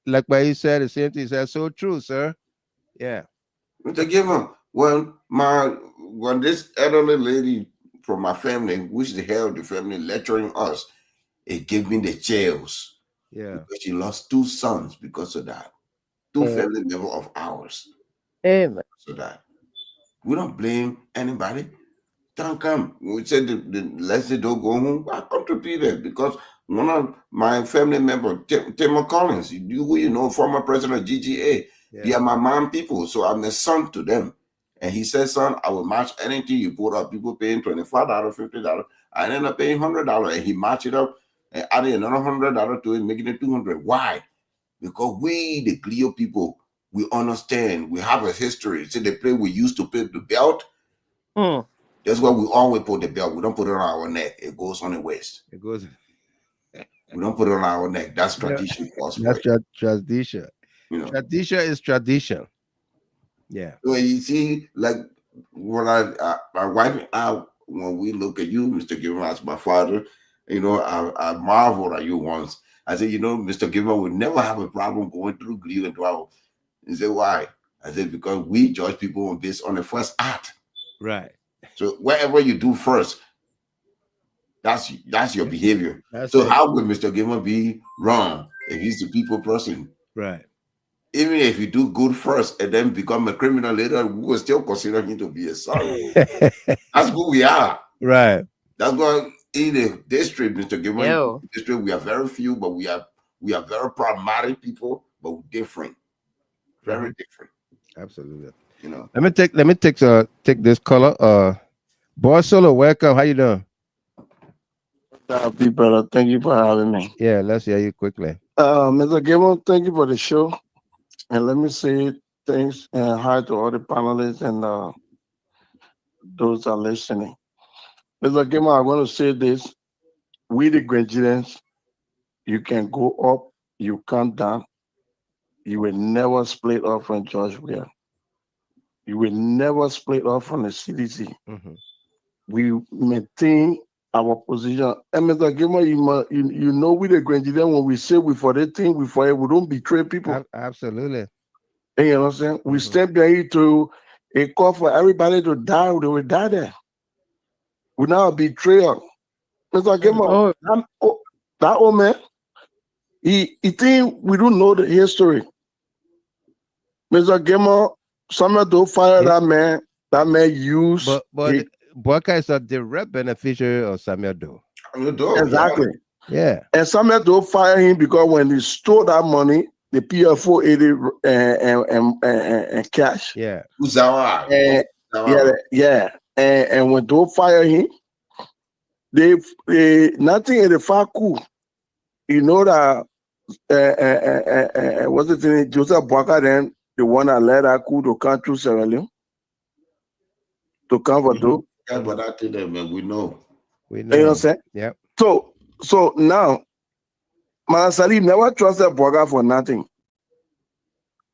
like what he said, the same thing. He said, so true, sir. Yeah. Mr. Gamer, when this elderly lady from my family, which the head of the family lecturing us, It gave me the chills. Yeah. Because she lost 2 sons because of that. 2 family members of ours. Amen. So that we don't blame anybody. Don't come. We said let's say don't go home. I contributed because one of my family members, Tim Collins, you know, former president of GGA, they are my mom people. So I'm a son to them. And he said, son, I will match anything you put up. People paying $25, $50. I ended up paying $100. And he matched it up and added another $100 to it, making it $200. Why? Because we, the Clio people, we understand. We have a history. See, the place we used to put the belt. That's why we always put the belt. We don't put it on our neck. It goes on the waist. It goes. We don't put it on our neck. That's tradition. That's tradition. You know, tradition is tradition. Yeah. So you see, like when my wife and I, when we look at you, Mr. Giver, as my father, you know, I marveled at you once. I said, you know, Mr. Giver would never have a problem going through Glue and 12. He said, why? I said, because we judge people based on the first act. Right. So whatever you do first, that's your behavior. That's so it. How could Mr. Giver be wrong if he's the people person? Right. Even if you do good first and then become a criminal later, we will still consider him to be a son. That's who we are. Right. That's why in the district, Mr. Giver, district, we are very few, but we are very pragmatic people, but we're different. Very different. Absolutely. You know. Let me take this color. Boy Solo, welcome. How you doing? People, thank you for having me. Yeah, let's hear you quickly. Mr. Gable, thank you for the show. And let me say thanks and hi to all the panelists and those are listening. Mr. Gable, I want to say this. We the Grenadians, you can go up, you come down. You will never split off from George Weah. You will never split off from the CDC. We maintain our position. And Mr. Gilmore, you know we the Grenadians, when we say we for the thing, we for it, we don't betray people. Absolutely. And you know what I'm saying? We stand behind to a call for everybody to die, they will die there. We now betrayal. Mr. Gilmore, that old man, he think we don't know the history. Mr. Gilmore, Samuel Doe fired that man. That man used. But Boyka is a direct beneficiary of Samuel Doe. Exactly. Yeah. And Samuel Doe fired him because when he stole that money, the PFO ate it and cash. Yeah. Yeah. And when Doe fired him, they nothing in the far coup. You know that what's the thing? Joseph Boyka then. The one that led that coup to come through Sierra Leone, to come for Doe. Yeah, but I tell them, we know. We know. You know what I'm saying? Yep. So now, Manasali never trusted Boyka for nothing.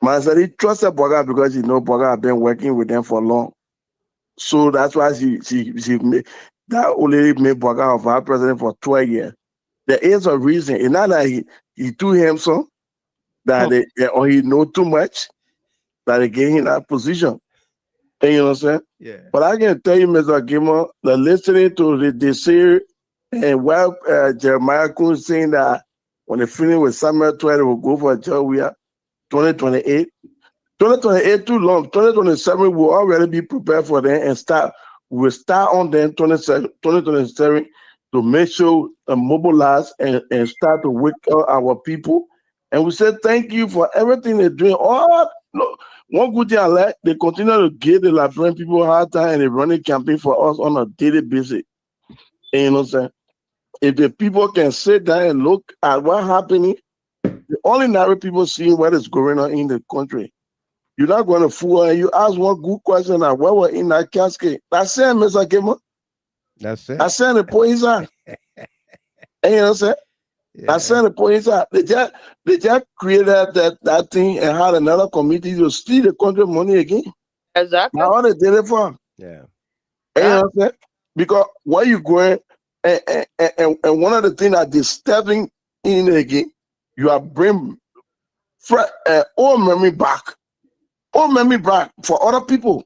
Manasali trusted Boyka because you know Boyka had been working with them for long. So that's why she made, that old lady made Boyka our president for 12 years. There is a reason. It's not that he too handsome, that or he know too much. That they gave him that position. And you know what I'm saying? Yeah. But I can tell you, Mr. Gilmore, that listening to the desire and while Jeremiah Kuhn saying that when they finish with Samuel Tweh, they will go for Georgia 2028. 2028 too long. 2027 will already be prepared for them and we'll start on them 2027 to make sure mobilize and start to wake up our people. And we say thank you for everything they're doing. One good thing I like, they continue to give the Liberian people a hard time and they run a campaign for us on a daily basis. And you know what I'm saying? If the people can sit down and look at what's happening, the ordinary people seeing what is going on in the country. You're not going to fool and you ask one good question that what was in that casket. That's it, Mr. Kimmer. That's it. That's it, the police are. And you know what I'm saying? Yeah. I sent the police out. They just created that thing and had another committee to steal the country money again. Exactly. Now all they did it for. Yeah. And you know what I'm saying? Because where you going and one of the things that disturbing in again, you are bringing old memory back. Old memory back for other people.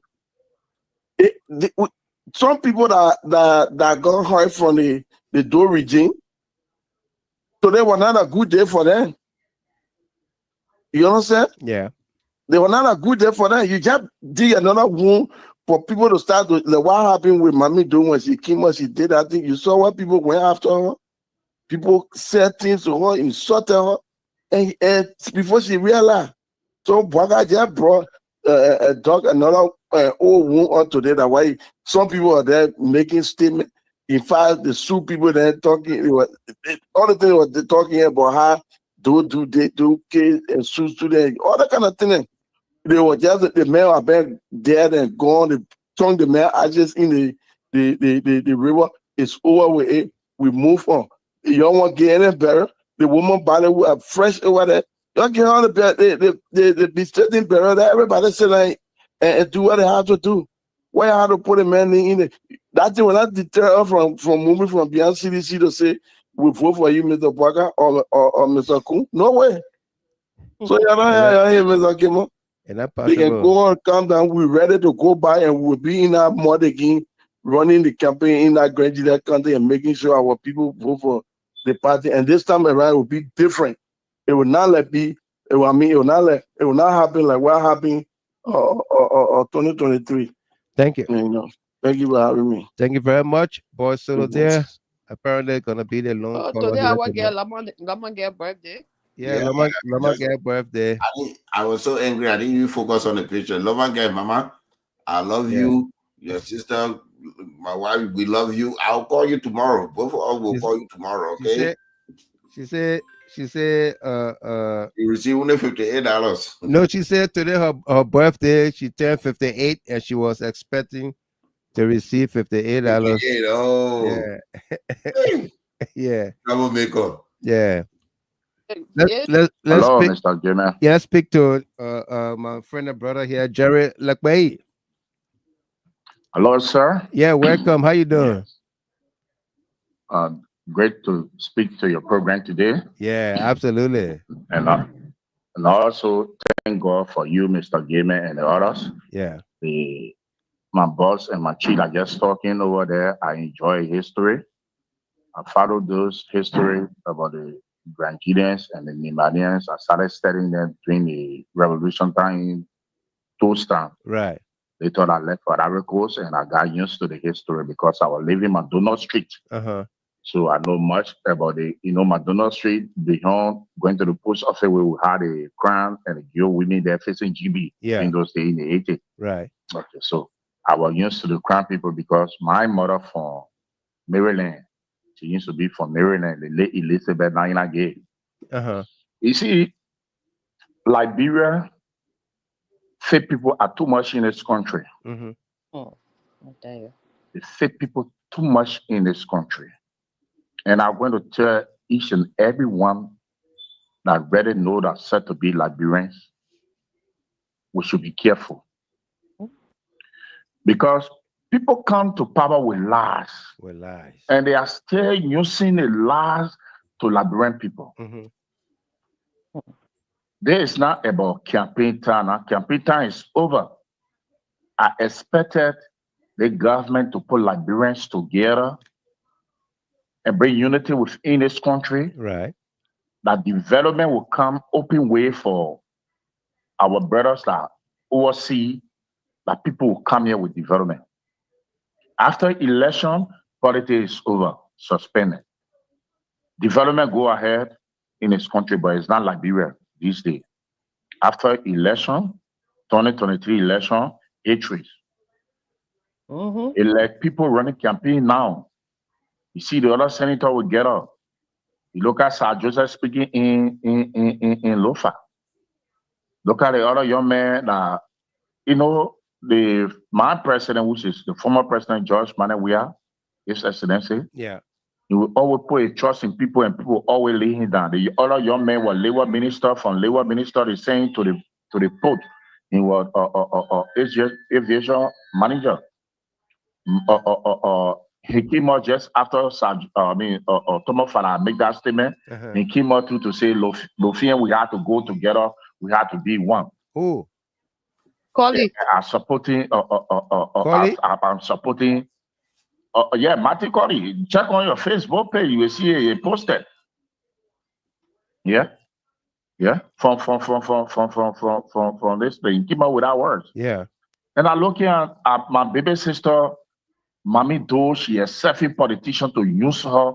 Some people that got hurt from the Doe regime, today was not a good day for them. You understand? Yeah. They were not a good day for them. You just dig another wound for people to start to, like what happened with Mommy Doe when she came up, she did that thing. You saw what people went after her. People said things to her, insulted her, and before she realized. So Bwaga just brought a dog another old wound on today. That why some people are there making statements. In fact, the two people there talking, all the things was they talking about how they do kids and sue students, all that kind of thing. They were just the man are been dead and gone. They thrown the man ashes in the river. It's over with it. We move on. You don't want to get any better. The woman body will have fresh over there. Don't get on the bed. They be sitting better there. Everybody sit like and do what they have to do. Why you have to put a man in it? That thing will not deter her from moving from beyond CDC to say we vote for you, Mr. Parker or Mr. Kuhn. No way. So you don't hear Mr. Kimmo. They can go and come down. We're ready to go by and we'll be in our mud again, running the campaign in that Gregory country and making sure our people vote for the party. And this time around it will be different. It will not it will not happen like what happened 2023. Thank you. Thank you for having me. Thank you very much, boy. Solo there. Apparently gonna be the long call. Today I will get Lama get birthday. Yeah, Lama get birthday. I was so angry. I didn't even focus on the picture. Lama get Mama. I love you. Your sister, my wife. We love you. I'll call you tomorrow. Both of us will call you tomorrow. Okay. She said. You receive only $58. No, she said today her birthday. She turned 58, and she was expecting to receive $58. Oh, yeah, yeah. Troublemaker. Yeah. Hello, Mr. Jimmy. Yeah, let's speak to my friend and brother here, Jerry Lakbay. Hello, sir. Yeah, welcome. How you doing? Great to speak to your program today. Yeah, absolutely. And also thank God for you, Mr. Gamer, and the others. Yeah. My boss and my chief are just talking over there. I enjoy history. I follow those history about the grandkids and the Liberians. I started studying them during the revolution time, those time. Right. They thought I left for Ivory Coast, and I got used to the history because I was living McDonald Street. So I know much about the, McDonald Street, beyond going to the post office where we had a crime and a girl women there facing GB in those days in the 80s. Right. Okay, so I was used to the crime people because my mother from Maryland, she used to be from Maryland, the late Elizabeth Naina Gay. You see, Liberia, fake people are too much in this country. Oh, tell you. The fake people too much in this country. And I'm going to tell each and every one that already know that said to be Liberians, we should be careful. Because people come to power with lies. With lies. And they are still using the lies to Liberian people. This is not about campaign time. Now, campaign time is over. I expected the government to put Liberians together and bring unity within this country. Right. That development will come open way for our brothers that oversee, that people will come here with development. After election, politics is over, suspended. Development go ahead in this country, but it's not Liberia these days. After election, 2023 election, hatred. Elect people running campaign now. You see the other senator will get up. You look at Sir Joseph speaking in Lofa. Look at the other young man that, my president, which is the former president, George Manawia, His Excellency. Yeah. He will always put a trust in people and people always lay him down. The other young man was labor minister. From labor minister, is saying to the port, he was aviation manager. He came out just after Thomas Fala make that statement. He came out to say, Lofian, we have to go together. We have to be one. Who? Kolleh. I'm supporting. I'm supporting. Martin Kolleh. Check on your Facebook page. You will see a posted. Yeah, yeah. From this thing. Keep up with our words. Yeah. And I look at my baby sister, Mommy Doe. She is selfie politician to use her.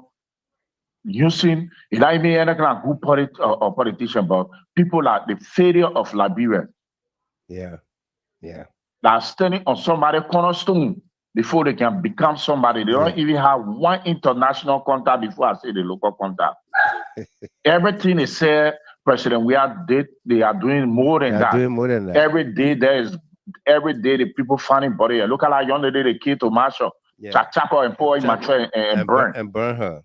Using it, I mean, any kind of good politician, but people like the failure of Liberia. Yeah. Yeah. That are standing on somebody's cornerstone before they can become somebody. They don't even have one international contact before I say the local contact. Everything is said, President, they are doing more than that. Doing more than that. Every day the people finding body. Look at that young lady they killed to Marshall. Chop her and pour in my tray and burn. And burn her.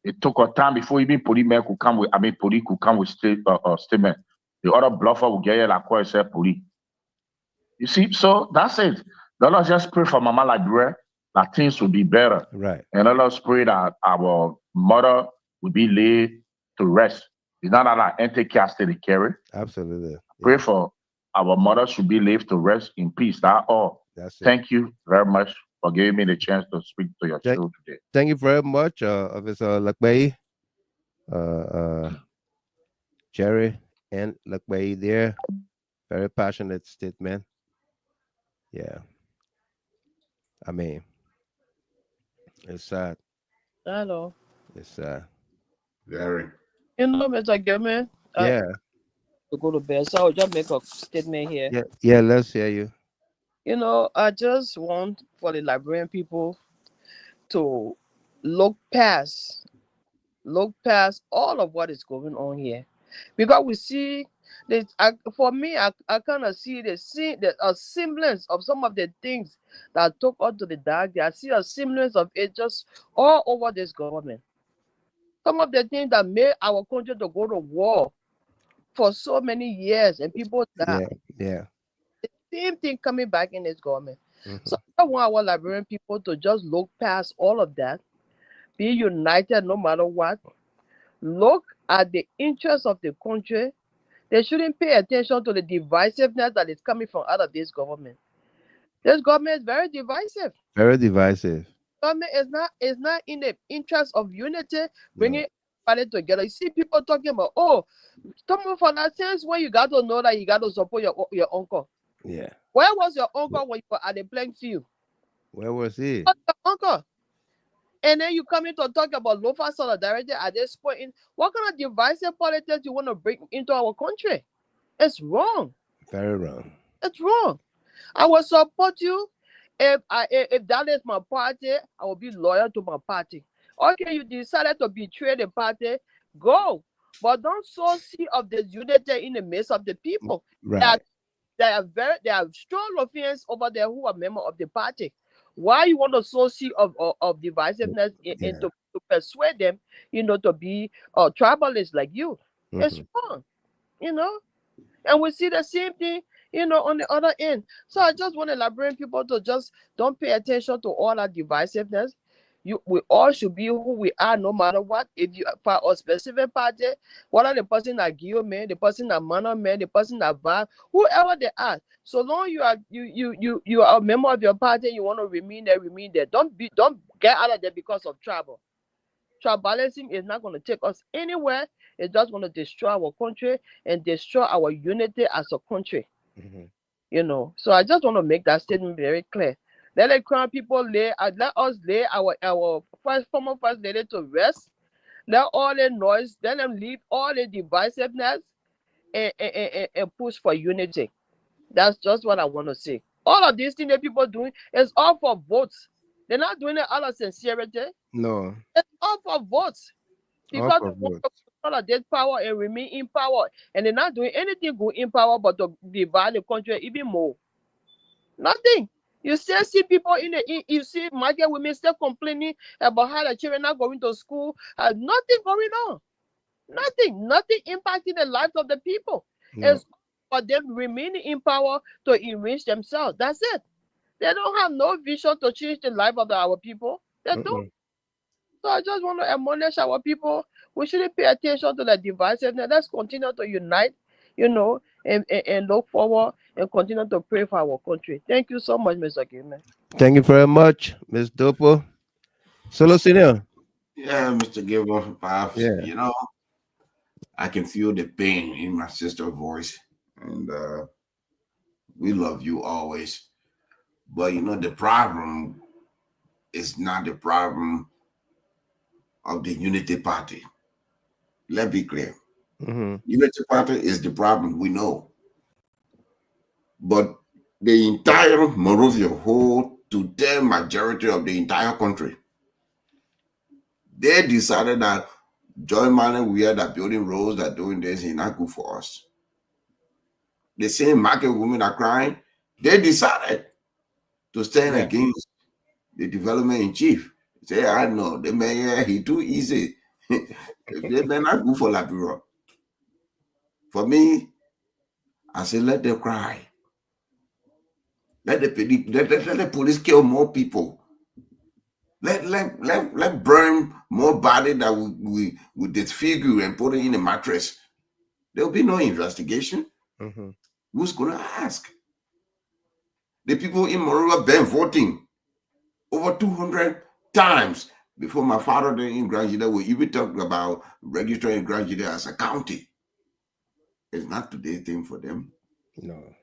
It took a time before even police could come with, police could come with statement. The other bluffer will get here like what I said, police. You see, so that's it. Let us just pray for Mama Liberia that things will be better. Right. And let us pray that our mother will be laid to rest. It's not that anti-caste they carry. Absolutely. Pray for our mother should be laid to rest in peace. That's all. That's it. Thank you very much for giving me the chance to speak to your show today. Thank you very much, Officer Lakbei, Jerry and Lakbei there. Very passionate statement. Yeah. I mean, it's sad. Hello. It's sad. Very. You know, Mr. Gilman. Yeah. To go to bed, so I'll just make a statement here. Yeah. Yeah. Let's hear you. You know, I just want for the Liberian people to look past all of what is going on here, because we see that. For me, I kind of see a semblance of some of the things that took us to the dark. I see a semblance of it just all over this government. Some of the things that made our country to go to war for so many years and people die. Yeah. Same thing coming back in this government. So I want our Liberian people to just look past all of that, be united no matter what, look at the interests of the country. They shouldn't pay attention to the divisiveness that is coming from out of this government. This government is very divisive. Very divisive. Government is not in the interest of unity, bringing everybody together. You see people talking about, someone for that sense where you got to know that you got to support your uncle. Yeah. Where was your uncle when you were at the playing field? Where was he? Your uncle. And then you come in to talk about local solidarity at this point. What kind of divisive politics you want to bring into our country? It's wrong. Very wrong. It's wrong. I will support you if that is my party. I will be loyal to my party. Okay, you decided to betray the party, go, but don't sow seed of disunity in the midst of the people. Right. They are strong Ruffians over there who are members of the party. Why you want to sow seed of divisiveness and to persuade them, to be tribalists like you? It's wrong, And we see the same thing, on the other end. So I just want the Liberian people to just don't pay attention to all that divisiveness. We all should be who we are, no matter what. If you for a specific party, whether the person that Guillaume, the person that Manaman, the person that Van, whoever they are, so long you are a member of your party, you want to remain there. Don't get out of there because of trouble. Tribalism is not going to take us anywhere. It's just going to destroy our country and destroy our unity as a country. So I just want to make that statement very clear. Let the Crown people let us lay our former first lady to rest. Let all the noise, let them leave all the divisiveness and push for unity. That's just what I want to say. All of these things that people are doing is all for votes. They're not doing it out of sincerity. No. It's all for votes. Because they want to consolidate power and remain in power. And they're not doing anything good in power but to divide the country even more. Nothing. You still see people you see market women still complaining about how the children are going to school. Nothing going on. Nothing impacting the lives of the people. No. It's for them remaining in power to enrich themselves. That's it. They don't have no vision to change the life of our people. They don't. So I just want to admonish our people. We shouldn't pay attention to the divisiveness. Let's continue to unite, and look forward and continue to pray for our country. Thank you so much, Mr. Gilman. Thank you very much, Ms. Dopo. Solo Senior. Yeah, Mr. Gilman, perhaps, I can feel the pain in my sister's voice, and we love you always. But you know, the problem is not the problem of the Unity Party. Let's be clear. Unity Party is the problem, we know. But the entire Monrovia whole, to the majority of the entire country, they decided that joint money, we are that building roads, that doing this is not good for us. The same market women are crying. They decided to stand against the development in chief. Say, I know the mayor, he too easy. They're not good for Liberia. For me, I say, let them cry. Let the police kill more people. Let burn more body that we disfigure and put it in a mattress. There'll be no investigation. Who's going to ask? The people in Monrovia been voting over 200 times before my father in Grand Judea. We even talked about registering Grand Judea as a county. It's not today's thing for them. No.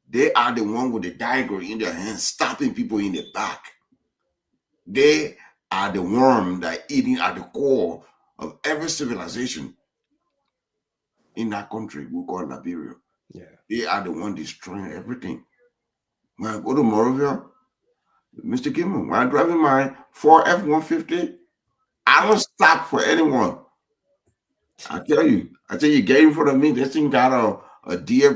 They are the one with the dagger in their hands, stabbing people in the back. They are the worm that eating at the core of every civilization in that country we call Liberia. Yeah. They are the one destroying everything. When I go to Monrovia, Mr. Kimmel, when I'm driving my Ford F-150, I don't stop for anyone. I tell you, get in front of me, this thing got a deer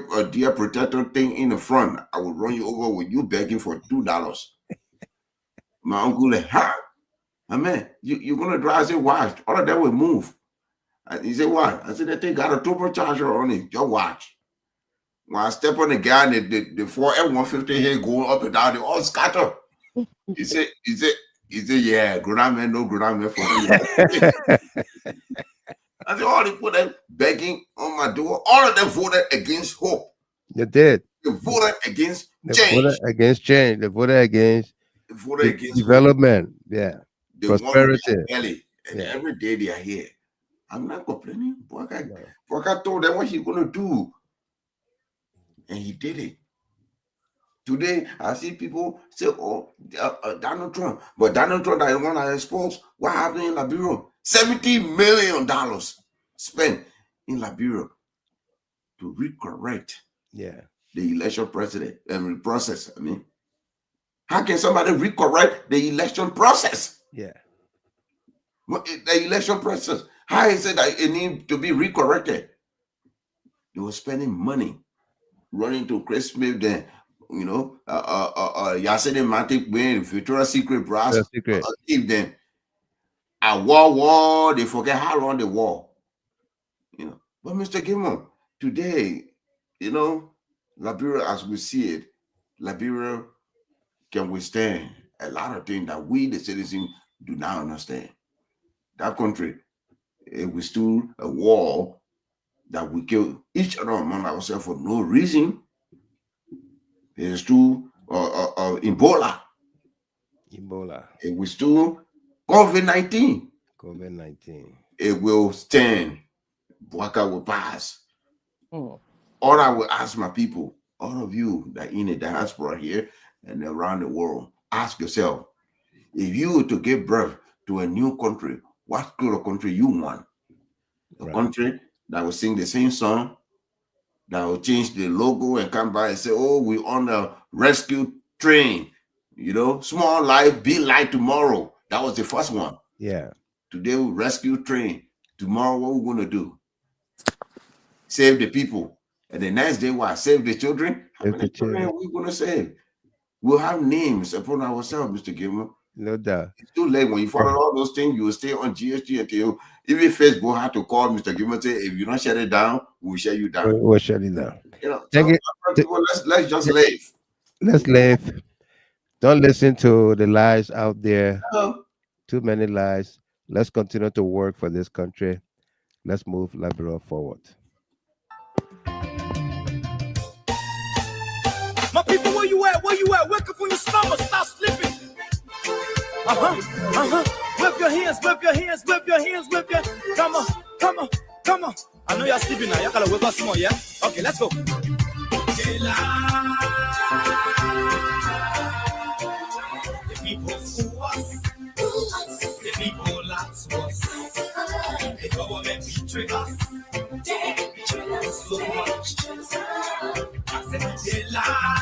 protector thing in the front. I will run you over with you begging for $2. My uncle like, huh? I mean, you're gonna drive? I said, watch. All of that will move. And he said, what? I said, that thing got a turbocharger on it. Just watch. When I step on the guy, the Ford F-150 head going up and down, they all scatter. He said, yeah, grown man, no grown man for me. I said, all they put that begging on my door. All of them voted against hope. They did. They voted against They change. voted against change. They voted against development. Hope. Yeah. They Prosperity. And every day they are here. I'm not complaining. Boyka told them what he's going to do. And he did it. Today, I see people say, oh, Donald Trump. But Donald Trump, that one I exposed, what happened in Liberia? $70 million spent in Liberia to recorrect the election process. I mean, how can somebody recorrect the election process? Yeah. The election process. How is it that it needs to be recorrected? They were spending money running to Chris Smith, then, you know, Yasini Matic Wayne, Victoria's Secret Brass, if them. At war, they forget how long they war. You know, but Mr. Gilmore, today, you know, Liberia, as we see it, Liberia can withstand a lot of things that we, the citizens, do not understand. That country, it withstood a war that we kill each other among ourselves for no reason. It is true Ebola. It withstood COVID-19. It will stand. Waka will pass. All I will ask my people, all of you that in the diaspora here and around the world, ask yourself, if you were to give birth to a new country, what kind of country you want? A country that will sing the same song, that will change the logo and come by and say, oh, we're on a rescue train. You know, small life, big life tomorrow. That was the first one. Yeah. Today we rescue train. Tomorrow, what we're going to do? Save the people. And the next day, what? Save the children? How many children are we going to save? We'll have names upon ourselves, Mr. Gilmore. No doubt. It's too late. When you follow all those things, you will stay on GHT until even Facebook had to call Mr. Gilmore and say, if you don't shut it down, we'll shut you down. We'll shut it down. You know, so let's just live. Let's live. Don't listen to the lies out there. No. Too many lies. Let's continue to work for this country. Let's move Liberia forward. My people, where you at? Where you at? Wake up from your slumber. Stop sleeping. Whip your hands, whip your hands, whip your hands, whip your. Come on, come on, come on. I know you're sleeping now. You gotta wake up some more, yeah? Okay, let's go. The people fool us. The people lie to us. The government betray us. They betray us so much. I said they lie.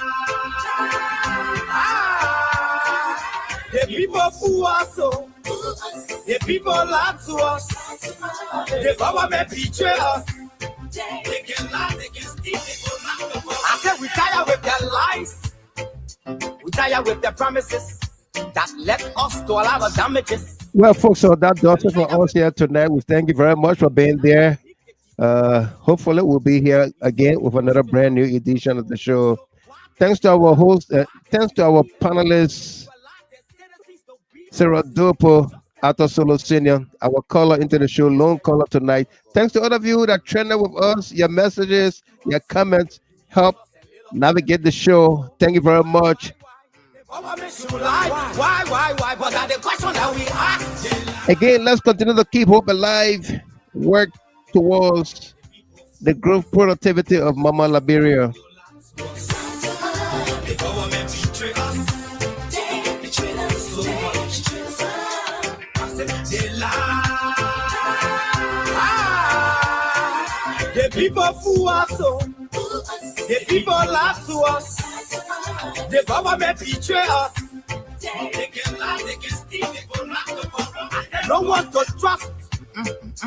The people fool us so. The people lie to us. The government betray us. They can lie, they can steal, they go knock the world. I said we tired with their lies. We tired with their promises that led us to a lot of damages. Well, folks, so that does it for us here tonight. We thank you very much for being there. Hopefully, we'll be here again with another brand new edition of the show. Thanks to our host, thanks to our panelists, Sarah Doe, Doe Sr, our caller into the show, lone caller tonight. Thanks to all of you that trended with us. Your messages, your comments help navigate the show. Thank you very much. Again, let's continue to keep hope alive. Work towards the growth productivity of Mama Liberia. The people fool us so. The people lie to us. The government betray us. They can lie, they can steal, they go knock the world. No one to trust.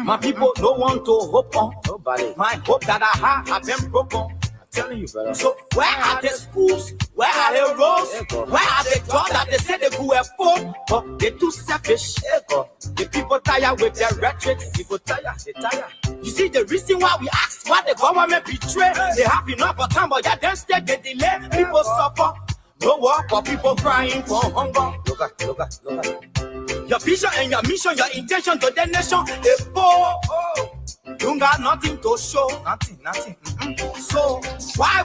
My people don't want to hope on nobody. My hope that I have been broken. I'm telling you, brother. So where are the schools? Where are the roads? Where are the jobs that they say they could afford? But they're too selfish. The people tired with their rhetoric. People tired, they tired. You see the reason why we ask why the government betray. They have enough of time, but yeah, then still they delay. People suffer. No work for people crying for hunger. Look at. Your vision and your mission, your intention to the nation, they poor. You got nothing to show. Nothing. So why